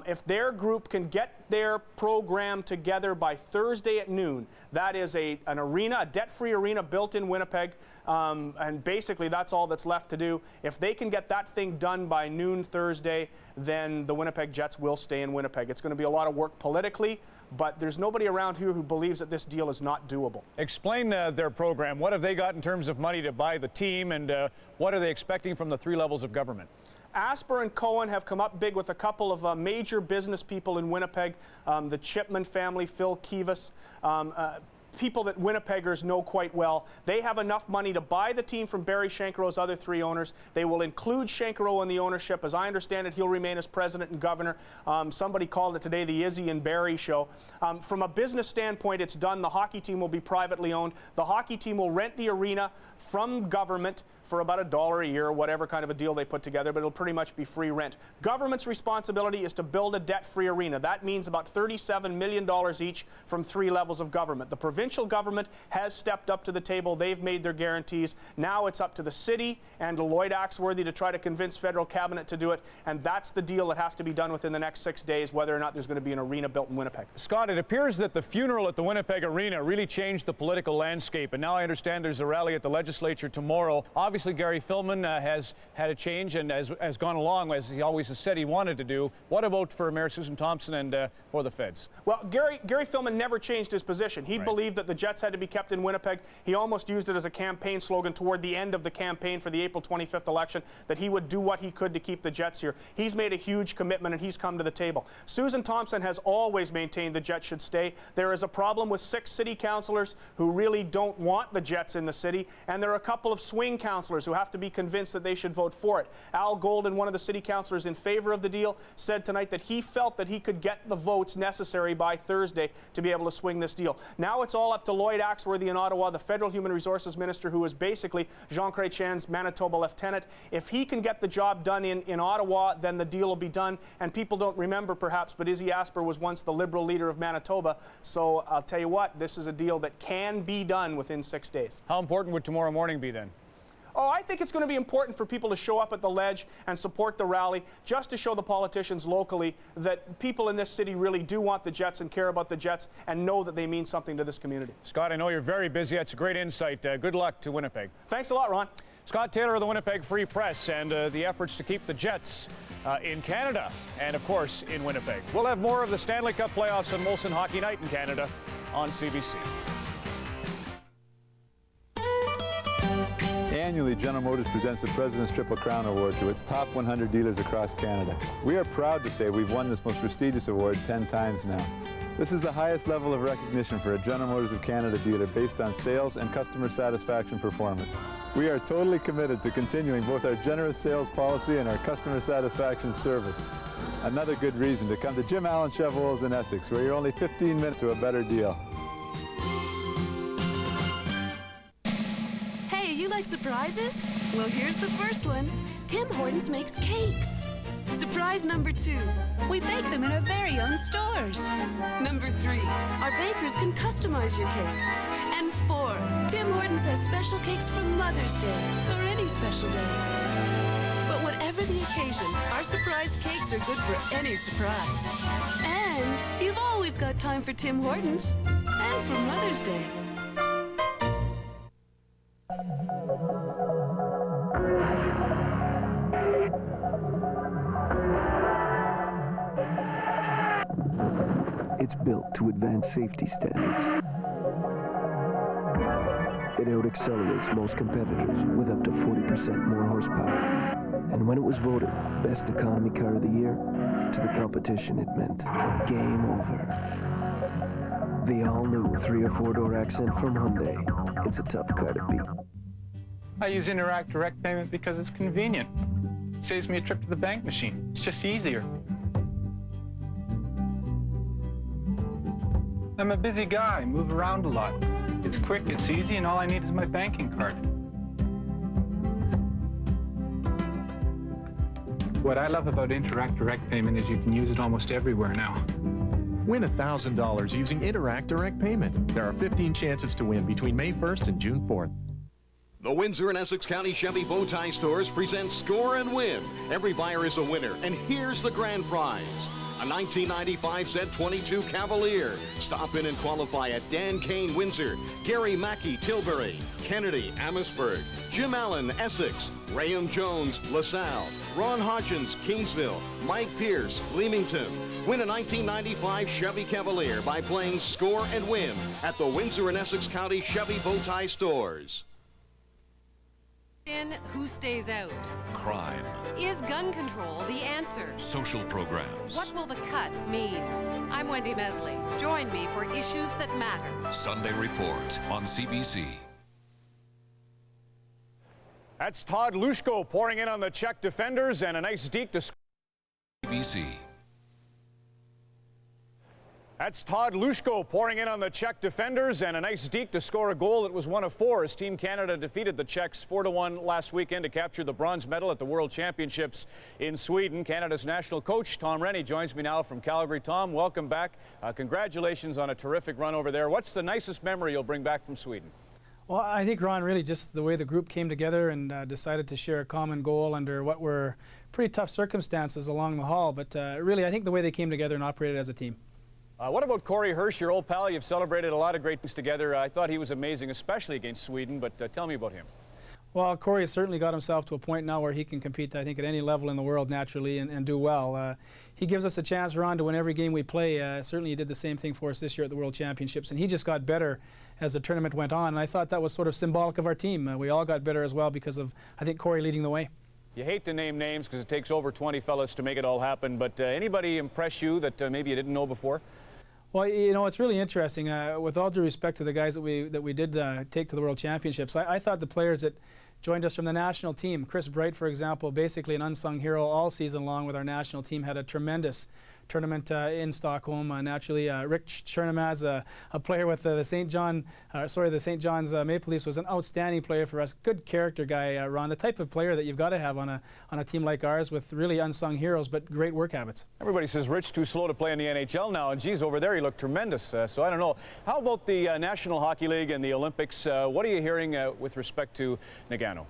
if their group can get their program together by Thursday at noon, that is an arena, a debt-free arena built in Winnipeg, and basically that's all that's left to do. If they can get that thing done by noon Thursday, then the Winnipeg Jets will stay in Winnipeg. It's going to be a lot of work politically, but there's nobody around here who believes that this deal is not doable. Explain their program. What have they got in terms of money to buy the team, and what are they expecting from the 3 levels of government? Asper and Cohen have come up big with a couple of major business people in Winnipeg, the Chipman family, Phil Kivas, people that Winnipeggers know quite well. They have enough money to buy the team from Barry Shankarow's other 3 owners. They will include Shankarow in the ownership. As I understand it, he'll remain as president and governor. Somebody called it today the Izzy and Barry show. From a business standpoint, it's done. The hockey team will be privately owned. The hockey team will rent the arena from government for about $1 a year, whatever kind of a deal they put together, but it'll pretty much be free rent. Government's responsibility is to build a debt-free arena. That means about $37 million each from 3 levels of government. The provincial government has stepped up to the table. They've made their guarantees. Now it's up to the city and Lloyd Axworthy to try to convince federal cabinet to do it, and that's the deal that has to be done within the next 6 days, whether or not there's going to be an arena built in Winnipeg. Scott, it appears that the funeral at the Winnipeg Arena really changed the political landscape, and now I understand there's a rally at the legislature tomorrow. Obviously, Gary Filmon has had a change and has gone along as he always has said he wanted to do. What about for Mayor Susan Thompson and for the Feds? Well, Gary Filmon never changed his position. He believed that the Jets had to be kept in Winnipeg. He almost used it as a campaign slogan toward the end of the campaign for the April 25th election, that he would do what he could to keep the Jets here. He's made a huge commitment, and he's come to the table. Susan Thompson has always maintained the Jets should stay. There is a problem with 6 city councilors who really don't want the Jets in the city, and there are a couple of swing councilors who have to be convinced that they should vote for it. Al Golden, one of the city councilors in favor of the deal, said tonight that he felt that he could get the votes necessary by Thursday to be able to swing this deal. Now it's all up to Lloyd Axworthy in Ottawa, the federal human resources minister, who is basically Jean Chrétien's Manitoba lieutenant. If he can get the job done in Ottawa, then the deal will be done. And people don't remember perhaps, but Izzy Asper was once the Liberal leader of Manitoba. So I'll tell you what, this is a deal that can be done within 6 days. How important would tomorrow morning be then? Oh, I think it's going to be important for people to show up at the Ledge and support the rally, just to show the politicians locally that people in this city really do want the Jets and care about the Jets and know that they mean something to this community. Scott, I know you're very busy. That's a great insight. Good luck to Winnipeg. Thanks a lot, Ron. Scott Taylor of the Winnipeg Free Press, and the efforts to keep the Jets in Canada and, of course, in Winnipeg. We'll have more of the Stanley Cup playoffs on Molson Hockey Night in Canada on CBC. Annually, General Motors presents the President's Triple Crown Award to its top 100 dealers across Canada. We are proud to say we've won this most prestigious award 10 times now. This is the highest level of recognition for a General Motors of Canada dealer based on sales and customer satisfaction performance. We are totally committed to continuing both our generous sales policy and our customer satisfaction service. Another good reason to come to Jim Allen Chevrol's in Essex, where you're only 15 minutes to a better deal. You like surprises? Well, here's the first one. Tim Hortons makes cakes. Surprise number 2, we bake them in our very own stores. Number 3, our bakers can customize your cake. And 4, Tim Hortons has special cakes for Mother's Day or any any special day. But whatever the occasion, our surprise cakes are good for any surprise. And you've always got time for Tim Hortons and for Mother's Day. It's built to advanced safety standards. It out-accelerates most competitors with up to 40% more horsepower. And when it was voted Best Economy Car of the Year, to the competition it meant game over. The all-new 3 or 4-door Accent from Hyundai. It's a tough car to beat. I use Interact Direct Payment because it's convenient. It saves me a trip to the bank machine. It's just easier. I'm a busy guy, move around a lot. It's quick, it's easy, and all I need is my banking card. What I love about Interact Direct Payment is you can use it almost everywhere now. Win $1,000 using Interact Direct Payment. There are 15 chances to win between May 1st and June 4th. The Windsor and Essex County Chevy Bowtie Stores present Score and Win. Every buyer is a winner, and here's the grand prize. A 1995 Z22 Cavalier. Stop in and qualify at Dan Kane, Windsor, Gary Mackey, Tilbury, Kennedy, Amherstburg, Jim Allen, Essex, Graham Jones, LaSalle, Ron Hodgins, Kingsville, Mike Pierce, Leamington. Win a 1995 Chevy Cavalier by playing Score and Win at the Windsor and Essex County Chevy Bowtie Stores. In who stays out? Crime. Is gun control the answer? Social programs. What will the cuts mean? I'm Wendy Mesley. Join me for Issues That Matter. Sunday Report on CBC. That's Todd Lushko pouring in on the Czech defenders, and a nice deke to CBC. That's Todd Lushko pouring in on the Czech defenders, and a nice deke to score a goal. It was 1 of 4 as Team Canada defeated the Czechs 4-1 last weekend to capture the bronze medal at the World Championships in Sweden. Canada's national coach, Tom Rennie, joins me now from Calgary. Tom, welcome back. Congratulations on a terrific run over there. What's the nicest memory you'll bring back from Sweden? Well, I think, Ron, really just the way the group came together and decided to share a common goal under what were pretty tough circumstances along the haul. But really, I think the way they came together and operated as a team. What about Corey Hirsch, your old pal? You've celebrated a lot of great things together. I thought he was amazing, especially against Sweden, but tell me about him. Well, Corey has certainly got himself to a point now where he can compete, I think, at any level in the world naturally and do well. He gives us a chance, Ron, to win every game we play. Certainly he did the same thing for us this year at the World Championships, and he just got better as the tournament went on, and I thought that was sort of symbolic of our team. We all got better as well because of, I think, Corey leading the way. You hate to name names because it takes over 20 fellas to make it all happen, but anybody impress you that maybe you didn't know before? Well, you know, it's really interesting. With all due respect to the guys that we did take to the World Championships, I thought the players that joined us from the national team, Chris Bright, for example, basically an unsung hero all season long with our national team, had a tremendous tournament in Stockholm. Naturally, Rick Chernamaz, a player with the St. John's Maple Leafs, was an outstanding player for us. Good character guy, Ron. The type of player that you've got to have on a team like ours with really unsung heroes, but great work habits. Everybody says Rich too slow to play in the NHL now, and geez, over there he looked tremendous. So I don't know. How about the National Hockey League and the Olympics? What are you hearing with respect to Nagano?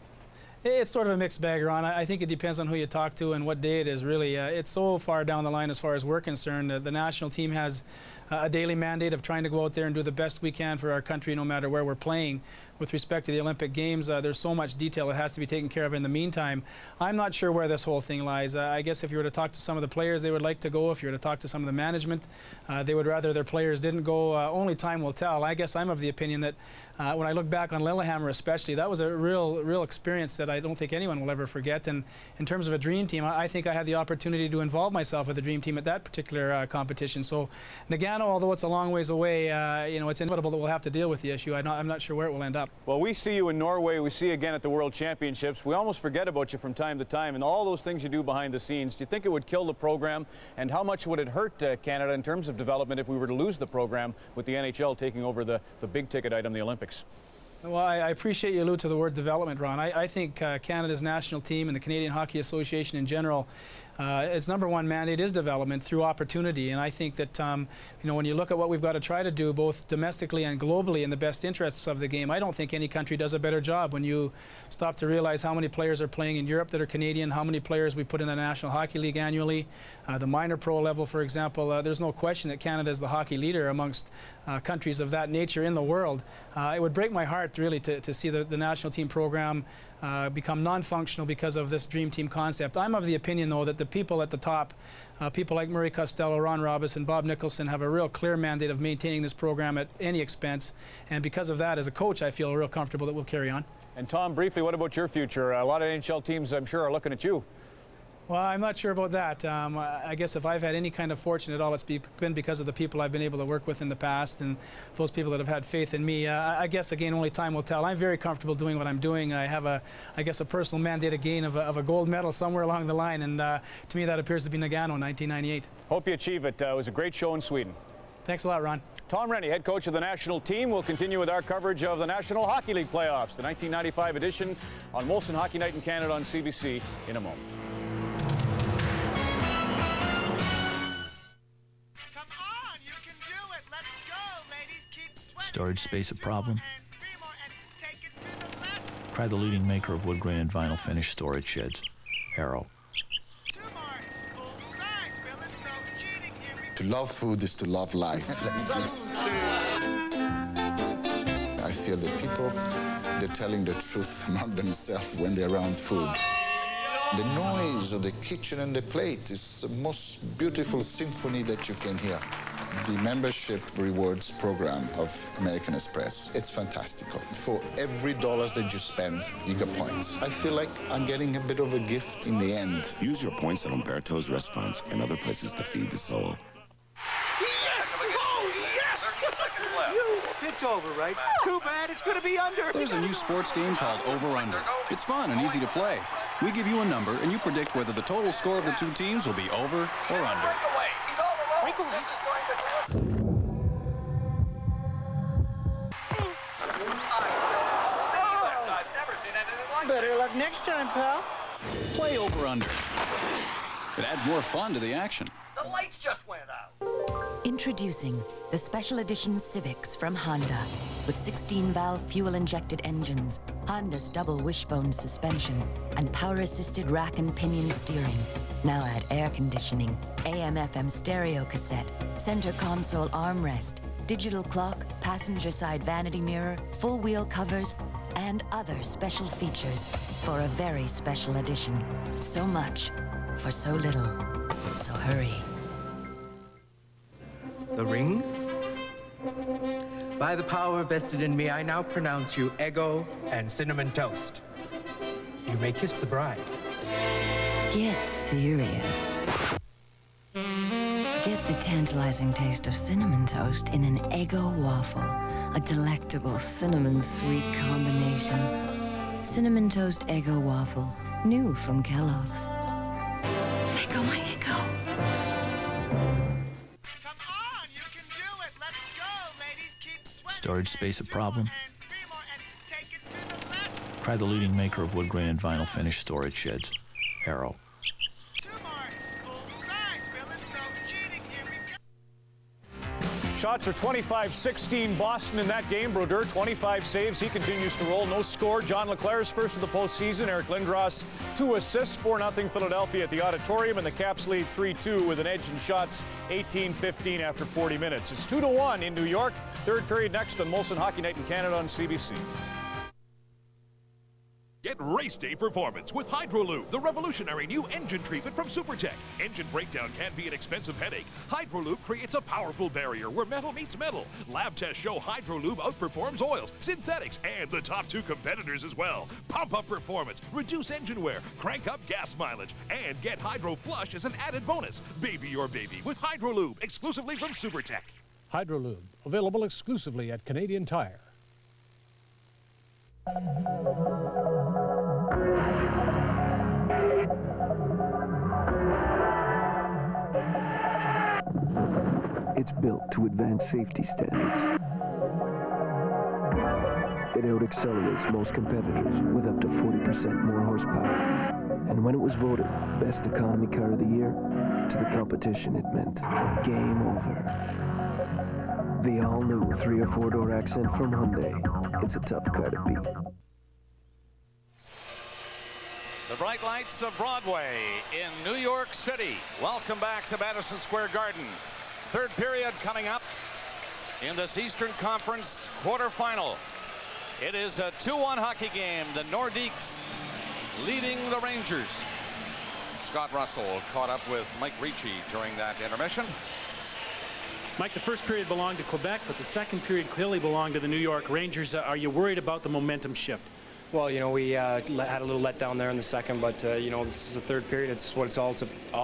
It's sort of a mixed bag, Ron. I think it depends on who you talk to and what day it is, really. It's so far down the line as far as we're concerned. The national team has a daily mandate of trying to go out there and do the best we can for our country no matter where we're playing. With respect to the Olympic Games, there's so much detail that has to be taken care of in the meantime. I'm not sure where this whole thing lies. I guess if you were to talk to some of the players, they would like to go. If you were to talk to some of the management, they would rather their players didn't go. Only time will tell. I guess I'm of the opinion that when I look back on Lillehammer especially, that was a real experience that I don't think anyone will ever forget. And in terms of a dream team, I think I had the opportunity to involve myself with the dream team at that particular competition. So Nagano, although it's a long ways away, you know, it's inevitable that we'll have to deal with the issue. I'm not sure where it will end up. Well, we see you in Norway. We see you again at the World Championships. We almost forget about you from time to time and all those things you do behind the scenes. Do you think it would kill the program? And how much would it hurt Canada in terms of development if we were to lose the program with the NHL taking over the big ticket item, the Olympics? Well, I appreciate you allude to the word development, Ron. I think Canada's national team and the Canadian Hockey Association in general its #1 mandate is development through opportunity. And I think that, when you look at what we've got to try to do both domestically and globally in the best interests of the game, I don't think any country does a better job. When you stop to realize how many players are playing in Europe that are Canadian, how many players we put in the National Hockey League annually, the minor pro level, for example, there's no question that Canada is the hockey leader amongst countries of that nature in the world. It would break my heart really to see the national team program become non-functional because of this dream team concept. I'm of the opinion, though, that the people at the top, people like Murray Costello, Ron Robison, Bob Nicholson, have a real clear mandate of maintaining this program at any expense. And because of that, as a coach, I feel real comfortable that we'll carry on. And Tom, briefly, what about your future? A lot of NHL teams, I'm sure, are looking at you. Well, I'm not sure about that. I guess if I've had any kind of fortune at all, it's been because of the people I've been able to work with in the past and those people that have had faith in me. I guess, again, only time will tell. I'm very comfortable doing what I'm doing. I have, I guess, a personal mandate again of a gold medal somewhere along the line, and to me that appears to be Nagano in 1998. Hope you achieve it. It was a great show in Sweden. Thanks a lot, Ron. Tom Rennie, head coach of the national team, will continue with our coverage of the National Hockey League playoffs, the 1995 edition, on Molson Hockey Night in Canada on CBC in a moment. Storage space a problem? Try the leading maker of wood grain and vinyl finish storage sheds, Arrow. To love food is to love life. I feel that people, they're telling the truth, not themselves, when they're around food. The noise of the kitchen and the plate is the most beautiful symphony that you can hear. The membership rewards program of American Express, it's fantastical. For every $1 that you spend, you get points. I feel like I'm getting a bit of a gift in the end. Use your points at Umberto's restaurants and other places that feed the soul. Yes! Oh, yes! You pitch over, right? Too bad it's going to be under. There's a new sports game called Over Under. It's fun and easy to play. We give you a number, and you predict whether the total score of the two teams will be over or under. Breakaway. Better luck next time, pal. Play Over Under. It adds more fun to the action. The lights just went out. Introducing the Special Edition Civics from Honda. With 16-valve fuel-injected engines, Honda's double wishbone suspension, and power-assisted rack and pinion steering. Now add air conditioning, AM/FM stereo cassette, center console armrest, digital clock, passenger side vanity mirror, full wheel covers, and other special features for a very special edition. So much for so little. So hurry. The ring? By the power vested in me, I now pronounce you Eggo and Cinnamon Toast. You may kiss the bride. Get serious. Get the tantalizing taste of Cinnamon Toast in an Eggo waffle, a delectable cinnamon-sweet combination. Cinnamon Toast Eggo waffles, new from Kellogg's. Eggo, my Eggo. Storage space a problem? Try the leading maker of wood grain and vinyl finish storage sheds, Arrow. Shots are 25-16 Boston in that game. Brodeur, 25 saves. He continues to roll. No score. John LeClair's first of the postseason. Eric Lindros, 2 assists, 4-0 Philadelphia at the Auditorium, and the Caps lead 3-2 with an edge in shots, 18-15 after 40 minutes. It's 2-1 in New York. Third period next on Molson Hockey Night in Canada on CBC. Get race day performance with Hydrolube, the revolutionary new engine treatment from SuperTech. Engine breakdown can be an expensive headache. Hydrolube creates a powerful barrier where metal meets metal. Lab tests show Hydrolube outperforms oils, synthetics, and the top 2 competitors as well. Pump up performance, reduce engine wear, crank up gas mileage, and get Hydro Flush as an added bonus. Baby your baby with Hydrolube, exclusively from SuperTech. Hydrolube, available exclusively at Canadian Tire. It's built to advanced safety standards. It out-accelerates most competitors with up to 40% more horsepower. And when it was voted Best Economy Car of the Year, to the competition it meant game over. The all-new 3 or 4-door accent from Hyundai. It's a tough car to beat. The bright lights of Broadway in New York City. Welcome back to Madison Square Garden. Third period coming up in this Eastern Conference quarterfinal. It is a 2-1 hockey game. The Nordiques leading the Rangers. Scott Russell caught up with Mike Ricci during that intermission. Mike, the first period belonged to Quebec, but the second period clearly belonged to the New York Rangers. Are you worried about the momentum shift? Well, you know, we had a little letdown there in the second, but, you know, this is the third period. It's what it's all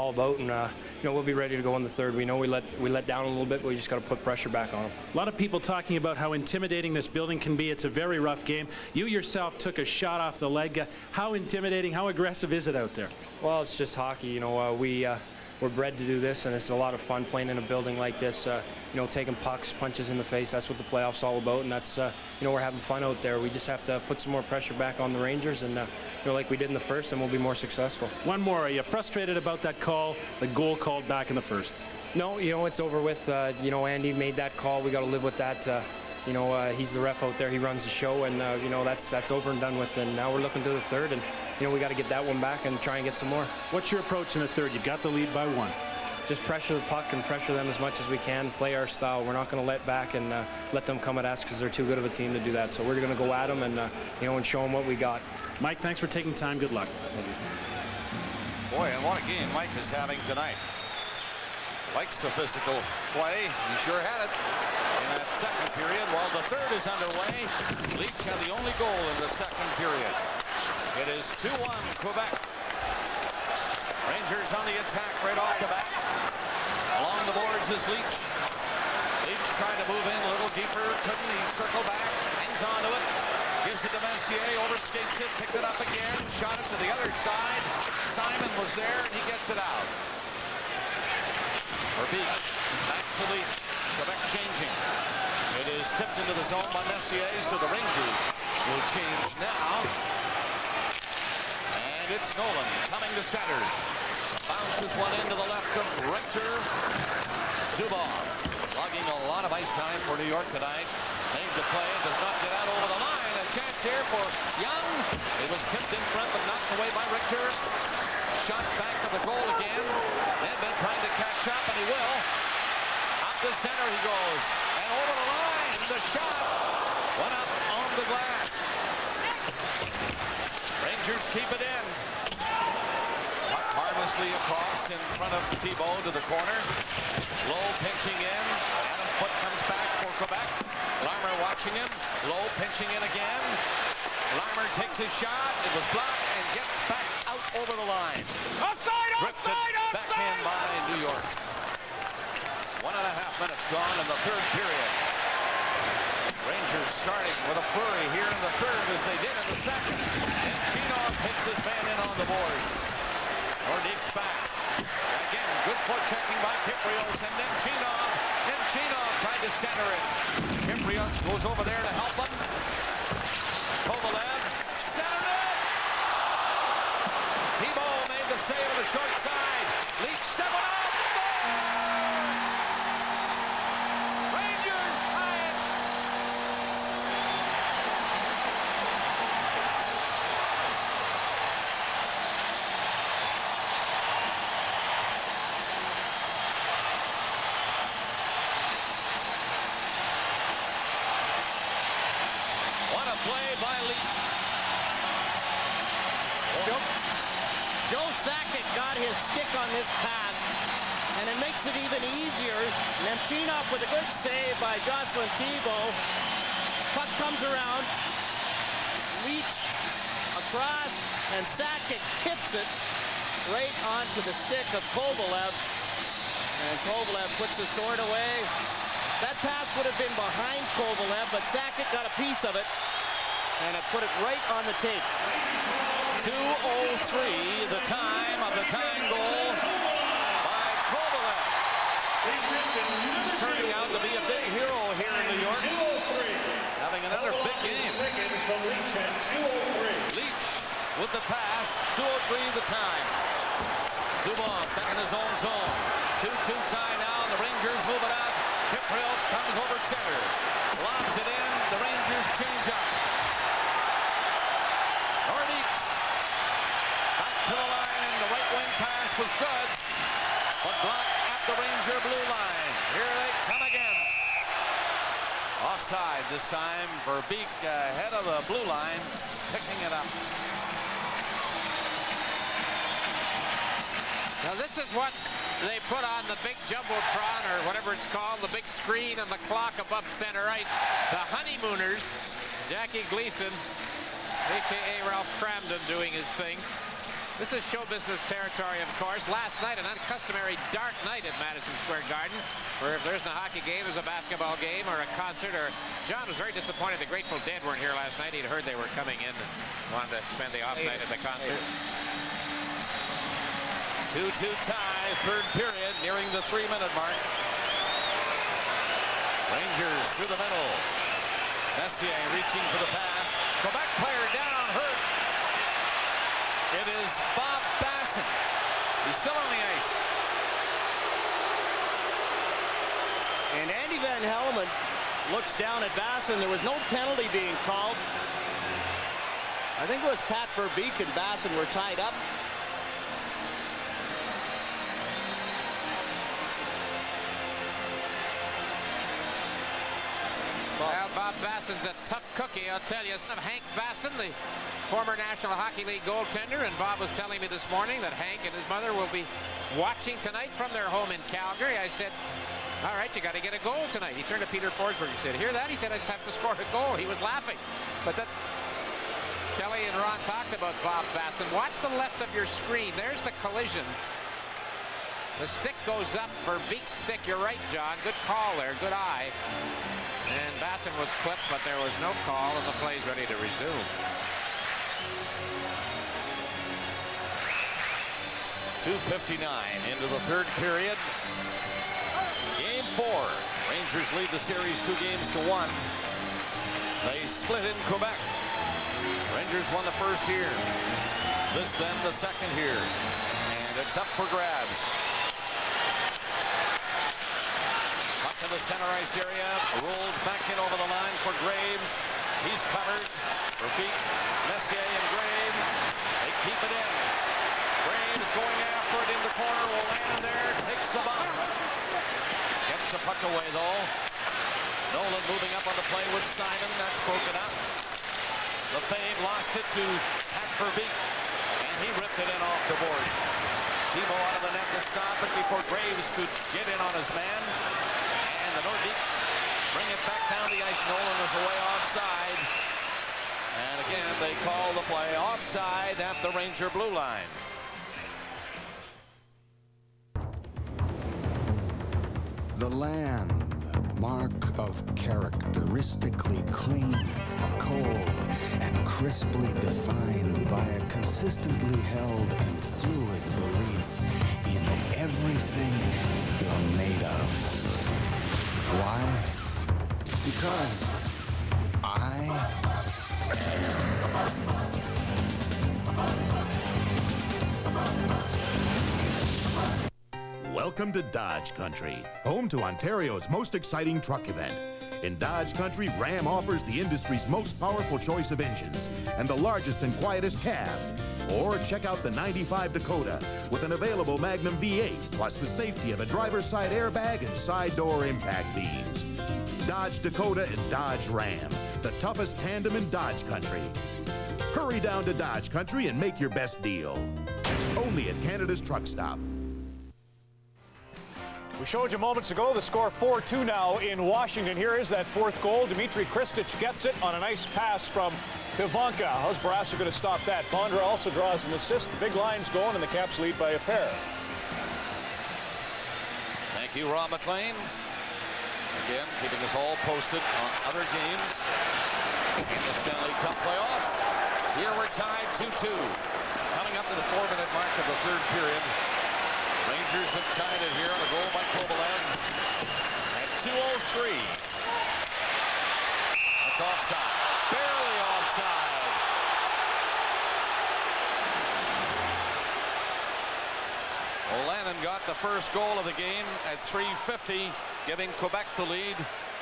about, and, you know, we'll be ready to go in the third. We know we let down a little bit, but we just got to put pressure back on them. A lot of people talking about how intimidating this building can be. It's a very rough game. You yourself took a shot off the leg. How intimidating, how aggressive is it out there? Well, it's just hockey. You know, we're bred to do this, and it's a lot of fun playing in a building like this. You know, taking pucks, punches in the face. That's what the playoffs all about, and that's, you know, we're having fun out there. We just have to put some more pressure back on the Rangers, and, you know, like we did in the first, and we'll be more successful. One more. Are you frustrated about that call, the goal called back in the first? No, you know, it's over with. You know, Andy made that call. We got to live with that. You know, he's the ref out there. He runs the show, and, you know, that's over and done with, and now we're looking to the third, and, you know, we got to get that one back and try and get some more. What's your approach in the third? You've got the lead by 1. Just pressure the puck and pressure them as much as we can, play our style. We're not going to let back and let them come at us because they're too good of a team to do that. So we're going to go at them and, you know, and show them what we got. Mike, thanks for taking time. Good luck. Thank you. Boy, and what a game Mike is having tonight. Likes the physical play. He sure had it in that second period. While the third is underway, Leach had the only goal in the second period. It is 2-1 Quebec. Rangers on the attack right off the bat. Along the boards is Leach. Leach trying to move in a little deeper. Couldn't. He circled back. Hangs on to it. Gives it to Messier. Overskates it. Picked it up again. Shot it to the other side. Simon was there and he gets it out. Verbeek. Back to Leach. Quebec changing. It is tipped into the zone by Messier, so the Rangers will change now. And it's Nolan coming to center. Bounces one into the left of Richter. Zubov logging a lot of ice time for New York tonight. Made the play, does not get out over the line. A chance here for Young. It was tipped in front, but knocked away by Richter. Shot back to the goal again. Edmund trying to catch up, and he will. Up the center he goes. And over the line, the shot went up on the glass. Rangers keep it in. Harmlessly across in front of Thibault to the corner. Low pinching in. Adam Foote comes back for Quebec. Larmer watching him. Low pinching in again. Larmer takes his shot. It was blocked and gets back out over the line. Offside! Drifted back in by New York. 1.5 minutes gone in the third period. Rangers starting with a flurry here in the third as they did in the second. And Chinov takes his man in on the boards. Nordiques back. Again, good forechecking by Kyprios and then Chinov. And Chinov tried to center it. Kyprios goes over there to help him. Kovalev centered it. Thibault made the save on the short side. Leach 7 up. Rangers tie it. Play by Leach. Joe Sakic got his stick on this pass, and it makes it even easier. Nemchinov with a good save by Jocelyn Thibault. Puck comes around. Leach across, and Sakic tips it right onto the stick of Kovalev. And Kovalev puts the sword away. That pass would have been behind Kovalev, but Sakic got a piece of it. And it put it right on the tape. 2:03, the time of the tying goal by Kovalev. He's turning out to be a big hero here in New York. Having another big game. Leach with the pass. 2:03 the time. Zubov back in his own zone. 2-2 tie now. The Rangers move it out. Kiprils comes over center. Lobs it in. The Rangers change up. Nordiques back to the line, and the right wing pass was good, but blocked at the Ranger blue line. Here they come again. Offside this time. Verbeek ahead of the blue line, picking it up. Now this is what they put on the big jumbotron, or whatever it's called, the big screen and the clock above center ice. The honeymooners, Jackie Gleason, a.k.a. Ralph Cramden, doing his thing. This is show business territory, of course. Last night, an uncustomary dark night at Madison Square Garden, where if there isn't a hockey game, there's a basketball game or a concert. Or John was very disappointed the Grateful Dead weren't here last night. He'd heard they were coming in and wanted to spend the off night at the concert. 2-2 tie, third period, nearing the 3-minute mark. Rangers through the middle. Messier reaching for the pass. Quebec player down, hurt. It is Bob Basson. He's still on the ice. And Andy Van Hellemond looks down at Basson. There was no penalty being called. I think it was Pat Verbeek and Basson were tied up. Well, Bob Basson's a tough cookie, I'll tell you. Son of Hank Basson, the former National Hockey League goaltender, and Bob was telling me this morning that Hank and his mother will be watching tonight from their home in Calgary. I said, all right, you got to get a goal tonight. He turned to Peter Forsberg and said, hear that? He said, I just have to score a goal. He was laughing. But that Kelly and Ron talked about Bob Basson. Watch the left of your screen. There's the collision. The stick goes up for Beek's stick. You're right, John. Good call there. Good eye. And Basson was clipped, but there was no call, and the play's ready to resume. 2:59 into the third period. Game 4. Rangers lead the series 2-1. They split in Quebec. Rangers won the first here. This then the second here. And it's up for grabs. Up to the center ice area. Rolls back in over the line for Graves. He's covered. Verbeek, Messier, and Graves. They keep it in. Graves going after it in the corner. Will land there. Takes the bump. Gets the puck away though. Nolan moving up on the play with Simon. That's broken up. Lefebvre lost it to Pat Verbeek. And he ripped it in off the boards. Timo out of the net to stop it before Graves could get in on his man. And the Nordiques bring it back down the ice. Nolan is away offside. And again, they call the play offside at the Ranger blue line. The land, mark of characteristically clean, cold, and crisply defined by a consistently held and fluid belief in everything you're made of. Why? Because I Welcome to Dodge Country, home to Ontario's most exciting truck event. In Dodge Country, Ram offers the industry's most powerful choice of engines and the largest and quietest cab. Or check out the 95 Dakota with an available Magnum V8, plus the safety of a driver's side airbag and side door impact beams. Dodge Dakota and Dodge Ram, the toughest tandem in Dodge Country. Hurry down to Dodge Country and make your best deal. Only at Canada's Truck Stop. We showed you moments ago the score 4-2 now in Washington. Here is that fourth goal. Dmitry Kristich gets it on a nice pass from Pivanka. How's Barassa going to stop that? Bondra also draws an assist. The big line's going, and the Caps lead by a pair. Thank you, Ron McLean. Again, keeping us all posted on other games in the Stanley Cup playoffs. Here we're tied 2-2. Coming up to the 4-minute mark of the third period. Rangers have tied it here on a goal by Kovalev at 2:03. That's offside. Barely offside. Lennon got the first goal of the game at 3:50, giving Quebec the lead.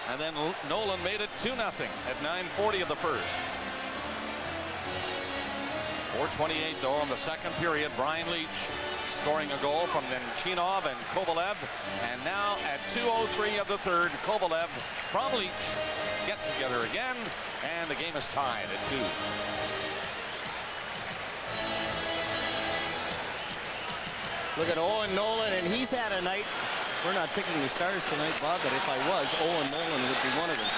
And then Nolan made it 2-0 at 9:40 of the first. 4:28 though in the second period. Brian Leach scoring a goal from Nemchinov and Kovalev. And now at 2:03 of the third, Kovalev from Leach get together again. And the game is tied at 2. Look at Owen Nolan, and he's had a night. We're not picking the stars tonight, Bob, but if I was, Owen Nolan would be one of them.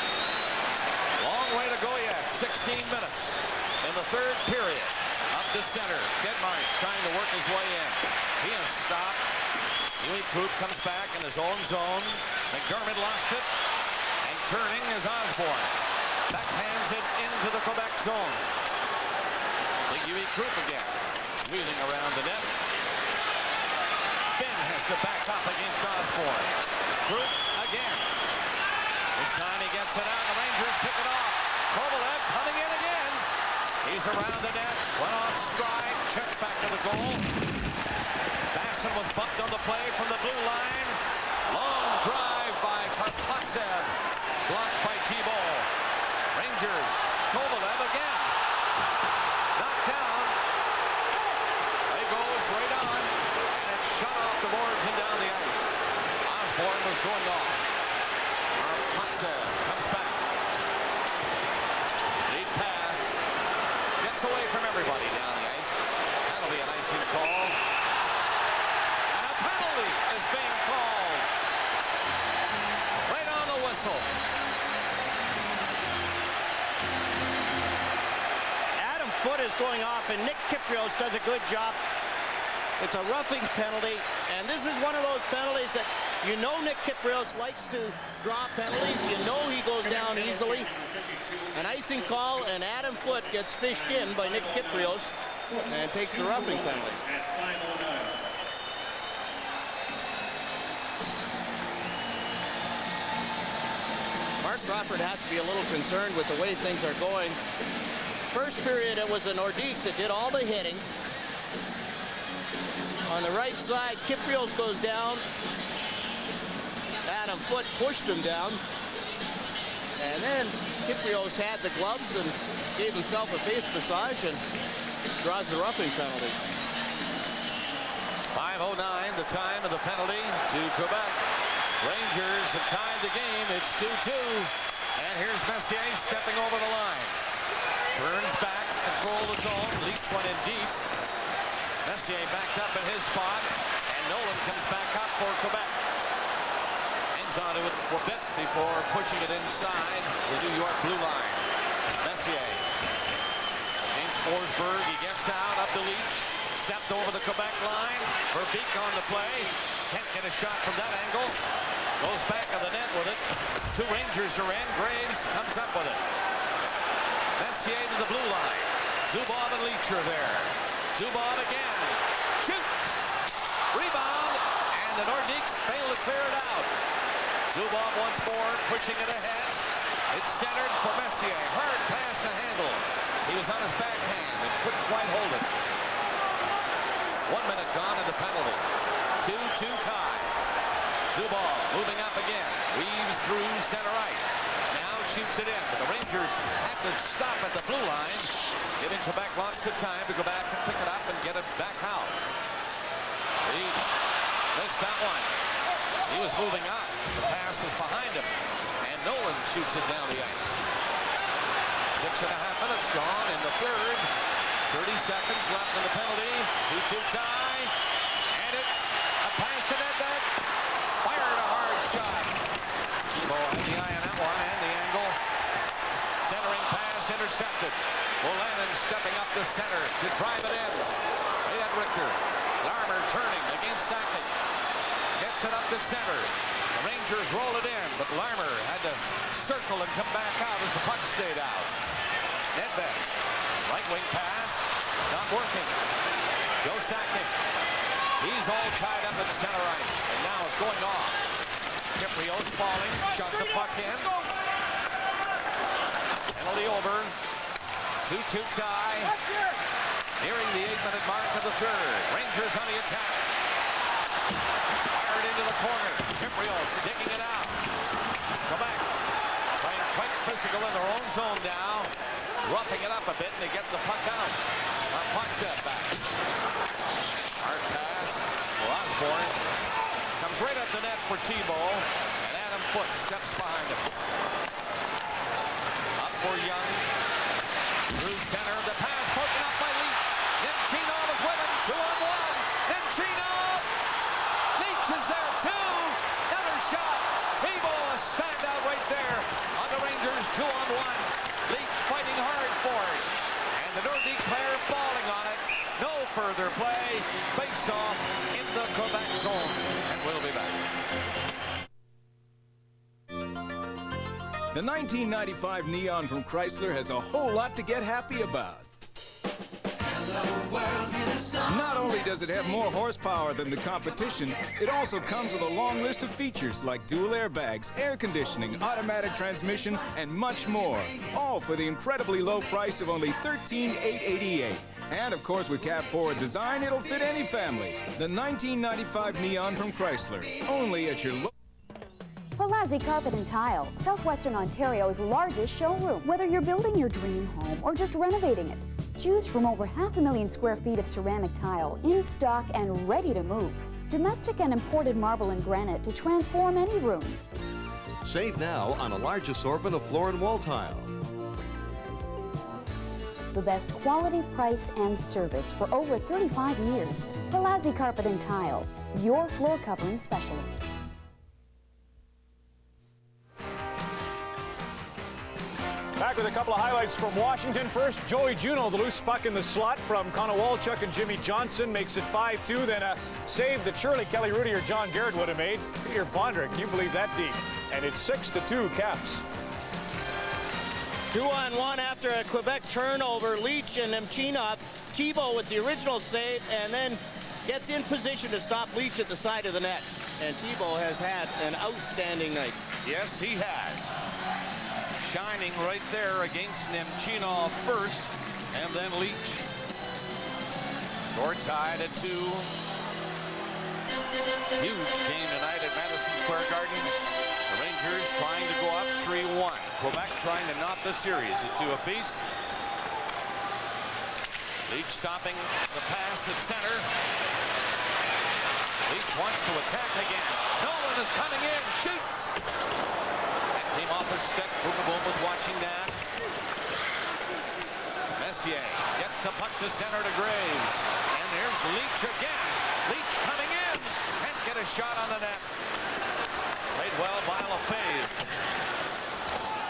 Long way to go yet. 16 minutes in the third period. Up the center. Gedmarsh trying to work his way in. He is stopped. Huey Krupp comes back in his own zone. McDermott lost it. And turning is Osborne. Backhands it into the Quebec zone. Big Huey Krupp again. Wheeling around the net. Finn has to back up against Osborne. Krupp again. This time he gets it out. The Rangers pick it off. Kovalev coming in again. He's around the net. Went off stride. Checked back to the goal. Basson was bumped on the play from the blue line. Long drive by Karpatsev. Blocked by Thibault. Rangers. Kovalev again. Knocked down. Play goes right on. Shut off the boards and down the ice. Osborne was going off. Karpatsev comes back. Lead pass. Gets away from everybody down the ice. That'll be an icing call. And a penalty is being called. Right on the whistle. Adam Foote is going off, and Nick Kypreos does a good job. It's a roughing penalty, and this is one of those penalties that you know Nick Kypreos likes to draw penalties. You know he goes down easily. An icing call, and Adam Foote gets fished in by Nick Kypreos and takes the roughing penalty. Mark Crawford has to be a little concerned with the way things are going. First period, it was the Nordiques that did all the hitting. On the right side, Kypreos goes down. Adam Foote pushed him down. And then Kypreos had the gloves and gave himself a face massage and draws the roughing penalty. 5:09, the time of the penalty to Quebec. Rangers have tied the game. It's 2-2. And here's Messier stepping over the line. Turns back, control the zone. Leach went in deep. Messier backed up in his spot, and Nolan comes back up for Quebec. Hangs onto it for a bit before pushing it inside the New York blue line. Messier against Forsberg. He gets out up to Leach. Stepped over the Quebec line. Verbeek on the play. Can't get a shot from that angle. Goes back of the net with it. 2 Rangers are in. Graves comes up with it. Messier to the blue line. Zubov and Leach are there. Zubov again. Shoots. Rebound. And the Nordiques fail to clear it out. Zubov once more pushing it ahead. It's centered for Messier. Hard pass to handle. He was on his backhand and couldn't quite hold it. 1 minute gone in the penalty. 2-2 tie. Zubov moving up again. Weaves through center ice. Now shoots it in. But the Rangers have to stop at the blue line, giving Quebec lots of time to go back and pick it up and get it back out. Leach missed that one. He was moving up. The pass was behind him. And Nolan shoots it down the ice. 6.5 minutes gone in the third. 30 seconds left in the penalty. 2-2 tie. And it's a pass to Nedved. Fired a hard shot. Thibault had the eye on that one and the angle. Centering pass intercepted. Wolanin stepping up the center to drive it in. They had Richter. Larmer turning against Sakic. Gets it up the center. The Rangers roll it in, but Larmer had to circle and come back out as the puck stayed out. Nedved. Right wing pass. Not working. Joe Sakic. He's all tied up at center ice. And now it's going off. Kypreos falling. Shot the puck in. Penalty over. 2-2 tie. Nearing the 8-minute mark of the third. Rangers on the attack. into the corner. Kiprios digging it out. Quebec playing quite physical in their own zone now. Roughing it up a bit, and they get the puck out. Puck set back. Hard pass for Osborne. Comes right at the net for Thibault, and Adam Foote steps behind him. Up for Young. Through center, the pass broken up by Leach. Nemchinov is with him, 2-on-1. Nemchinov! Leach is there too. Another shot. Thibault a standout right there on the Rangers 2-on-1. Leach fighting hard for it. And the Nordiques player falling on it. No further play. Face off in the Quebec zone. And we'll be back. The 1995 Neon from Chrysler has a whole lot to get happy about. Not only does it have more horsepower than the competition, it also comes with a long list of features like dual airbags, air conditioning, automatic transmission, and much more. All for the incredibly low price of only $13,888. And of course, with cab forward design, it'll fit any family. The 1995 Neon from Chrysler, only at your local. Palazzi Carpet and Tile, Southwestern Ontario's largest showroom. Whether you're building your dream home or just renovating it, choose from over 500,000 square feet of ceramic tile in stock and ready to move. Domestic and imported marble and granite to transform any room. Save now on a large assortment of floor and wall tile. The best quality, price, and service for over 35 years. Palazzi Carpet and Tile, your floor covering specialists. Back with a couple of highlights from Washington. First, Joey Juneau, the loose puck in the slot from Connor Walchuk and Jimmy Johnson, makes it 5-2. Then a save that surely Kelly Rudy or John Garrett would have made. Peter Bondra, can you believe that deep? And it's 6-2 Caps. 2-on-1 after a Quebec turnover. Leach and Nemchinov. Thibault with the original save, and then gets in position to stop Leach at the side of the net. And Thibault has had an outstanding night. Yes, he has. Shining right there against Nemchinov first, and then Leach. Score tied at 2. Huge game tonight at Madison Square Garden. The Rangers trying to go up 3-1. Quebec trying to knot the series at 2 apiece. Leach stopping the pass at center. Leach wants to attack again. Nolan is coming in, shoots. Came off his stick. Boom was watching that. Messier gets the puck to center to Graves. And there's Leach again. Leach coming in and get a shot on the net. Played well by Lefebvre.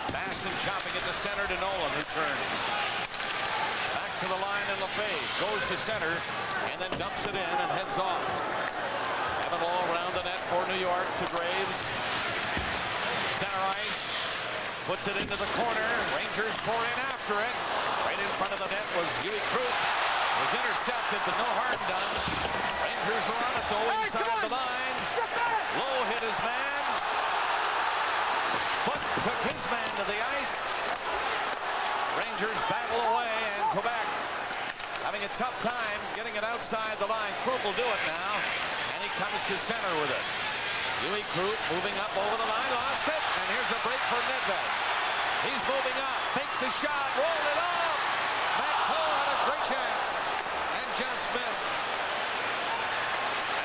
Basson chopping it to center to Nolan, who turns. Back to the line, and Lefebvre goes to center and then dumps it in and heads off. Evan Lowe around the net for New York to Graves. Center ice, puts it into the corner. Rangers pour in after it. Right in front of the net was Huey Krupp. Was intercepted, but no harm done. Rangers are on it though, inside the line. Lowe hit his man. Foot took his man to the ice. Rangers battle away, and Quebec having a tough time getting it outside the line. Krupp will do it now, and he comes to center with it. Huey Krupp moving up over the line, lost it, and here's a break for Nedved. He's moving up, fake the shot, rolled it up. Matteau had a great chance and just missed.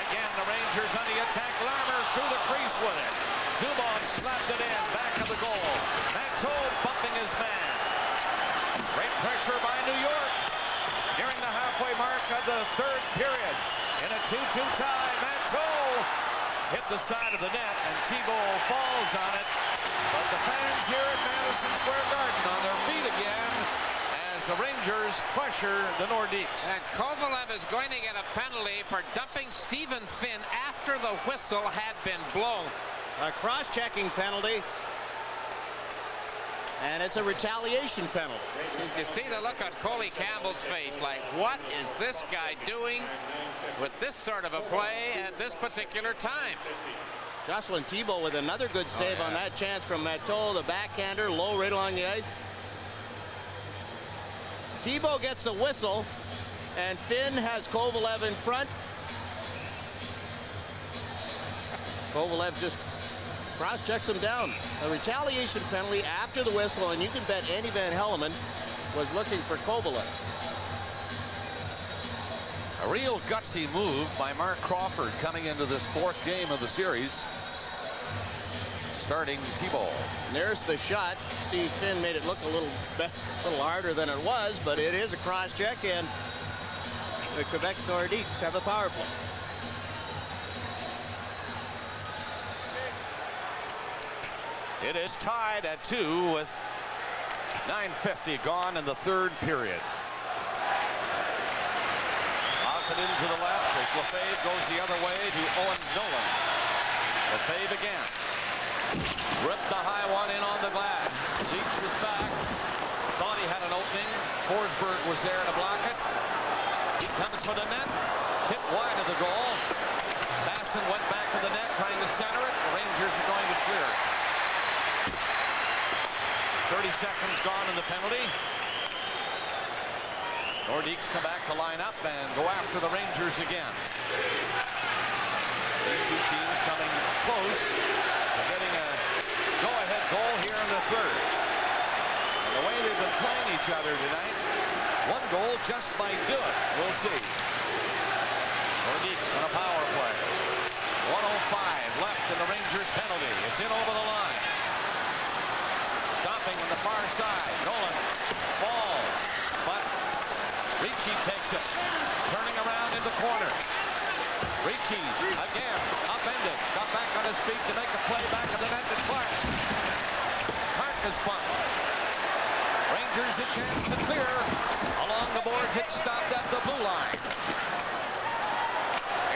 Again, the Rangers on the attack. Larmer through the crease with it. Zubov slapped it in, back of the goal. Matteau bumping his man. Great pressure by New York. Nearing the halfway mark of the third period. In a 2-2 tie, Matteau hit the side of the net, and Thibault falls on it. But the fans here at Madison Square Garden on their feet again as the Rangers pressure the Nordiques. And Kovalev is going to get a penalty for dumping Stephen Finn after the whistle had been blown. A cross-checking penalty. And it's a retaliation penalty. Did you see the look on Coley Campbell's face? Like, what is this guy doing with this sort of a play at this particular time? Jocelyn Thibault with another good save on that chance from Matteau, the backhander, low right along the ice. Thibault gets the whistle, and Finn has Kovalev in front. Kovalev just cross-checks him down. A retaliation penalty after the whistle, and you can bet Andy Van Helleman was looking for Kovalev. A real gutsy move by Mark Crawford coming into this fourth game of the series. Starting Thibault. There's the shot. Steve Finn made it look a little harder than it was, but it is a cross-check, and the Quebec Nordiques have a power play. It is tied at 2 with 9:50 gone in the third period. Off and into the left as Lefebvre goes the other way to Owen Nolan. Lefebvre again. Ripped the high one in on the glass. Leach was back. Thought he had an opening. Forsberg was there to block it. He comes for the net. Tipped wide of the goal. Basson went back to the net trying to center it. The Rangers are going to clear it. 30 seconds gone in the penalty. Nordiques come back to line up and go after the Rangers again. These two teams coming close to getting a go-ahead goal here in the third. And the way they've been playing each other tonight, one goal just might do it. We'll see. Nordiques on a power play. 1:05 left in the Rangers penalty. It's in over the line. Stopping on the far side. Nolan falls, but Ricci takes it. Turning around in the corner. Ricci again upended. Got back on his feet to make a play back at the net to Clark. Clark is bumped. Rangers a chance to clear. Along the boards, it stopped at the blue line.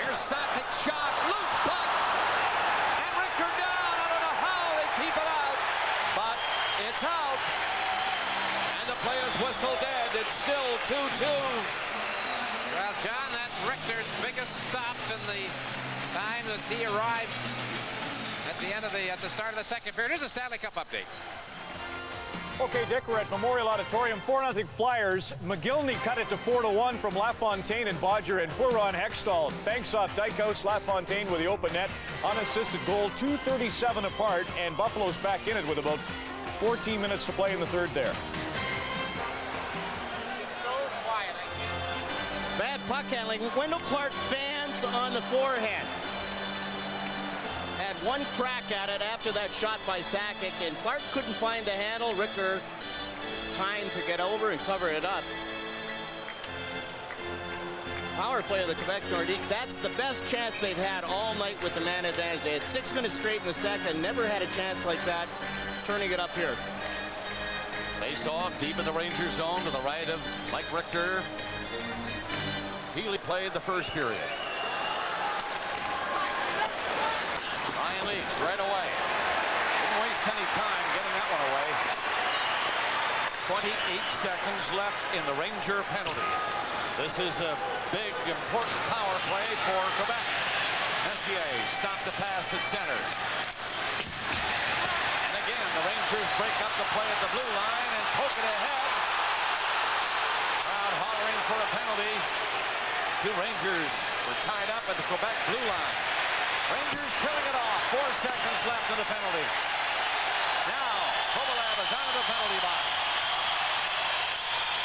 Here's Sakic shot. Loose puck. And Richter down. I don't know how they keep it out. But it's out. And the player's whistle dead. It's still 2-2. Well, John, that's Richter's biggest stop in the time that he arrived at the start of the second period. Here's a Stanley Cup update. Okay, Dick, we're at Memorial Auditorium. 4-0 Flyers. McGillney cut it to 4-1 from LaFontaine and Bodger and Puron Hextall. Banks off Dykhouse. LaFontaine with the open net. Unassisted goal. 2:37 apart, and Buffalo's back in it with about 14 minutes to play in the third there. Bad puck handling. Wendell Clark fans on the forehand. Had one crack at it after that shot by Sakic, and Clark couldn't find the handle. Richter time to get over and cover it up. Power play of the Quebec Nordiques. That's the best chance they've had all night with the man advantage. They had 6 minutes straight in the second. Never had a chance like that. Turning it up here. Face off deep in the Ranger zone to the right of Mike Richter. Healy played the first period. Ryan Leach right away. Didn't waste any time getting that one away. 28 seconds left in the Ranger penalty. This is a big, important power play for Quebec. Messier stopped the pass at center. And again, the Rangers break up the play at the blue line and poke it ahead. Crowd hollering for a penalty. Two Rangers were tied up at the Quebec blue line. Rangers killing it off. 4 seconds left in the penalty. Now, Kovalev is out of the penalty box.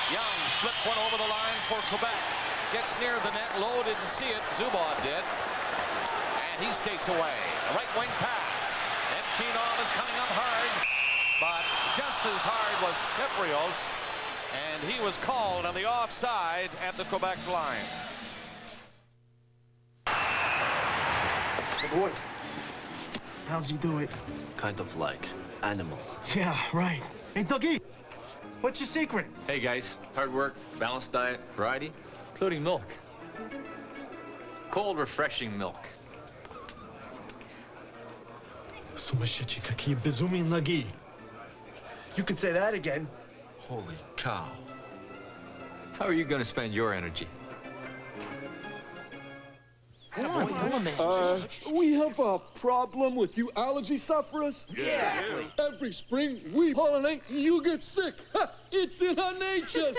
Young flipped one over the line for Quebec. Gets near the net. Lowe didn't see it. Zubov did. And he skates away. A right wing pass. Nemchinov is coming up hard. But just as hard was Kyprios. And he was called on the offside at the Quebec line. Boy, how's he do it? Kind of like animal. Yeah, right. Hey, Dougie, what's your secret? Hey guys, hard work, balanced diet, variety, including milk. Cold, refreshing milk. Sumashchi какие безумные ноги. You could say that again. Holy cow. How are you going to spend your energy? We have a problem with you allergy sufferers? Yeah. Every spring, we pollinate and you get sick. It's in our natures.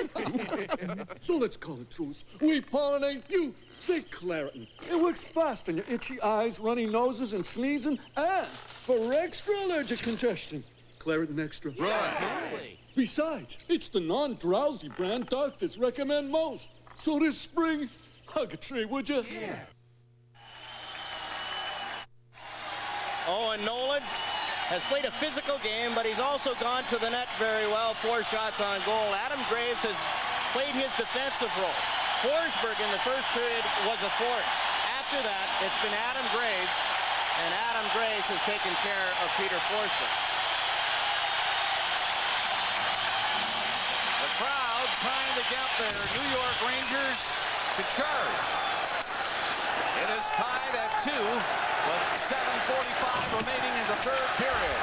So let's call it truce. We pollinate you. Thick Claritin. It works fast on your itchy eyes, runny noses, and sneezing, and for extra allergic congestion. Claritin Extra. Right. Besides, it's the non-drowsy brand doctors recommend most. So this spring, hug a tree, would you? Yeah. Owen Nolan has played a physical game, but he's also gone to the net very well. 4 shots on goal. Adam Graves has played his defensive role. Forsberg in the first period was a force. After that, it's been Adam Graves, and Adam Graves has taken care of Peter Forsberg. The crowd trying to get their New York Rangers to charge. It is tied at 2 with 7:45 remaining in the third period.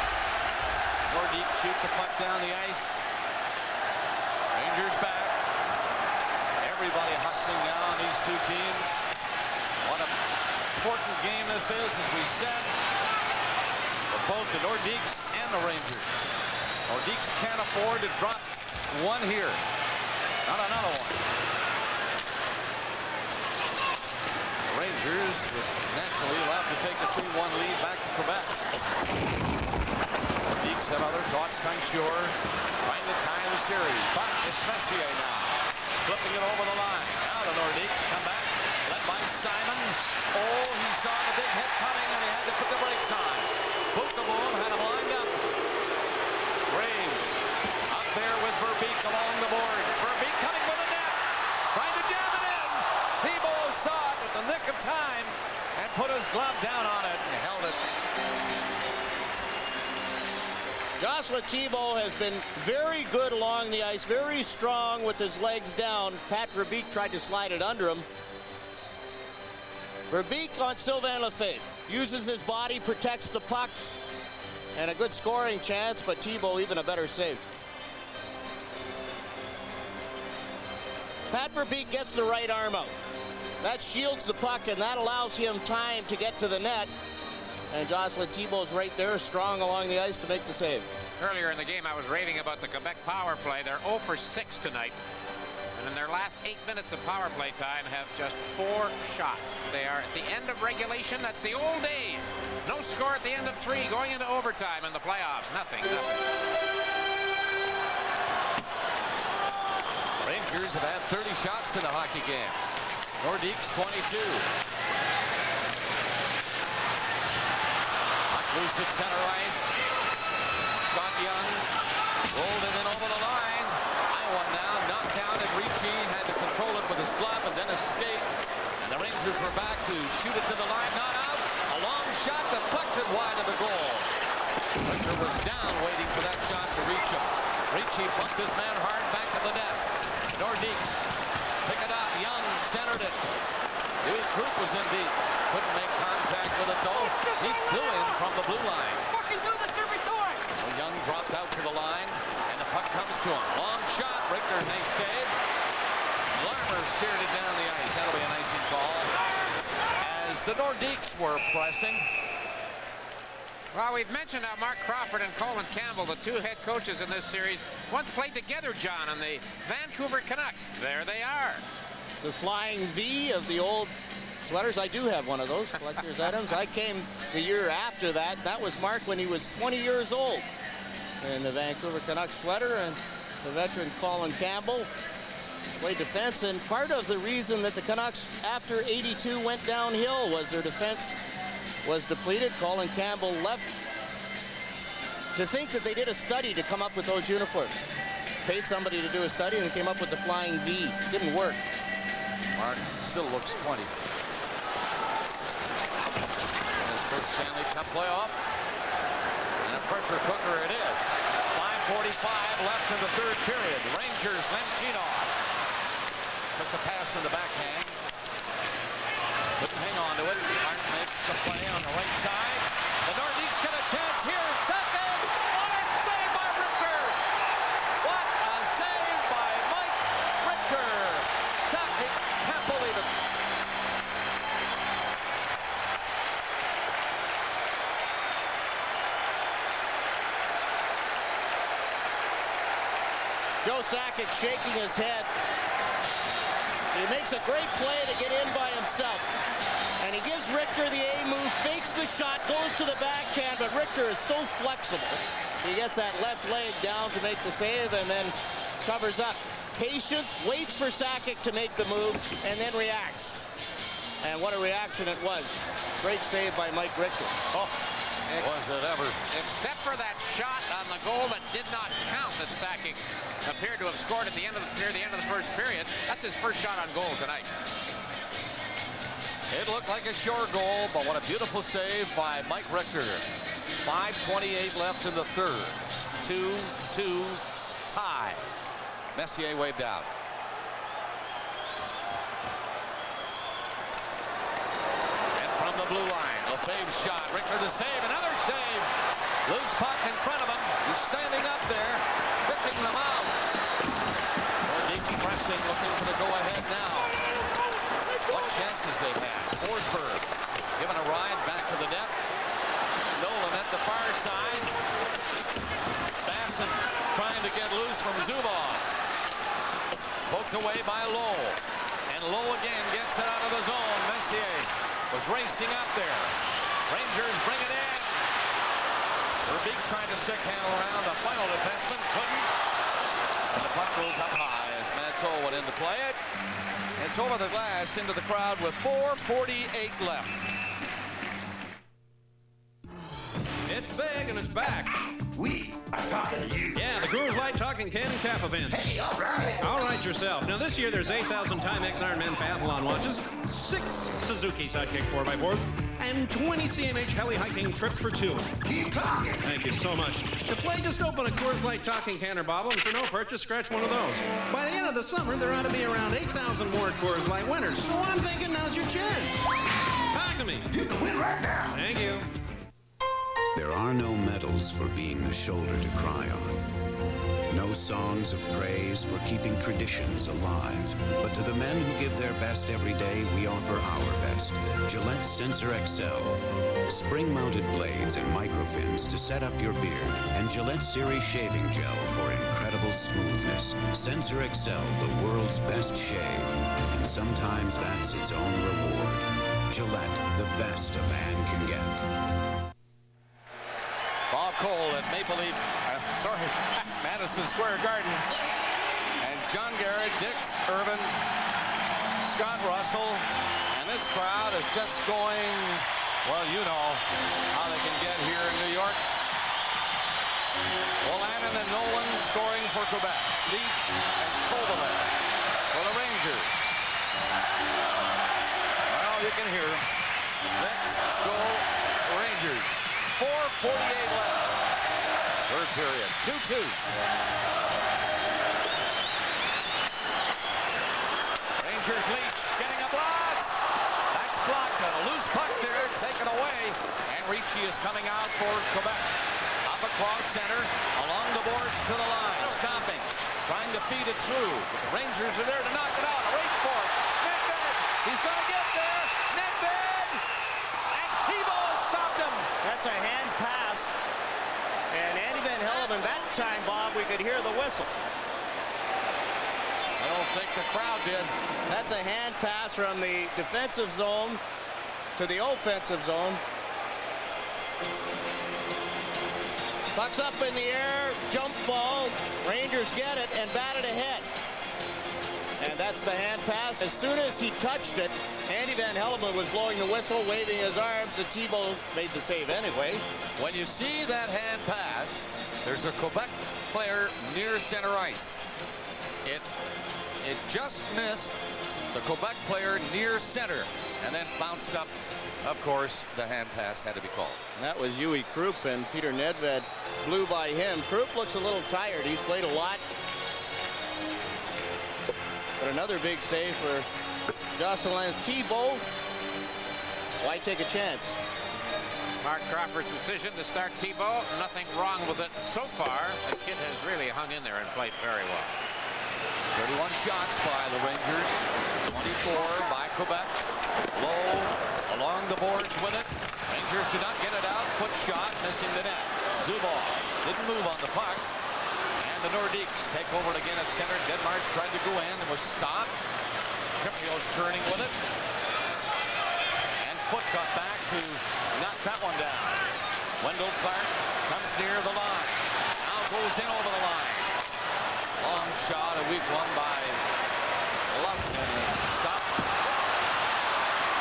Nordiques shoot the puck down the ice. Rangers back. Everybody hustling now on these two teams. What an important game this is, as we said, for both the Nordiques and the Rangers. Nordiques can't afford to drop one here. Not another one. The Rangers would naturally allow to take the 3-1 lead back to Quebec. Nordiques have other thoughts, I'm sure, trying to tie the series. But it's Messier now. Flipping it over the line. Now the Nordiques come back, led by Simon. Oh, he saw the big hit coming and he had to put the brakes on. Bookable had him lined up. Graves up there with Verbeek along the boards. Verbeek coming with a net. Trying to jam it in. Thibault saw it at the nick of time and put his glove down on it and held it. Jocelyn Thibault has been very good along the ice, very strong with his legs down. Pat Verbeek tried to slide it under him. Verbeek on Sylvain Lefebvre. Uses his body, protects the puck, and a good scoring chance, but Thibault even a better save. Pat Verbeek gets the right arm out. That shields the puck, and that allows him time to get to the net. And Jocelyn Thibault's right there, strong along the ice to make the save. Earlier in the game, I was raving about the Quebec power play. They're 0 for 6 tonight. And in their last 8 minutes of power play time, have just 4 shots. They are at the end of regulation. That's the old days. No score at the end of 3, going into overtime in the playoffs. Nothing. Rangers have had 30 shots in the hockey game. Nordiques 22. Loose at center ice. Scott Young rolled it in over the line. Iowa now knocked down, and Ricci had to control it with his glove and then escape. And the Rangers were back to shoot it to the line. Not out. A long shot deflected wide of the goal. Richter was down waiting for that shot to reach him. Ricci bumped his man hard back of the net. Nordiques pick it up. Young centered it. Dewey Krupp was in deep. Couldn't make contact with it though. He flew in from the blue line. So Young dropped out to the line, and the puck comes to him. Long shot. Richter, nice save. Larmer steered it down the ice. That'll be an icing call. As the Nordiques were pressing. Well, we've mentioned how Mark Crawford and Colin Campbell, the 2 head coaches in this series, once played together, John, on the Vancouver Canucks. There they are. The flying V of the old sweaters. I do have one of those, collector's items. I came the year after that. That was Mark when he was 20 years old in the Vancouver Canucks sweater. And the veteran Colin Campbell played defense. And part of the reason that the Canucks, after 82, went downhill was their defense was depleted. Colin Campbell left. To think that they did a study to come up with those uniforms. Paid somebody to do a study and came up with the flying V. Didn't work. Mark still looks 20. His first Stanley Cup playoff. And a pressure cooker it is. 5:45 left in the third period. Rangers, Lemchinov. Took the pass in the backhand. Couldn't hang on to it. Martin makes the play on the right side. The Nordiques get a chance here at second. What a save by Richter! What a save by Mike Richter! Sakic can't believe it. Joe Sakic shaking his head. He makes a great play to get in by himself. And he gives Richter the A move, fakes the shot, goes to the backhand, but Richter is so flexible. He gets that left leg down to make the save and then covers up. Patience, waits for Sakic to make the move, and then reacts. And what a reaction it was. Great save by Mike Richter. Oh, was it ever. Except for that shot on the goal that did not count that Sakic appeared to have scored at the end of near the end of the first period. That's his first shot on goal tonight. It looked like a short goal, but what a beautiful save by Mike Richter. 5:28 left in the third. 2-2 tie. Messier waved out. And from the blue line, Lefebvre's shot. Richter to save. Another save. Loose puck in front of him. He's standing up there, picking them out. Nordiques pressing, looking for the go-ahead now. What chances they had. Forsberg given a ride back to the net. Nolan at the far side. Basson trying to get loose from Zubov. Poked away by Lowe. And Lowe again gets it out of the zone. Messier was racing up there. Rangers bring it in. Verbeek trying to stick handle around the final defenseman. Couldn't. And the puck goes up high as Manteau went in to play it. It's over the glass into the crowd with 4:48 left. It's big and it's back. We are talking to you. Yeah, the Coors Light Talking Can and Cap event. Hey, all right. All right yourself. Now this year there's 8,000 Timex Ironman Triathlon watches, 6 Suzuki Sidekick 4x4s, and 20 CMH heli hiking trips for 2. Keep talking. Thank you so much. To play, just open a Coors Light Talking Can or bottle, and for no purchase, scratch one of those. By the end of the summer, there ought to be around 8,000 more Coors Light winners. So I'm thinking now's your chance. Talk to me. You can win right now. Thank you. There are no medals for being the shoulder to cry on. No songs of praise for keeping traditions alive. But to the men who give their best every day, we offer our best. Gillette Sensor XL. Spring-mounted blades and microfins to set up your beard. And Gillette Series Shaving Gel for incredible smoothness. Sensor XL, the world's best shave. And sometimes that's its own reward. Gillette, the best a man can get. Bob Cole at Madison Square Garden. And John Garrett, Dick Irvin, Scott Russell. And this crowd is just going, well, you know how they can get here in New York. Wolanin and Nolan scoring for Quebec. Leach and Kovalev for the Rangers. Well, you can hear them. Let's go Rangers. 4:48 left. Third period. 2-2. Rangers Leach getting a blast. That's blocked. A loose puck there taken away. And Ricci is coming out for Quebec. Up across center. Along the boards to the line. Stopping. Trying to feed it through. The Rangers are there to knock it out. A race for it. Nedved. He's going to get there. Nedved. And Thibault stopped him. That's a hand pass. And Andy Van Hellemond, that time, Bob, we could hear the whistle. I don't think the crowd did. That's a hand pass from the defensive zone to the offensive zone. Puck's up in the air, jump ball. Rangers get it and bat it ahead. And that's the hand pass. As soon as he touched it, Andy Van Hellemond was blowing the whistle, waving his arms, and Thibault made the save anyway. When you see that hand pass, there's a Quebec player near center ice. It just missed the Quebec player near center and then bounced up. Of course, the hand pass had to be called. And that was Yui Krupp, and Peter Nedved blew by him. Krupp looks a little tired. He's played a lot. But another big save for Jocelyn Thibault. Why take a chance? Mark Crawford's decision to start Thibault. Nothing wrong with it so far. The kid has really hung in there and played very well. 31 shots by the Rangers. 24 by Quebec. Low along the boards with it. Rangers do not get it out. Foot shot missing the net. Zubov didn't move on the puck. And the Nordiques take over it again at center. Denmarsh tried to go in and was stopped. Kiprio's turning with it. And Foot got back to knock that one down. Wendell Clark comes near the line. Now goes in over the line. Long shot, a weak one by Lufkin. Stop.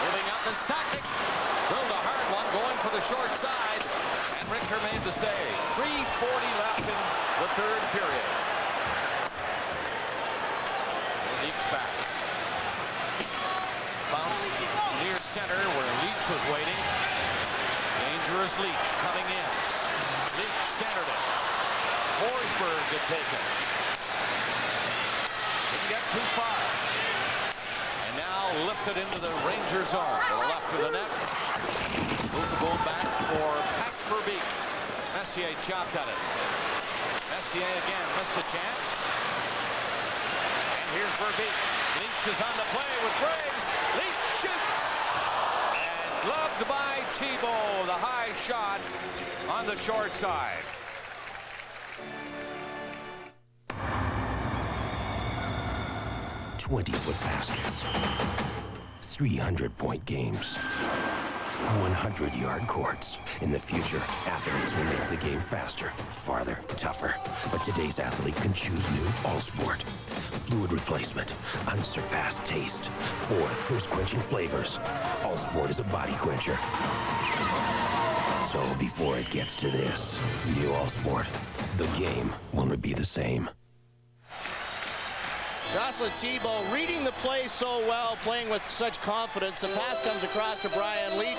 Moving out to Sakic. Drilled a hard one, going for the short side. And Richter made the save. 3:40 left in the third period. Leach back. Bounce near center where Leach was waiting. Dangerous Leach coming in. Leach centered it. Forsberg to take it. Didn't get too far. And now lifted into the Ranger zone. To the left of the net. Boom back for Pat Verbeek. Messier chopped at it. Messier again missed the chance. And here's Verbeek. Leach is on the play with Graves. Leach shoots. And gloved by Thibault. The high shot on the short side. .20-foot baskets, 300-point games, 100-yard courts. In the future, athletes will make the game faster, farther, tougher. But today's athlete can choose new All-Sport. Fluid replacement, unsurpassed taste, 4 thirst-quenching flavors. All-Sport is a body quencher. So before it gets to this, new All-Sport, the game will never be the same. Jocelyn Thibault reading the play so well, playing with such confidence. The pass comes across to Brian Leach.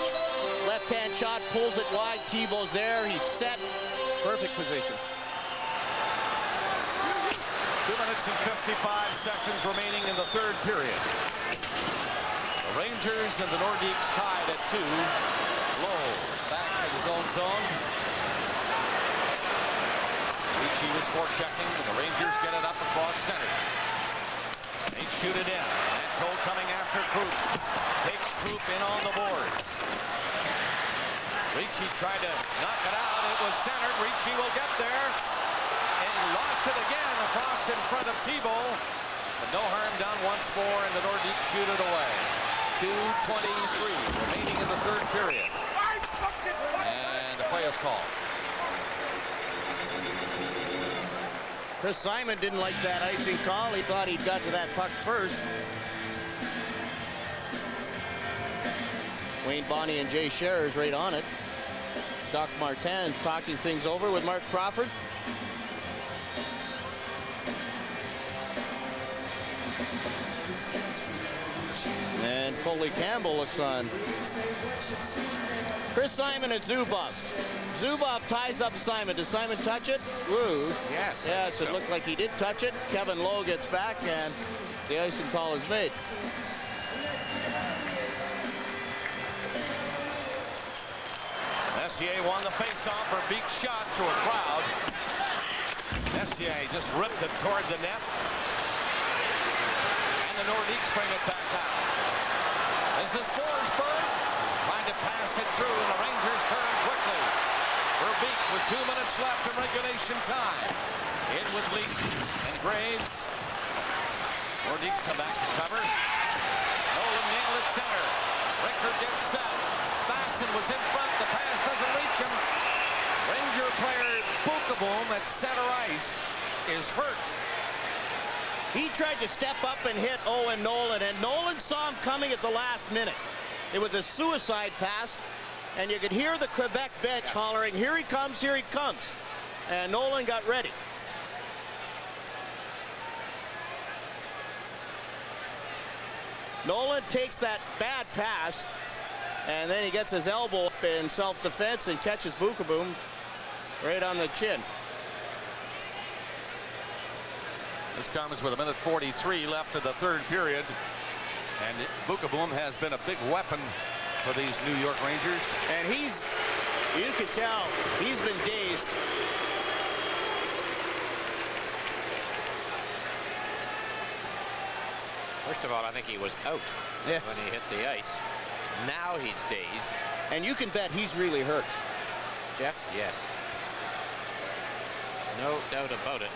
Left-hand shot, pulls it wide. Thibault's there. He's set. Perfect position. 2 minutes and 55 seconds remaining in the third period. The Rangers and the Nordiques tied at 2. Low back to his own zone. Ricci was forechecking, and the Rangers get it up across center. They shoot it in. And Cole coming after Krupp. Takes Krupp in on the boards. Ricci tried to knock it out. It was centered. Ricci will get there. And lost it again across in front of Thibault. But no harm done once more, and the Nordiques shoot it away. 2:23 remaining in the third period. And a play is called. Chris Simon didn't like that icing call. He thought he'd got to that puck first. Wayne Bonney and Jay Scherer's right on it. Doc Martin talking things over with Mark Crawford. And Coley Campbell looks on. Chris Simon and Zubov. Zubov ties up Simon. Does Simon touch it? Woo. Yes. Yes, it looked like he did touch it. Kevin Lowe gets back, and the icing call is made. Messier won the face-off for Beak shot through a crowd. Messier just ripped it toward the net. And the Nordiques bring it back out. This is Forsberg trying to pass it through, and the Rangers turn quickly. Verbeek with 2 minutes left in regulation time. In with Leach and Graves. Nordiques come back to cover. Nolan nailed it center. Richter gets set. Basson was in front. The pass doesn't reach him. Ranger player Bookeboom at center ice is hurt. He tried to step up and hit Owen Nolan, and Nolan saw him coming at the last minute. It was a suicide pass, and you could hear the Quebec bench hollering, "Here he comes, here he comes." And Nolan got ready. Nolan takes that bad pass, and then he gets his elbow up in self-defense and catches Bookeboom right on the chin. This comes with 1:43 left in the third period. And Bookeboom has been a big weapon for these New York Rangers. And you can tell, he's been dazed. First of all, I think he was out when he hit the ice. Now he's dazed. And you can bet he's really hurt. Jeff? Yes. No doubt about it.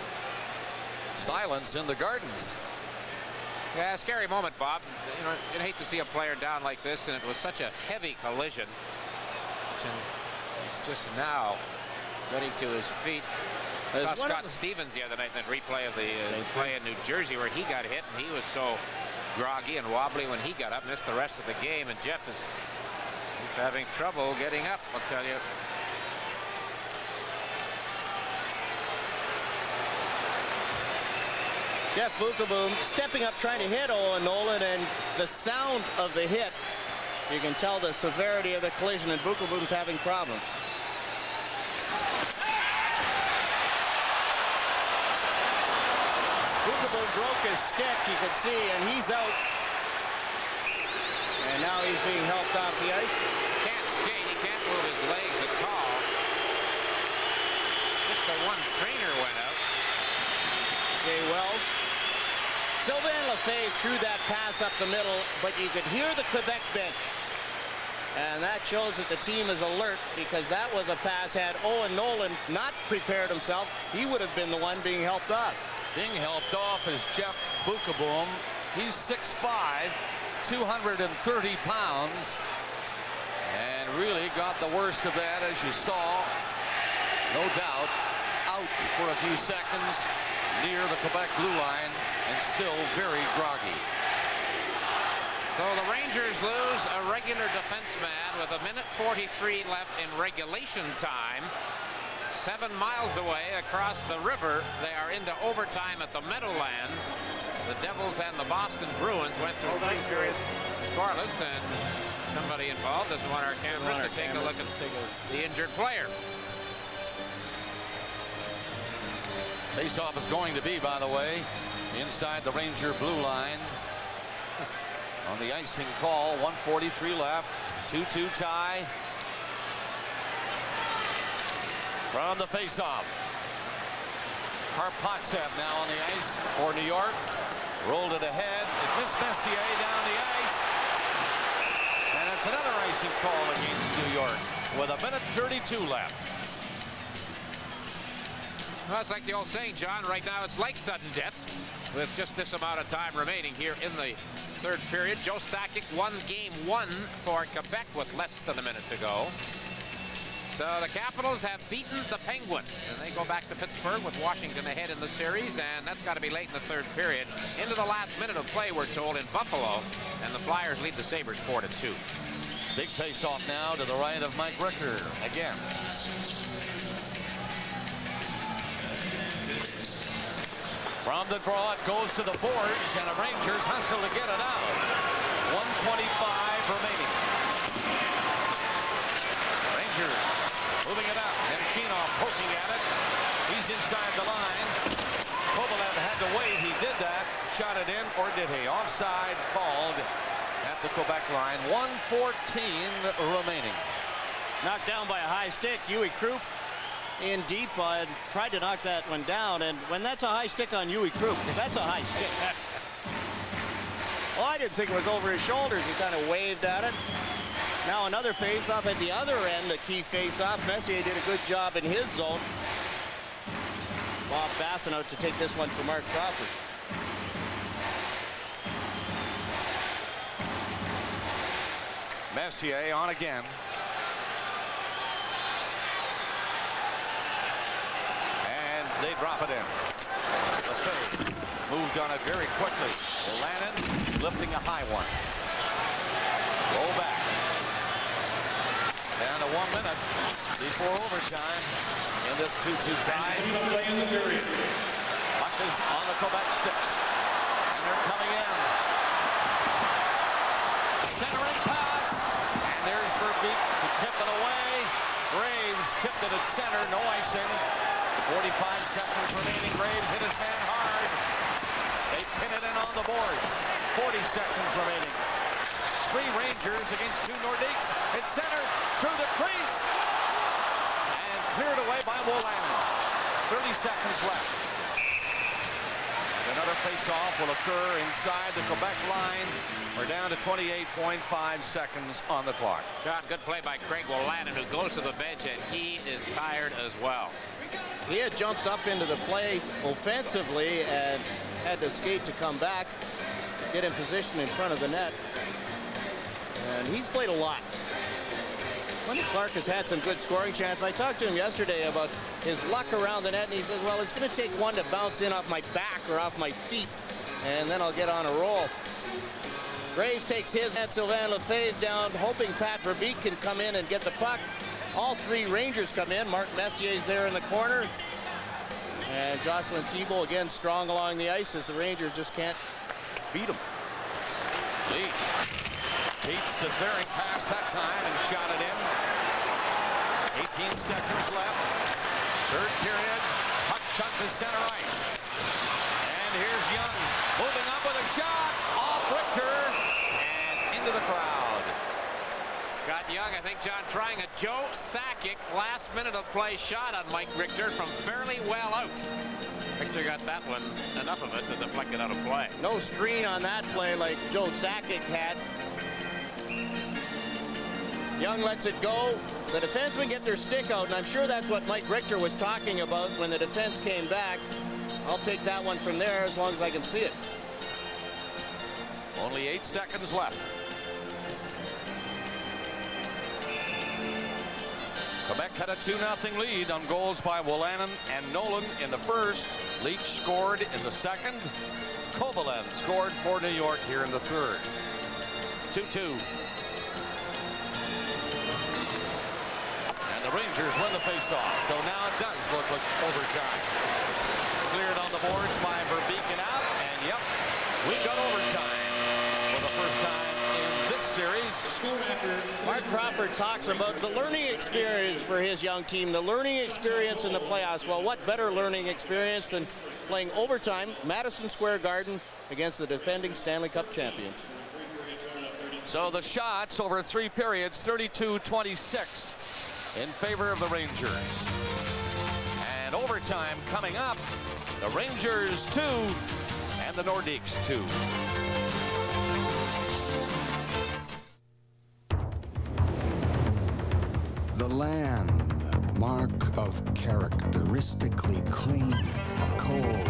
Silence in the Gardens. Yeah, scary moment, Bob. You know, you'd hate to see a player down like this, and it was such a heavy collision. He's just now getting to his feet. I saw Scott Stevens the other night in the replay of the play in New Jersey where he got hit, and he was so groggy and wobbly when he got up, missed the rest of the game, and Jeff is having trouble getting up, I'll tell you. Jeff Bukaboom stepping up trying to hit Owen Nolan, and the sound of the hit, you can tell the severity of the collision, and Bukaboom's having problems. Bukaboom broke his stick, you can see, and he's out. And now he's being helped off the ice. Can't skate, he can't move his legs at all. Just the one trainer went out. Jay Wells. Sylvain Lefebvre threw that pass up the middle, but you could hear the Quebec bench. And that shows that the team is alert, because that was a pass. Had Owen Nolan not prepared himself, he would have been the one being helped off. Being helped off is Jeff Bukaboom. He's 6'5", 230 pounds, and really got the worst of that, as you saw. No doubt, out for a few seconds near the Quebec blue line, and still very groggy. So the Rangers lose a regular defenseman with 1:43 left in regulation time. 7 miles away across the river, they are into overtime at the Meadowlands. The Devils and the Boston Bruins went through 3 periods scoreless, and somebody involved doesn't want our cameras to take a look at the injured player. Faceoff is going to be, by the way, inside the Ranger blue line. On the icing call, 1:43 left, 2-2 tie. From the faceoff, Karpatsev now on the ice for New York. Rolled it ahead. It missed Messier down the ice. And it's another icing call against New York with 1:32 left. Well, it's like the old saying, John, right now it's like sudden death with just this amount of time remaining here in the third period. Joe Sakic won game 1 for Quebec with less than a minute to go. So the Capitals have beaten the Penguins, and they go back to Pittsburgh with Washington ahead in the series, and that's got to be late in the third period. Into the last minute of play, we're told, in Buffalo, and the Flyers lead the Sabres 4-2. Big face-off now to the right of Mike Ricker again. From the draw, it goes to the boards, and the Rangers hustle to get it out. 1:25 remaining. Rangers moving it up. Nemchinov poking at it. He's inside the line. Kovalev had to wait. He did that. Shot it in, or did he? Offside called at the Quebec line. 1:14 remaining. Knocked down by a high stick. Yui Krupp in deep, tried to knock that one down, and when that's a high stick on Yui Krupp, that's a high stick. Well, I didn't think it was over his shoulders. He kind of waved at it. Now another face-off at the other end, a key face-off. Messier did a good job in his zone. Bob Basson out to take this one for Mark Crawford. Messier on again. They drop it in. Lefebvre moved on it very quickly. Lannon lifting a high one. Roll back. Down to 1 minute before overtime in this 2-2 tie. Puck is on the Quebec sticks. And they're coming in. Centering pass. And there's Verbeek to tip it away. Graves tipped it at center. No icing. 45 seconds remaining. Graves hit his man hard. They pin it in on the boards. 40 seconds remaining. 3 Rangers against 2 Nordiques. It's centered through the crease. And cleared away by Wolanin. 30 seconds left. And another face-off will occur inside the Quebec line. We're down to 28.5 seconds on the clock. John, good play by Craig Wolanin, who goes to the bench, and he is tired as well. He had jumped up into the play offensively and had to skate to come back, get in position in front of the net. And he's played a lot. Wendell Clark has had some good scoring chances. I talked to him yesterday about his luck around the net, and he says, well, it's going to take one to bounce in off my back or off my feet, and then I'll get on a roll. Graves takes his, and Sylvain Lefebvre down, hoping Pat Verbeek can come in and get the puck. All three Rangers come in. Mark Messier's there in the corner. And Jocelyn Thibault again strong along the ice as the Rangers just can't beat him. Leach beats the Thering pass that time and shot it in. 18 seconds left. Third period. Puck shot to center ice. And here's Young moving up with a shot off Richter and into the crowd. Scott Young, I think, John, trying a Joe Sakic last minute of play shot on Mike Richter from fairly well out. Richter got that one, enough of it to deflect it out of play. No screen on that play like Joe Sakic had. Young lets it go. The defensemen get their stick out, and I'm sure that's what Mike Richter was talking about when the defense came back. I'll take that one from there as long as I can see it. Only 8 seconds left. Quebec had a 2-0 lead on goals by Wolanin and Nolan in the first. Leach scored in the second. Kovalev scored for New York here in the third. 2-2. And the Rangers win the faceoff. So now it does look like overtime. Cleared on the boards by Verbeek out. And yep, we got overtime for the first time in this series. Mark Crawford talks about the learning experience for his young team, the learning experience in the playoffs. Well, what better learning experience than playing overtime, Madison Square Garden, against the defending Stanley Cup champions. So the shots over 3 periods, 32-26 in favor of the Rangers. And overtime coming up, the Rangers 2 and the Nordiques 2. The land, mark of characteristically clean, cold,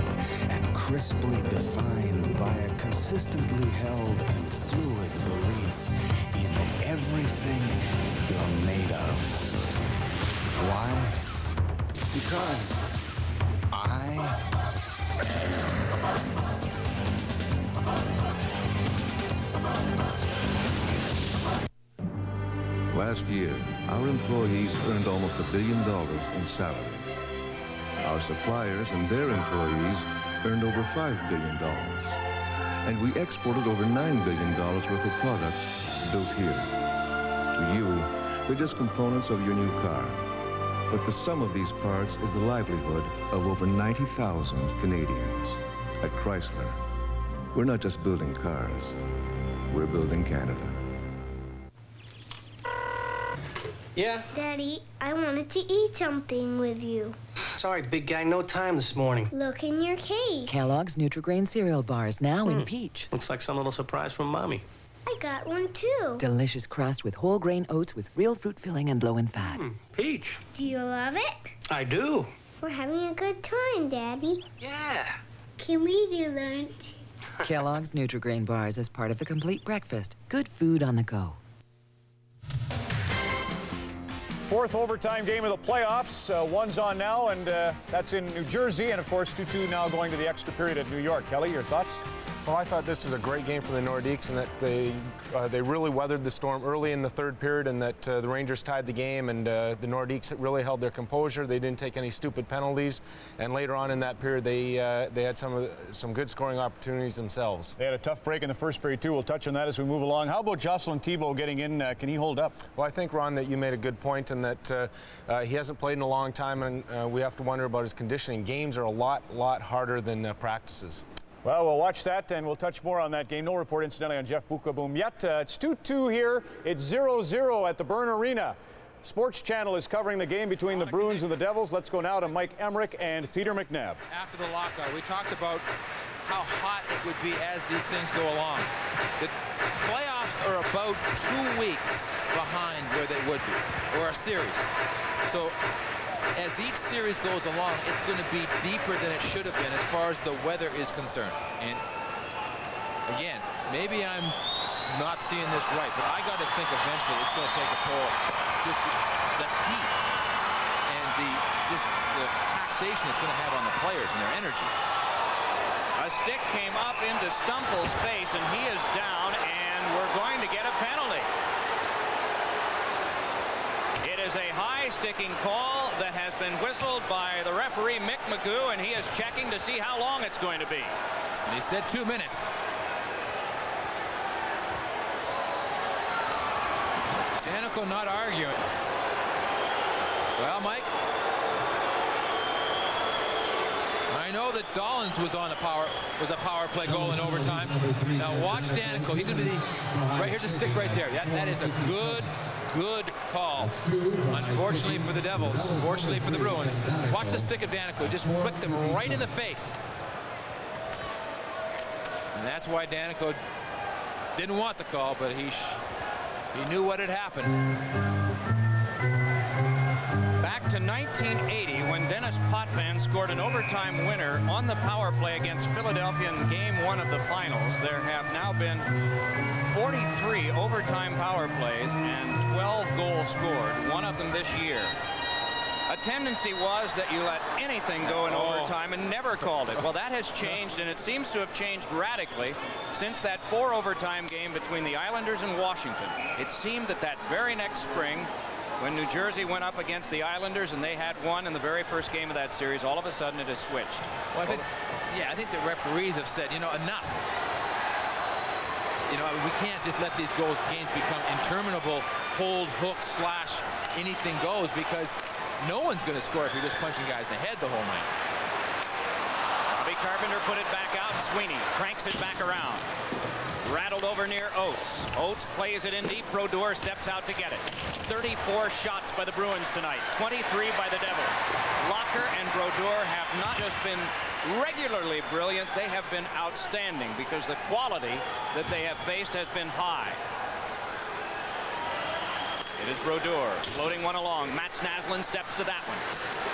and crisply defined by a consistently held and fluid belief in everything you're made of. Why? Because I Last year, our employees earned almost $1 billion in salaries. Our suppliers and their employees earned over $5 billion. And we exported over $9 billion worth of products built here. To you, they're just components of your new car. But the sum of these parts is the livelihood of over 90,000 Canadians. At Chrysler, we're not just building cars, we're building Canada. Yeah? Daddy, I wanted to eat something with you. Sorry, big guy, no time this morning. Look in your case. Kellogg's Nutri-Grain cereal bars, now in peach. Looks like some little surprise from Mommy. I got one too. Delicious crust with whole grain oats with real fruit filling and low in fat. Peach. Do you love it? I do. We're having a good time, Daddy. Yeah. Can we do lunch? Kellogg's Nutri-Grain bars as part of a complete breakfast. Good food on the go. Fourth overtime game of the playoffs. One's on now, and that's in New Jersey. And, of course, 2-2 now going to the extra period at New York. Kelly, your thoughts? Well, I thought this was a great game for the Nordiques, and that they really weathered the storm early in the third period, and that the Rangers tied the game, and the Nordiques really held their composure. They didn't take any stupid penalties, and later on in that period, they had some good scoring opportunities themselves. They had a tough break in the first period, too. We'll touch on that as we move along. How about Jocelyn Thibault getting in? Can he hold up? Well, I think, Ron, that you made a good point, and that he hasn't played in a long time, and we have to wonder about his conditioning. Games are a lot harder than practices. Well, we'll watch that, and we'll touch more on that game. No report, incidentally, on Jeff Bukaboom yet. It's 2-2 here. It's 0-0 at the Byrne Arena. Sports Channel is covering the game between the Bruins and the Devils. Let's go now to Mike Emmerich and Peter McNabb. After the lockout, we talked about how hot it would be as these things go along. The playoffs are about 2 weeks behind where they would be, or a series. So as each series goes along, it's going to be deeper than it should have been as far as the weather is concerned. And again, maybe I'm not seeing this right, but I got to think eventually it's going to take a toll. Just the heat and the taxation it's going to have on the players and their energy. A stick came up into Stumple's face, and he is down, and we're going to get a penalty. It is a high sticking call that has been whistled by the referee, Mick Magoo, and he is checking to see how long it's going to be. And he said 2 minutes. Danico not arguing. Well, Mike, I know that Dollins was on a power play goal in overtime. Now watch Danico. He's going to be right here's a stick right there. That is a good call. Unfortunately for the Devils, fortunately for the Bruins. Watch the stick of Danico. Just flicked him right in the face. And that's why Danico didn't want the call, but he knew what had happened. Back to 1980, when Dennis Potvin scored an overtime winner on the power play against Philadelphia in Game 1 of the finals. There have now been 43 overtime power plays and 12 goals scored, one of them this year. A tendency was that you let anything go in overtime and never called it. Well, that has changed, and it seems to have changed radically since that 4 overtime game between the Islanders and Washington. It seemed that very next spring, when New Jersey went up against the Islanders and they had won in the very first game of that series, all of a sudden it has switched. Well, I think the referees have said, enough. We can't just let these games become interminable hold, hook, slash, anything goes, because no one's going to score if you're just punching guys in the head the whole night. Bobby Carpenter put it back out. Sweeney cranks it back around. Rattled over near Oates. Oates plays it in deep. Brodeur steps out to get it. 34 shots by the Bruins tonight, 23 by the Devils. Locker and Brodeur have not just been regularly brilliant, they have been outstanding because the quality that they have faced has been high. It is Brodeur floating one along. Mats Naslund steps to that one.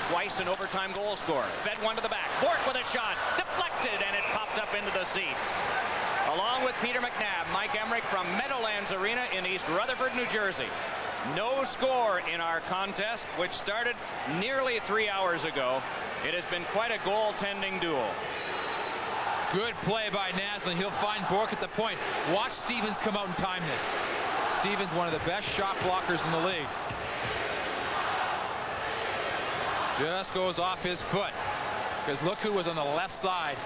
Twice an overtime goal scorer. Fed one to the back. Bourque with a shot. Deflected, and it popped up into the seats. Along with Peter McNabb, Mike Emmerich from Meadowlands Arena in East Rutherford, New Jersey. No score in our contest, which started nearly 3 hours ago. It has been quite a goaltending duel. Good play by Naslund. He'll find Bourque at the point. Watch Stevens come out and time this. Stevens, one of the best shot blockers in the league. Just goes off his foot. Because look who was on the left side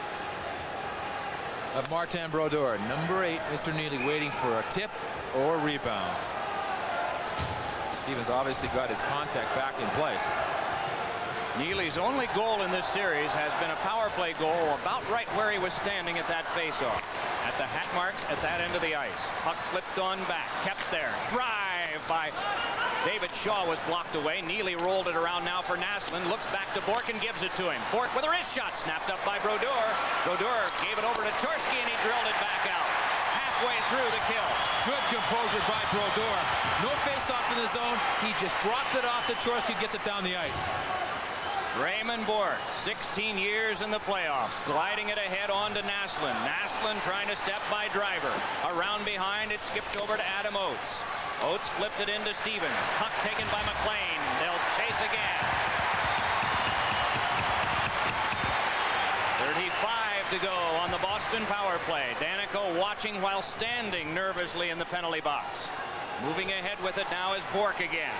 of Martin Brodeur. Number 8, Mr. Neely, waiting for a tip or rebound. Stevens obviously got his contact back in place. Neely's only goal in this series has been a power play goal about right where he was standing at that faceoff. At the hat marks at that end of the ice. Puck flipped on back, kept there. Drive by David Shaw was blocked away. Neely rolled it around now for Naslund. Looks back to Bourque and gives it to him. Bourque with a wrist shot, snapped up by Brodeur. Brodeur gave it over to Chorsky and he drilled it back out. Halfway through the kill. Good composure by Brodeur. No face-off in the zone. He just dropped it off to Chorsky, gets it down the ice. Raymond Bourque, 16 years in the playoffs, gliding it ahead on to Naslund. Naslund trying to step by Driver. Around behind, it skipped over to Adam Oates. Oates flipped it into Stevens. Puck taken by McLean. They'll chase again. 35 to go on the Boston power play. Danico watching while standing nervously in the penalty box. Moving ahead with it now is Bourque again.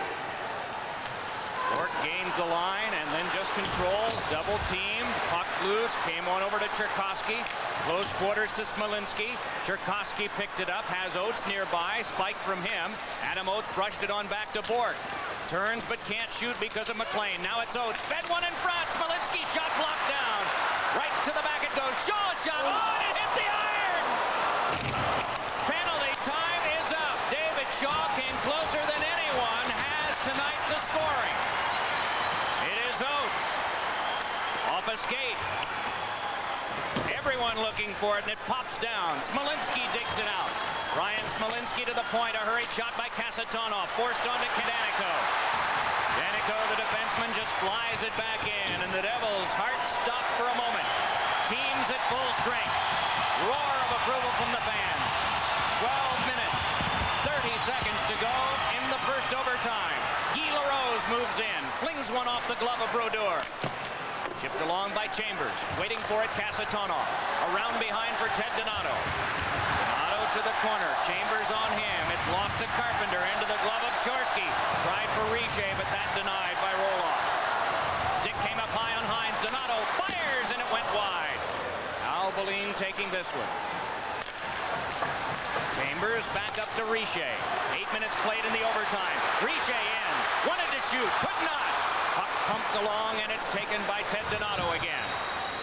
Bourque gains the line and then just controls, double teamed, puck loose, came on over to Cherkasky, close quarters to Smolinski. Cherkasky picked it up, has Oates nearby, spike from him. Adam Oates brushed it on back to Bourque. Turns but can't shoot because of McLean. Now it's Oates, fed one in front, Smolinski shot blocked down. Right to the back it goes, Shaw shot, and it hit the irons! Penalty time is up. David Shaw came closer than anyone has tonight to scoring. Oates off a skate. Everyone looking for it, and it pops down. Smolinski digs it out. Ryan Smolinski to the point. A hurried shot by Kasatonov. Forced onto Danico. Danico, the defenseman, just flies it back in, and the Devils' hearts stop for a moment. Teams at full strength. Roar of approval from the fans. 12 minutes, 30 seconds to go in the first overtime. Guy LaRose moves in, flings one off the glove of Brodeur. Chipped along by Chambers, waiting for it, Kasatonov. Around behind for Ted Donato. Donato to the corner, Chambers on him. It's lost to Carpenter, into the glove of Chorsky. Tried for Richer, but that denied by Roloff. Stick came up high on Hines. Donato fires, and it went wide. Al Boline taking this one. Chambers back up to Richer. 8 minutes played in the overtime. Richer in, wanted to shoot, could not. Puck pumped along, and it's taken by Ted Donato again.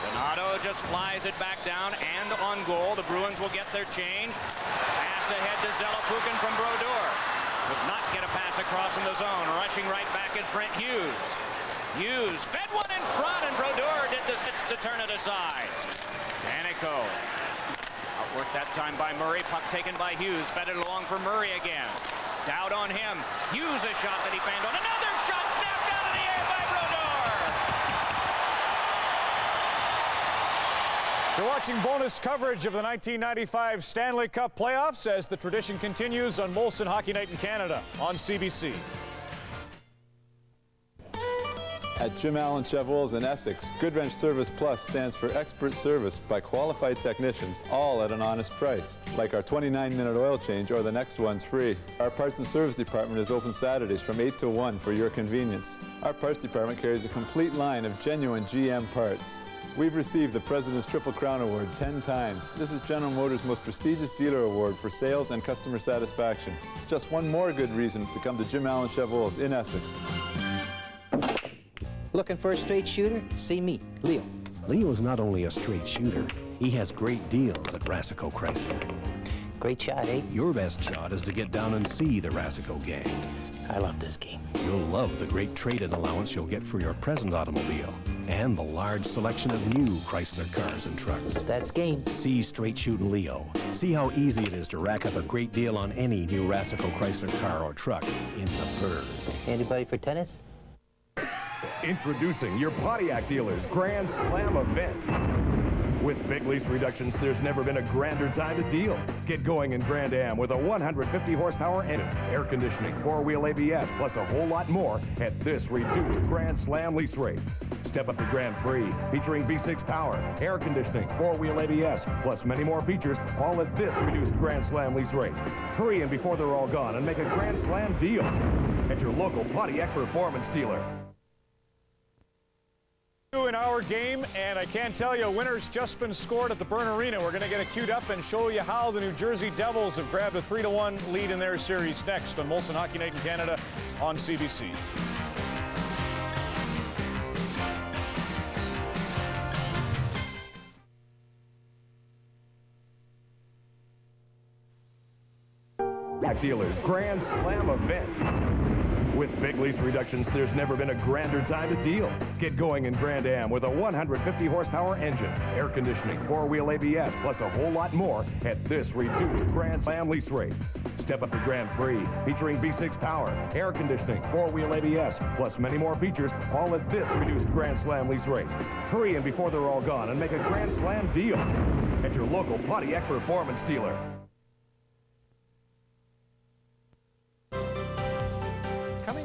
Donato just flies it back down and on goal. The Bruins will get their change. Pass ahead to Zelepukin from Brodeur. Could not get a pass across in the zone. Rushing right back is Brent Hughes. Hughes fed one in front, and Brodeur did the sits to turn it aside. Danico. Outworked that time by Murray. Puck taken by Hughes. Fed it along for Murray again. Dowd on him. Hughes a shot that he fanned on. Another shot snapped out of the air by Brodeur. You're watching bonus coverage of the 1995 Stanley Cup playoffs as the tradition continues on Molson Hockey Night in Canada on CBC. At Jim Allen Chevrolet in Essex, Good Wrench Service Plus stands for expert service by qualified technicians, all at an honest price. Like our 29-minute oil change, or the next one's free. Our parts and service department is open Saturdays from 8 to 1 for your convenience. Our parts department carries a complete line of genuine GM parts. We've received the President's Triple Crown Award 10 times. This is General Motors' most prestigious dealer award for sales and customer satisfaction. Just one more good reason to come to Jim Allen Chevrolet in Essex. Looking for a straight shooter? See me, Leo. Leo's not only a straight shooter, he has great deals at Rasico Chrysler. Great shot, eh? Your best shot is to get down and see the Rasico gang. I love this game. You'll love the great trade-in allowance you'll get for your present automobile and the large selection of new Chrysler cars and trucks. That's game. See Straight Shootin' Leo. See how easy it is to rack up a great deal on any new Rasico Chrysler car or truck in the Burgh. Anybody for tennis? Introducing your Pontiac dealer's Grand Slam event. With big lease reductions, there's never been a grander time to deal. Get going in Grand Am with a 150 horsepower engine, air conditioning, four-wheel ABS, plus a whole lot more at this reduced Grand Slam lease rate. Step up to Grand Prix, featuring V6 power, air conditioning, four-wheel ABS, plus many more features, all at this reduced Grand Slam lease rate. Hurry in before they're all gone and make a Grand Slam deal at your local Pontiac Performance dealer. In our game, and I can't tell you, a winner's just been scored at the Byrne Arena. We're going to get it queued up and show you how the New Jersey Devils have grabbed a 3-1 lead in their series next on Molson Hockey Night in Canada on CBC. Dealers Grand Slam event. With big lease reductions, there's never been a grander time to deal. Get going in Grand Am with a 150 horsepower engine, air conditioning, four-wheel ABS, plus a whole lot more at this reduced Grand Slam lease rate. Step up to Grand Prix, featuring V6 power, air conditioning, four-wheel ABS, plus many more features, all at this reduced Grand Slam lease rate. Hurry in before they're all gone and make a Grand Slam deal at your local Pontiac Performance dealer.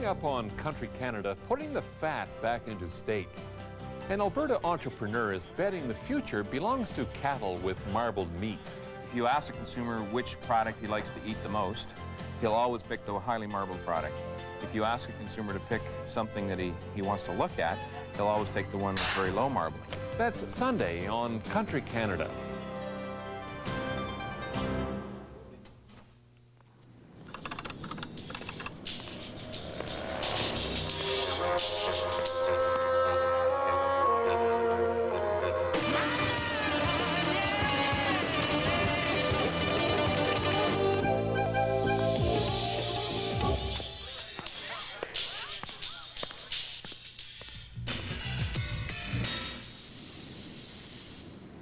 Up on Country Canada, putting the fat back into steak. An Alberta entrepreneur is betting the future belongs to cattle with marbled meat. If you ask a consumer which product he likes to eat the most, he'll always pick the highly marbled product. If you ask a consumer to pick something that he wants to look at, he'll always take the one with very low marbling. That's Sunday on Country Canada.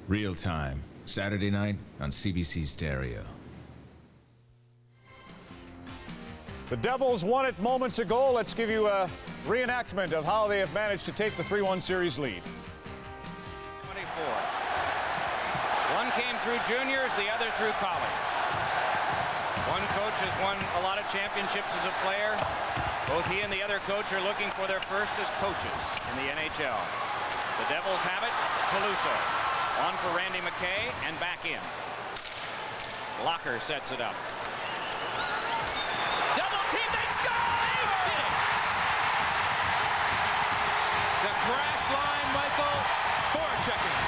Real Time, Saturday night on CBC Stereo. The Devils won it moments ago. Let's give you a reenactment of how they have managed to take the 3-1 series lead. 24. One came through juniors, the other through college. One coach has won a lot of championships as a player. Both he and the other coach are looking for their first as coaches in the NHL. The Devils have it. Caluso on for Randy McKay and back in. Locker sets it up. Double team, they score! They did it! The crash line, Michael, forechecking.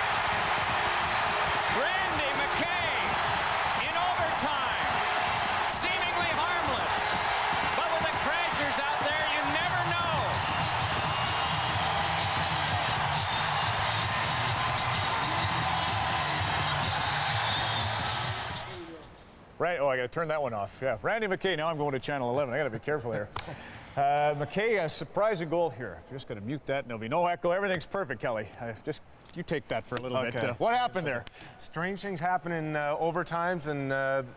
Randy McKay in overtime. Seemingly harmless. But with the crashers out there, you never know. Right. Oh, I got to turn that one off. Yeah. Randy McKay. Now I'm going to channel 11. I got to be careful here. McKay, a surprising goal here. I'm just going to mute that, and there'll be no echo. Everything's perfect, Kelly. Just you take that for a little bit. What happened there? Strange things happen in overtimes, and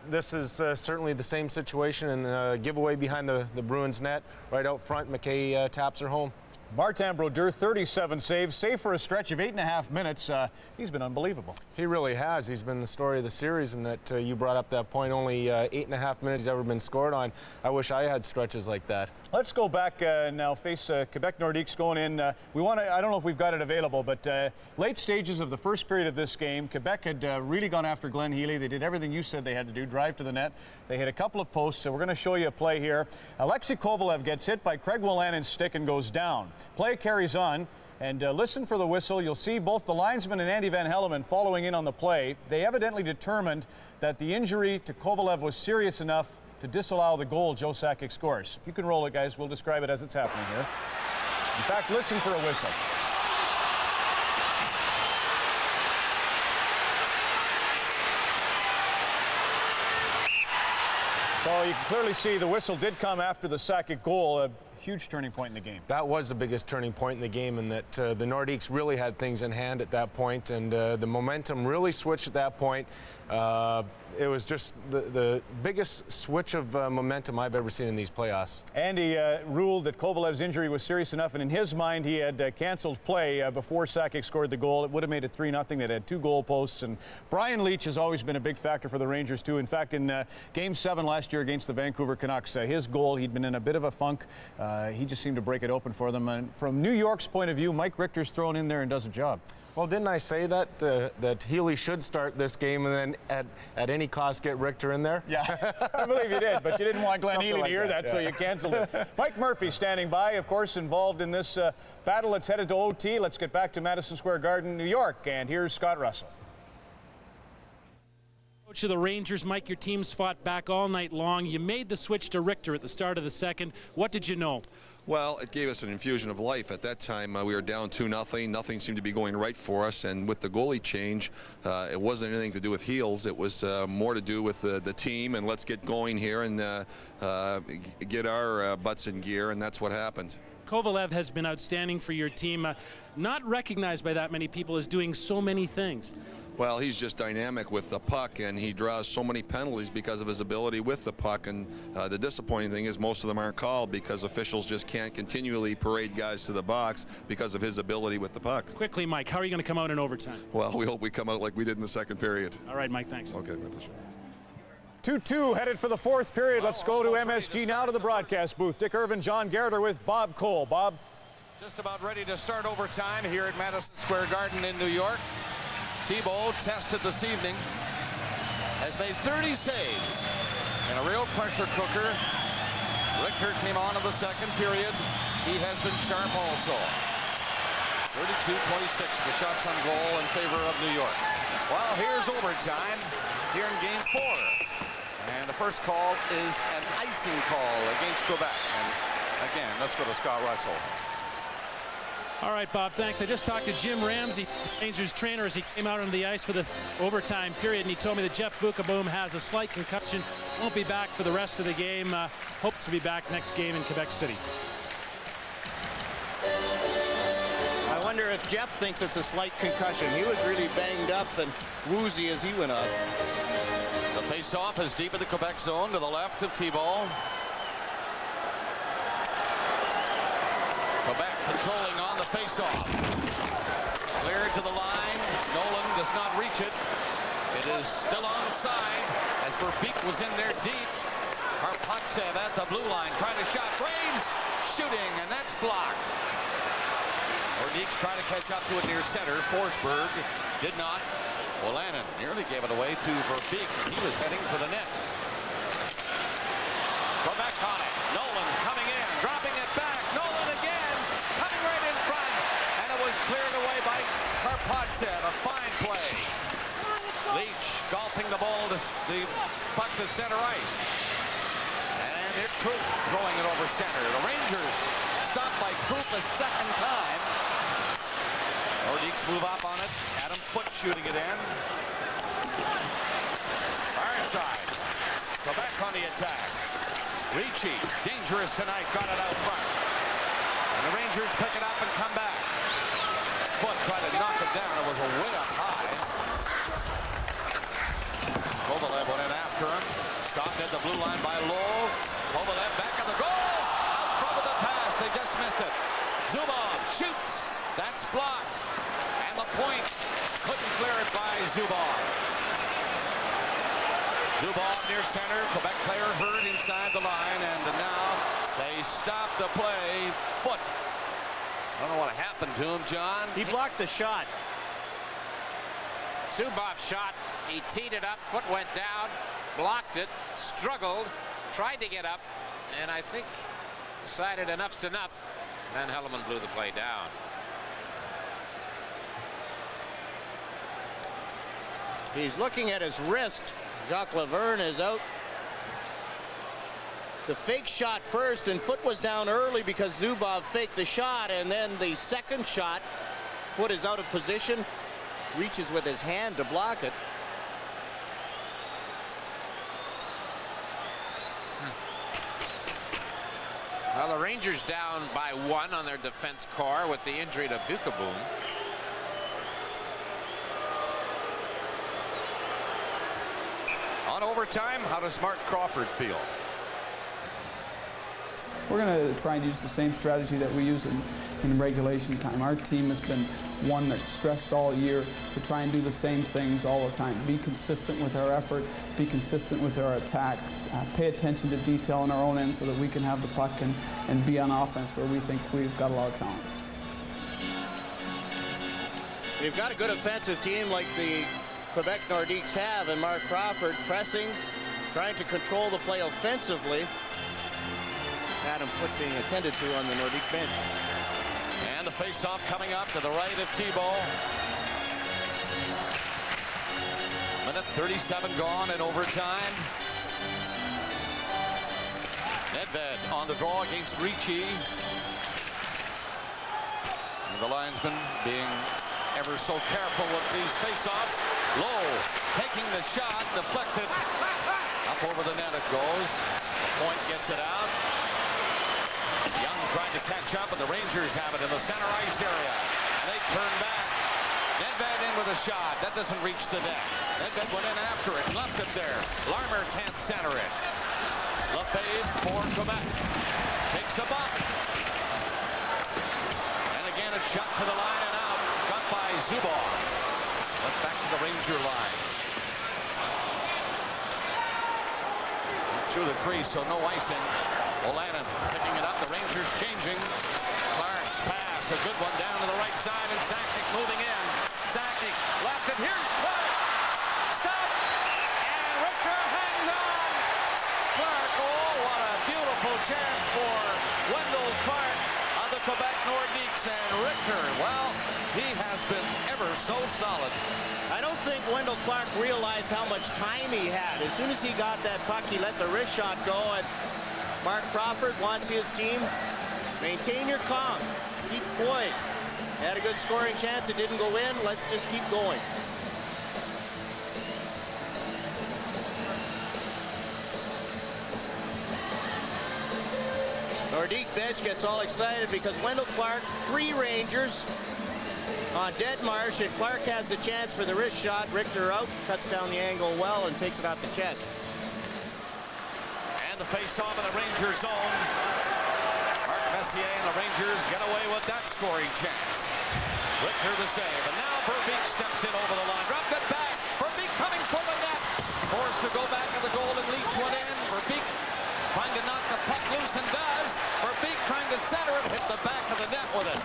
this is certainly the same situation. And the giveaway behind the Bruins net, right out front. McKay taps her home. Martin Brodeur, 37 saves, save for a stretch of 8.5 minutes. He's been unbelievable. He really has. He's been the story of the series, and that you brought up that point. Only 8.5 minutes he's ever been scored on. I wish I had stretches like that. Let's go back now, face Quebec Nordiques going in. We want to, I don't know if we've got it available, but late stages of the first period of this game, Quebec had really gone after Glenn Healy. They did everything you said they had to do, drive to the net. They hit a couple of posts, so we're going to show you a play here. Alexei Kovalev gets hit by Craig Willanen's stick and goes down. Play carries on, and listen for the whistle. You'll see both the linesman and Andy Van Helleman following in on the play. They evidently determined that the injury to Kovalev was serious enough to disallow the goal Joe Sakic scores. If you can roll it, guys, we'll describe it as it's happening here. In fact, listen for a whistle. So you can clearly see the whistle did come after the Sakic goal. A huge turning point in the game. That was the biggest turning point in the game, in that the Nordiques really had things in hand at that point, and the momentum really switched at that point. It was just the biggest switch of momentum I've ever seen in these playoffs. Andy ruled that Kovalev's injury was serious enough, and in his mind, he had canceled play before Sakic scored the goal. It would have made it 3-0. They'd had 2 goal posts, and Brian Leetch has always been a big factor for the Rangers, too. In fact, in Game 7 last year against the Vancouver Canucks, his goal, he'd been in a bit of a funk. He just seemed to break it open for them. And from New York's point of view, Mike Richter's thrown in there and does a job. Well, didn't I say that that Healy should start this game and then at any cost get Richter in there? Yeah, I believe you did, but you didn't want Glenn Healy to hear that, so you canceled it. Mike Murphy standing by, of course, involved in this battle that's headed to OT. Let's get back to Madison Square Garden, New York, and here's Scott Russell. Coach of the Rangers, Mike, your team's fought back all night long. You made the switch to Richter at the start of the second. What did you know? Well, it gave us an infusion of life. At that time, we were down 2-0. Nothing seemed to be going right for us. And with the goalie change, it wasn't anything to do with heels. It was more to do with the team, and let's get going here and get our butts in gear, and that's what happened. Kovalev has been outstanding for your team, not recognized by that many people as doing so many things. Well, he's just dynamic with the puck, and he draws so many penalties because of his ability with the puck. And the disappointing thing is most of them aren't called because officials just can't continually parade guys to the box because of his ability with the puck. Quickly, Mike, how are you going to come out in overtime? Well, we hope we come out like we did in the second period. All right, Mike, thanks. Okay, my pleasure. 2-2 headed for the 4th period. Let's go to MSG now to the broadcast booth. Dick Irvin, John Garrett are with Bob Cole. Bob? Just about ready to start overtime here at Madison Square Garden in New York. Thibault, tested this evening, has made 30 saves in a real pressure cooker. Richter came on in the second period. He has been sharp also. 32-26, the shots on goal in favor of New York. Well, here's overtime here in Game 4. And the first call is an icing call against Quebec. And again, let's go to Scott Russell. All right, Bob, thanks. I just talked to Jim Ramsey, Rangers trainer, as he came out on the ice for the overtime period, and he told me that Jeff Bukaboom has a slight concussion, won't be back for the rest of the game, hopes to be back next game in Quebec City. I wonder if Jeff thinks it's a slight concussion. He was really banged up and woozy as he went up. The face-off is deep in the Quebec zone to the left of Thibault. controlling on the faceoff. Cleared to the line. Nolan does not reach it. It is still onside as Verbeek was in there deep. Karpatsev at the blue line trying to shot. Graves shooting, and that's blocked. Nordiques trying to catch up to it near center. Forsberg did not. Wolanin nearly gave it away to Verbeek. He was heading for the net. Quebec on it. Nolan coming in, dropping it back. Nolan again, coming right in front. And it was cleared away by Karpatsev. A fine play. Leach golfing the ball to the puck to center ice. And here's Krupp throwing it over center. The Rangers stopped by Krupp a second time. Nordiques move up on it. Adam Foote shooting it in. Far side. Quebec on the attack. Ricci, dangerous tonight, got it out front. And the Rangers pick it up and come back. Foote tried to knock it down. It was a way up high. Kovalev went in after him. Stopped at the blue line by Lowe. Kovalev back at the goal. Out front of the pass. They just missed it. Zubov shoots. That's blocked. And the point couldn't clear it by Zubov. Zubov near center. Quebec player hurt inside the line. And now they stop the play. Foote. I don't know what happened to him, John. He blocked the shot. Zubov shot. He teed it up. Foote went down. Blocked it. Struggled. Tried to get up. And I think decided enough's enough. Van Hellemond blew the play down. He's looking at his wrist. Jacques Laverne is out. The fake shot first, and Foote was down early because Zubov faked the shot, and then the second shot, Foote is out of position, reaches with his hand to block it. Well, the Rangers down by 1 on their defense core with the injury to Bukaboom. On overtime, how does Mark Crawford feel? We're going to try and use the same strategy that we use in regulation time. Our team has been one that's stressed all year to try and do the same things all the time. Be consistent with our effort, be consistent with our attack, pay attention to detail on our own end so that we can have the puck and be on offense where we think we've got a lot of talent. You've got a good offensive team like the Quebec Nordiques have, and Mark Crawford pressing, trying to control the play offensively. Adam Foote being attended to on the Nordique bench. And the face-off coming up to the right of Thibault. Minute 37 gone in overtime. Nedved on the draw against Ricci. And the linesman being ever so careful with these face-offs. Lowe taking the shot, deflected. Up over the net it goes. Point gets it out. Young trying to catch up, and the Rangers have it in the center ice area. And they turn back. Nedved in with a shot. That doesn't reach the net. Nedved went in after it, left it there. Larmer can't center it. Lefebvre for Quebec. Takes a bump. And again a shot to the line and out. Got by Zubov. Went back to the Ranger line. Through the crease, so no icing. Wolanin picking it up. The Rangers changing. Clark's pass, a good one down to the right side, and Sakic moving in. Sakic left it. Here's Clark. Stop. And Richter hangs on. Clark, oh, what a beautiful chance for Wendell Clark of the Quebec Nordiques. And Richter, well, he has been ever so solid. I don't think Wendell Clark realized how much time he had. As soon as he got that puck, he let the wrist shot go, and Mark Crawford wants his team, maintain your calm, keep poised. Had a good scoring chance, it didn't go in, let's just keep going. Nordique bench gets all excited because Wendell Clark, 3 Rangers on Deadmarsh, and Clark has the chance for the wrist shot. Richter out, cuts down the angle well, and takes it off the chest. And the face-off in the Ranger zone. Mark Messier and the Rangers get away with that scoring chance. Richter the save, and now Verbeek steps in over the line. Dropped it back. Verbeek coming for the net. Forced to go back to the goal and Leach went in. Verbeek trying to knock the puck loose and does. Verbeek trying to center it, hit the back of the net with it.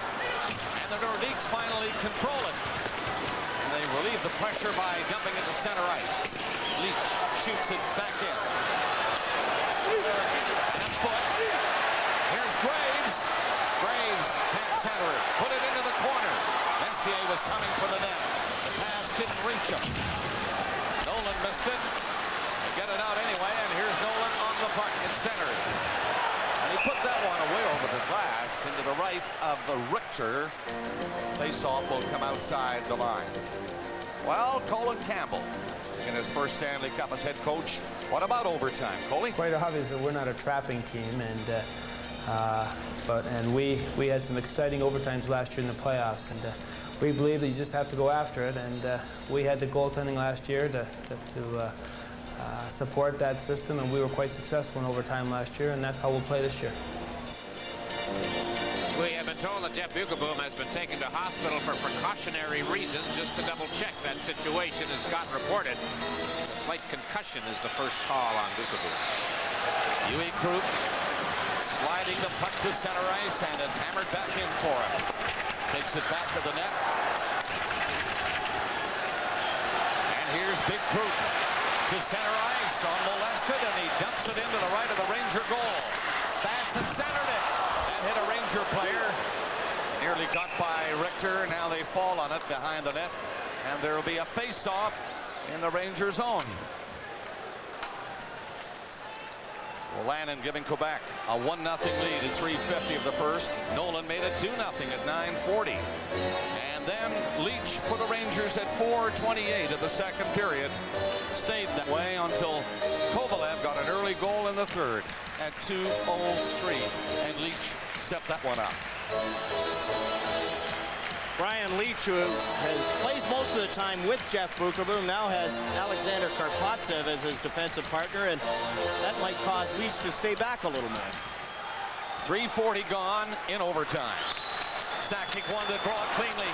And the Nordiques finally control it. And they relieve the pressure by dumping it to center ice. Leach shoots it back in. And foot. Here's Graves. Graves can't center it. Put it into the corner. Messier was coming for the net. The pass didn't reach him. Nolan missed it. They get it out anyway, and here's Nolan on the puck. It's centered. And he put that one away over the glass into the right of the Richter. Face-off will come outside the line. Well, Colin Campbell in his first Stanley Cup as head coach. What about overtime, Coley? Quite obvious that we're not a trapping team, and we had some exciting overtimes last year in the playoffs, and we believe that you just have to go after it. And we had the goaltending last year to support that system, and we were quite successful in overtime last year, and that's how we'll play this year. We have been told that Jeff Bukaboom has been taken to hospital for precautionary reasons, just to double-check that situation, as Scott reported. A slight concussion is the first call on Bukaboom. Huey Krupp sliding the puck to center ice, and it's hammered back in for him. Takes it back to the net. And here's Big Krupp to center ice, unmolested, and he dumps it into the right of the Ranger goal. Bassett centered it. Hit a Ranger player. Nearly got by Richter. Now they fall on it behind the net. And there will be a face-off in the Ranger zone. Lannon giving Quebec a 1-0 lead at 3:50 of the first. Nolan made it 2-0 at 9:40. And then Leach for the Rangers at 4:28 of the second period. Stayed that way until Kovalev got an early goal in the third at 2:03. And Leach set that one up. Brian Leach, who plays most of the time with Jeff Bukaboom, now has Alexander Karpatsev as his defensive partner, and that might cause Leach to stay back a little more. 3:40 gone in overtime. Sakic wanted to draw it cleanly.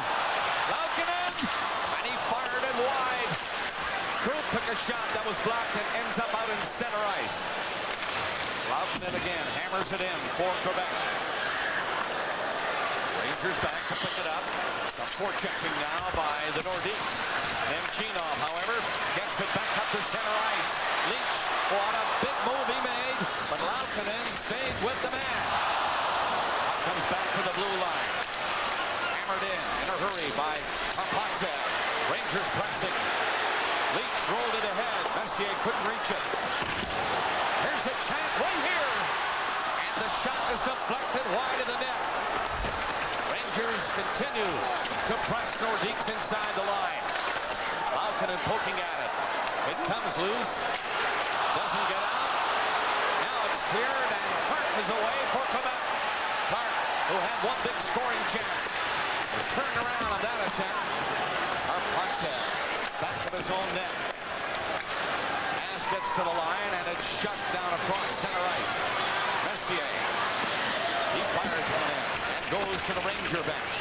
Laukkanen, and he fired it wide. Krupp took a shot that was blocked and ends up out in center ice. Laukkanen again hammers it in for Quebec. Rangers back to pick it up. Some forechecking now by the Nordiques. Nemchinov, however, gets it back up to center ice. Leach, what a big move he made, but Laukkanen stayed with the man. Comes back to the blue line. Hammered in a hurry by Karpatsev. Rangers pressing. Leach rolled it ahead. Messier couldn't reach it. Here's a chance right here. And the shot is deflected wide of the net. Rangers continue to press Nordiques inside the line. Laukkanen poking at it. It comes loose. Doesn't get out. Now it's cleared, and Clark is away for Quebec. Clark, who had one big scoring chance, was turned around on that attempt. Karpatsev back of his own net. Pass gets to the line, and it's shut down across center ice. Messier, he fires one in and goes to the Ranger bench.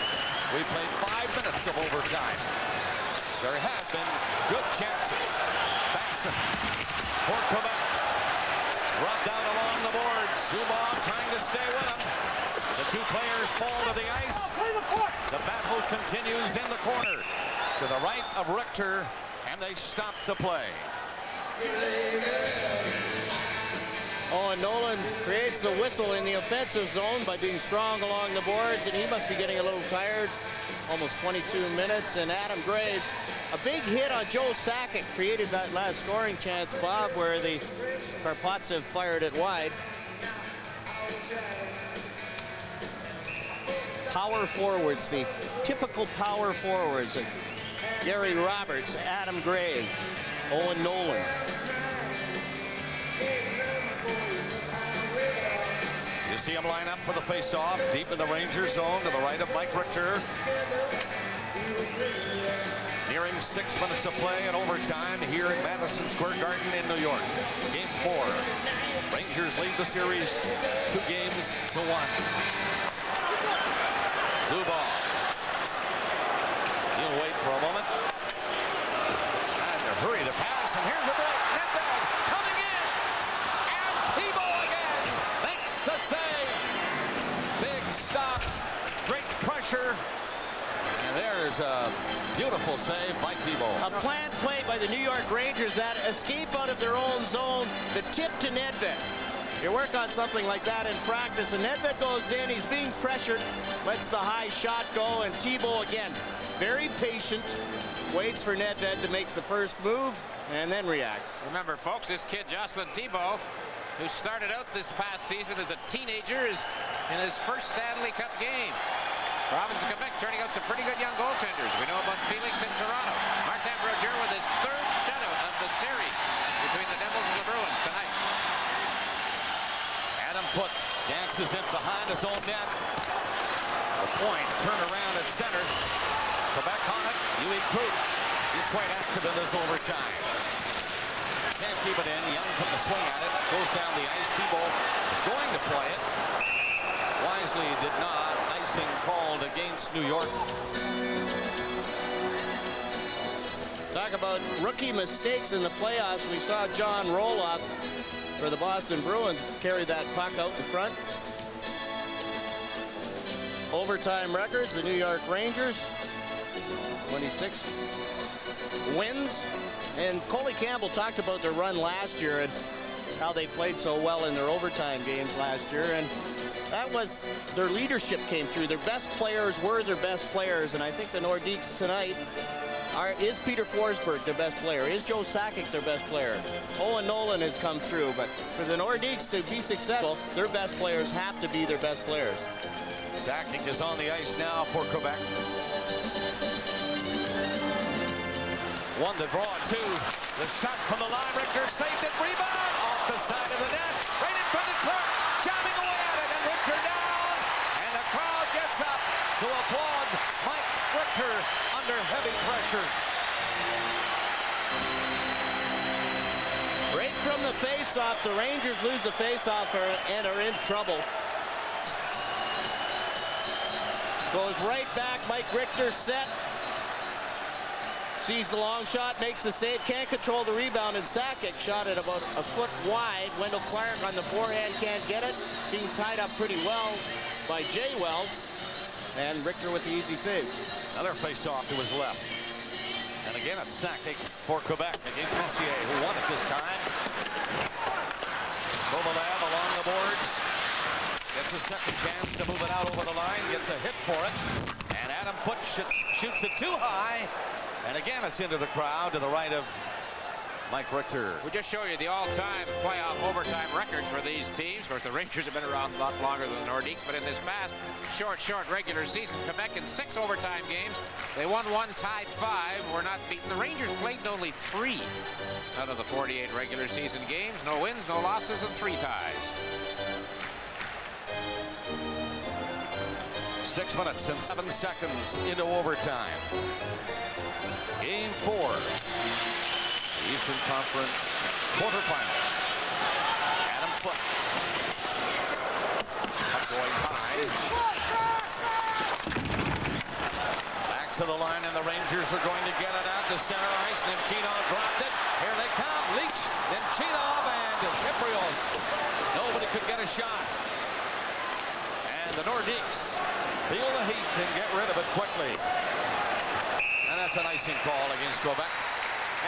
We played 5 minutes of overtime. There have been good chances. Baxson for Quebec. Rubbed out along the boards. Zubov trying to stay with him. The two players fall to the ice. The battle continues in the corner to the right of Richter, and they stop the play. Oh, and Nolan creates the whistle in the offensive zone by being strong along the boards, and he must be getting a little tired. Almost 22 minutes, and Adam Graves, a big hit on Joe Sakic, created that last scoring chance, Bob, where the Karpatsev fired it wide. Power forwards, the typical power forwards. Gary Roberts, Adam Graves, Owen Nolan. You see him line up for the face-off, deep in the Ranger zone to the right of Mike Richter. Nearing 6 minutes of play in overtime here at Madison Square Garden in New York. Game 4. Rangers lead the series 2-1. Zubov. He'll wait for a moment. And to hurry the pass, and here's the break. Nedved coming in. And Tebow again makes the save. Big stops, great pressure. And there's a beautiful save by Tebow. A planned play by the New York Rangers, that escape out of their own zone, the tip to Nedved. You work on something like that in practice, and Nedved goes in, he's being pressured, lets the high shot go, and Tebow again, very patient, waits for Nedved to make the first move, and then reacts. Remember, folks, this kid, Jocelyn Tebow, who started out this past season as a teenager, is in his first Stanley Cup game. Province of Quebec turning out some pretty good young goaltenders. We know about Felix in Toronto. Martin Brodeur with his third shutout of the series between the Devils and the Bruins tonight. Adam Foote dances in behind his own net. The point, turn around at center. Quebec on it. Huey Krug. He's quite active in this overtime. Can't keep it in. Young took a swing at it. Goes down the ice. Tebow is going to play it. Wisely did not. Icing called against New York. Talk about rookie mistakes in the playoffs. We saw John Roloff for the Boston Bruins carry that puck out in front. Overtime records, the New York Rangers, 26 wins. And Coley Campbell talked about their run last year and how they played so well in their overtime games last year. And that was, their leadership came through. Their best players were their best players. And I think the Nordiques tonight is Peter Forsberg their best player? Is Joe Sakic their best player? Owen Nolan has come through. But for the Nordiques to be successful, their best players have to be their best players. Sakic is on the ice now for Quebec. Won the draw, two. The shot from the line. Richter saved it. Rebound off the side of the net. Right in front of Clark. Jamming away at it. And Richter down. And the crowd gets up to applaud Mike Richter under heavy pressure. Right from the face-off, the Rangers lose the face-off and are in trouble. Goes right back. Mike Richter set. Sees the long shot, makes the save, can't control the rebound, and Sakic shot it about a foot wide. Wendell Clark on the forehand can't get it. Being tied up pretty well by Jay Wells, and Richter with the easy save. Another face-off to his left. And again, it's Sakic for Quebec against Messier, who won it this time. Kovalev along the boards. Gets a second chance to move it out over the line. Gets a hit for it. And Adam Foote shoots it too high. And again, it's into the crowd to the right of Mike Richter. We just show you the all-time playoff overtime records for these teams. Of course, the Rangers have been around a lot longer than the Nordiques, but in this past short regular season, Quebec in 6 overtime games, they won 1, tied 5, were not beaten. The Rangers played in only 3 out of the 48 regular season games. No wins, no losses, and 3 ties. 6 minutes and 7 seconds into overtime. Game 4. The Eastern Conference quarterfinals. Adam Foote. Up going high. Back to the line, and the Rangers are going to get it out to center ice. Nemchinov dropped it. Here they come. Leach, Nemchinov, and Kyprios. Nobody could get a shot. And the Nordiques feel the heat and get rid of it quickly. And that's an icing call against Quebec.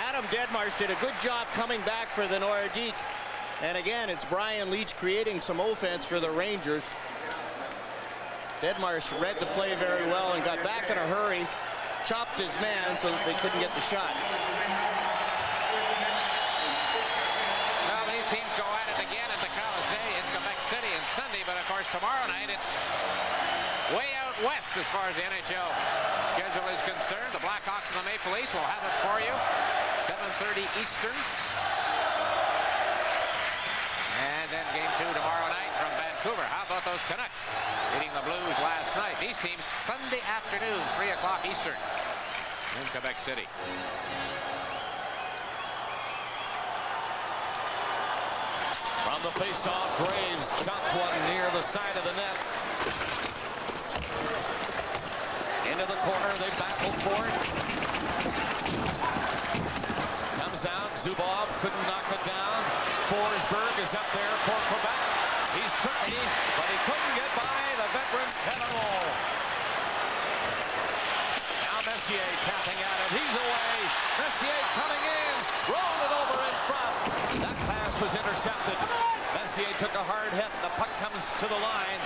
Adam Deadmarsh did a good job coming back for the Nordiques. And again, it's Brian Leach creating some offense for the Rangers. Deadmarsh read the play very well and got back in a hurry, chopped his man so that they couldn't get the shot. Well, these teams go at it again at the Colisée in Quebec City on Sunday, but of course tomorrow night it's way out west as far as the NHL schedule is concerned. The Blackhawks and the Maple Leafs will have it for you. 7:30 Eastern. And then game 2 tomorrow night from Vancouver. How about those Canucks beating the Blues last night? These teams Sunday afternoon, 3 o'clock Eastern. in Quebec City. From the face-off, Graves chopped one near the side of the net. Into the corner, they battled for it. Comes out, Zubov couldn't knock it down. Forsberg is up there for Quebec. He's trying, but he couldn't get by the veteran Kevin Lowe. Now Messier tapping at it. He's away. Messier coming in. Rolled it over in front. That pass was intercepted. Messier took a hard hit. The puck comes to the line.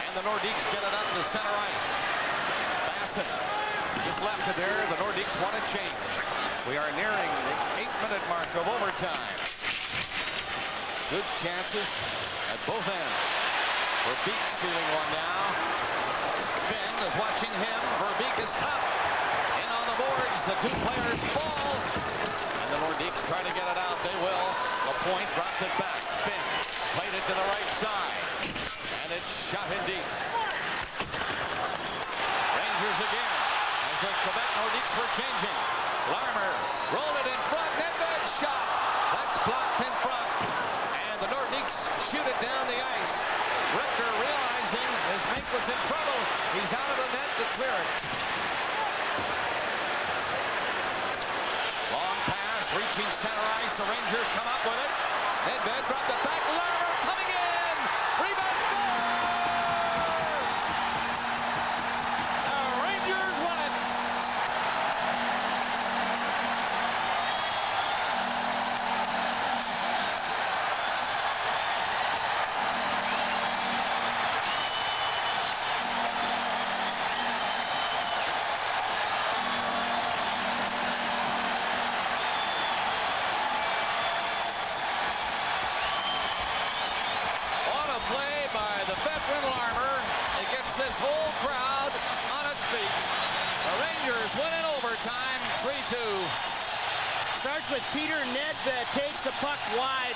And the Nordiques get it up to center ice. Bassett just left it there. The Nordiques want to change. We are nearing the 8-minute mark of overtime. Good chances at both ends. Verbeek stealing one now. Finn is watching him. Verbeek is tough. In on the boards. The two players fall. And the Nordiques try to get it out. They will. The point dropped it back. Finn played it to the right side. And it's shot in deep. Rangers again. As the Quebec Nordiques were changing. Larmer rolled it in front. Nedved shot. That's blocked in front. And the Nordiques shoot it down the ice. Richter realizing his mate was in trouble. He's out of the net to clear it. Long pass, reaching center ice. The Rangers come up with it. Nedved dropped it back. Larmer coming in. Rebound score! The Rangers won it. Play by the veteran Larmer. It gets this whole crowd on its feet. The Rangers win in overtime, 3-2. Starts with Peter Nedved, takes the puck wide.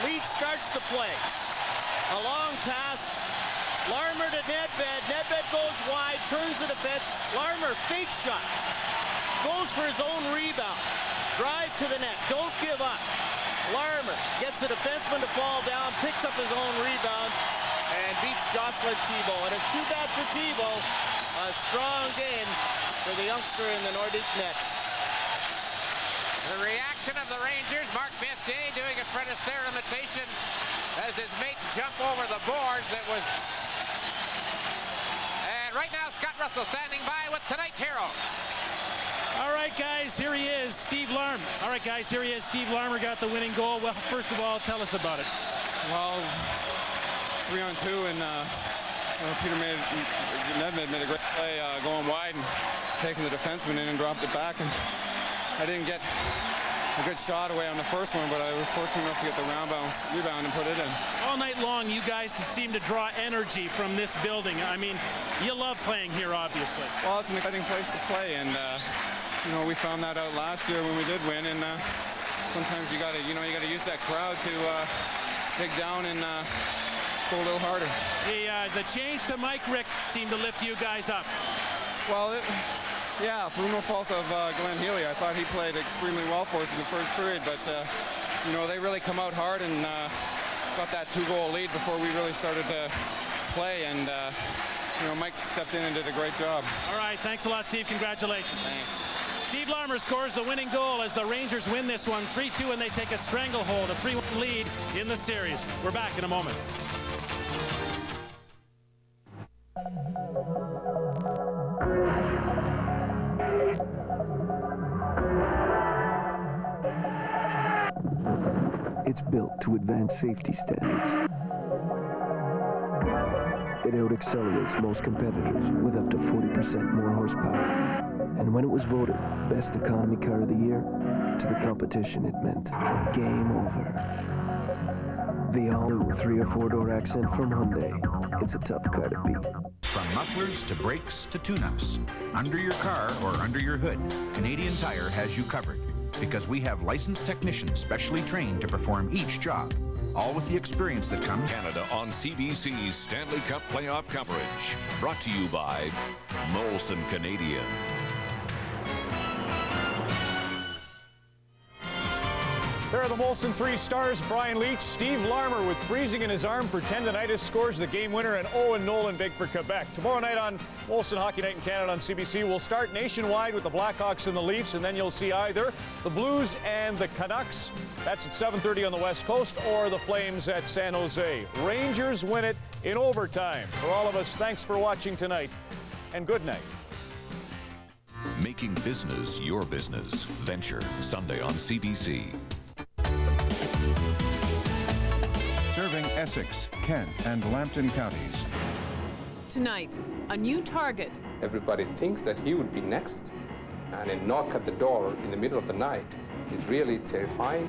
Lead starts the play. A long pass. Larmer to Nedved. Nedved goes wide, turns the defense. Larmer, fake shot. Goes for his own rebound. Drive to the net. Don't give up. Larmer gets the defenseman to fall down, picks up his own rebound, and beats Jocelyn Thibault. And it's too bad for Thibault. A strong game for the youngster in the Nordique net. The reaction of the Rangers, Mark Messier doing a Fred Astaire imitation as his mates jump over the boards. That was... And right now, Scott Russell standing by with tonight's hero. All right, guys, here he is, Steve Larmer. All right, guys, here he is. Steve Larmer got the winning goal. Well, first of all, tell us about it. Well, 3-on-2, and Peter Nedved made a great play going wide and taking the defenseman in and dropped it back. And I didn't get a good shot away on the first one, but I was fortunate enough to get the rebound and put it in. All night long, you guys just seem to draw energy from this building. I mean, you love playing here, obviously. Well, it's an exciting place to play, and you know, we found that out last year when we did win, and sometimes you gotta use that crowd to dig down and go a little harder. The change to Mike Rick seemed to lift you guys up. Well, yeah, through no fault of Glenn Healy. I thought he played extremely well for us in the first period, but you know, they really come out hard and got that 2-goal lead before we really started to play, and you know, Mike stepped in and did a great job. All right, thanks a lot, Steve. Congratulations. Thanks. Steve Larmer scores the winning goal as the Rangers win this one 3-2, and they take a stranglehold, a 3-1 lead in the series. We're back in a moment. It's built to advanced safety standards. It out-accelerates most competitors with up to 40% more horsepower. And when it was voted Best Economy Car of the Year, to the competition it meant game over. The all-new 3 or 4-door accent from Hyundai. It's a tough car to beat. From mufflers to brakes to tune-ups, under your car or under your hood, Canadian Tire has you covered. Because we have licensed technicians specially trained to perform each job. all with the experience that comes. Canada on CBC's Stanley Cup playoff coverage. Brought to you by Molson Canadian. There are the Molson 3 stars, Brian Leach. Steve Larmer, with freezing in his arm for tendonitis, scores the game winner, and Owen Nolan big for Quebec. Tomorrow night on Molson Hockey Night in Canada on CBC, we'll start nationwide with the Blackhawks and the Leafs, and then you'll see either the Blues and the Canucks. That's at 7:30 on the West Coast, or the Flames at San Jose. Rangers win it in overtime. For all of us, thanks for watching tonight, and good night. Making business your business. Venture, Sunday on CBC. Serving Essex, Kent, and Lambton counties. Tonight, a new target. Everybody thinks that he would be next, and a knock at the door in the middle of the night is really terrifying.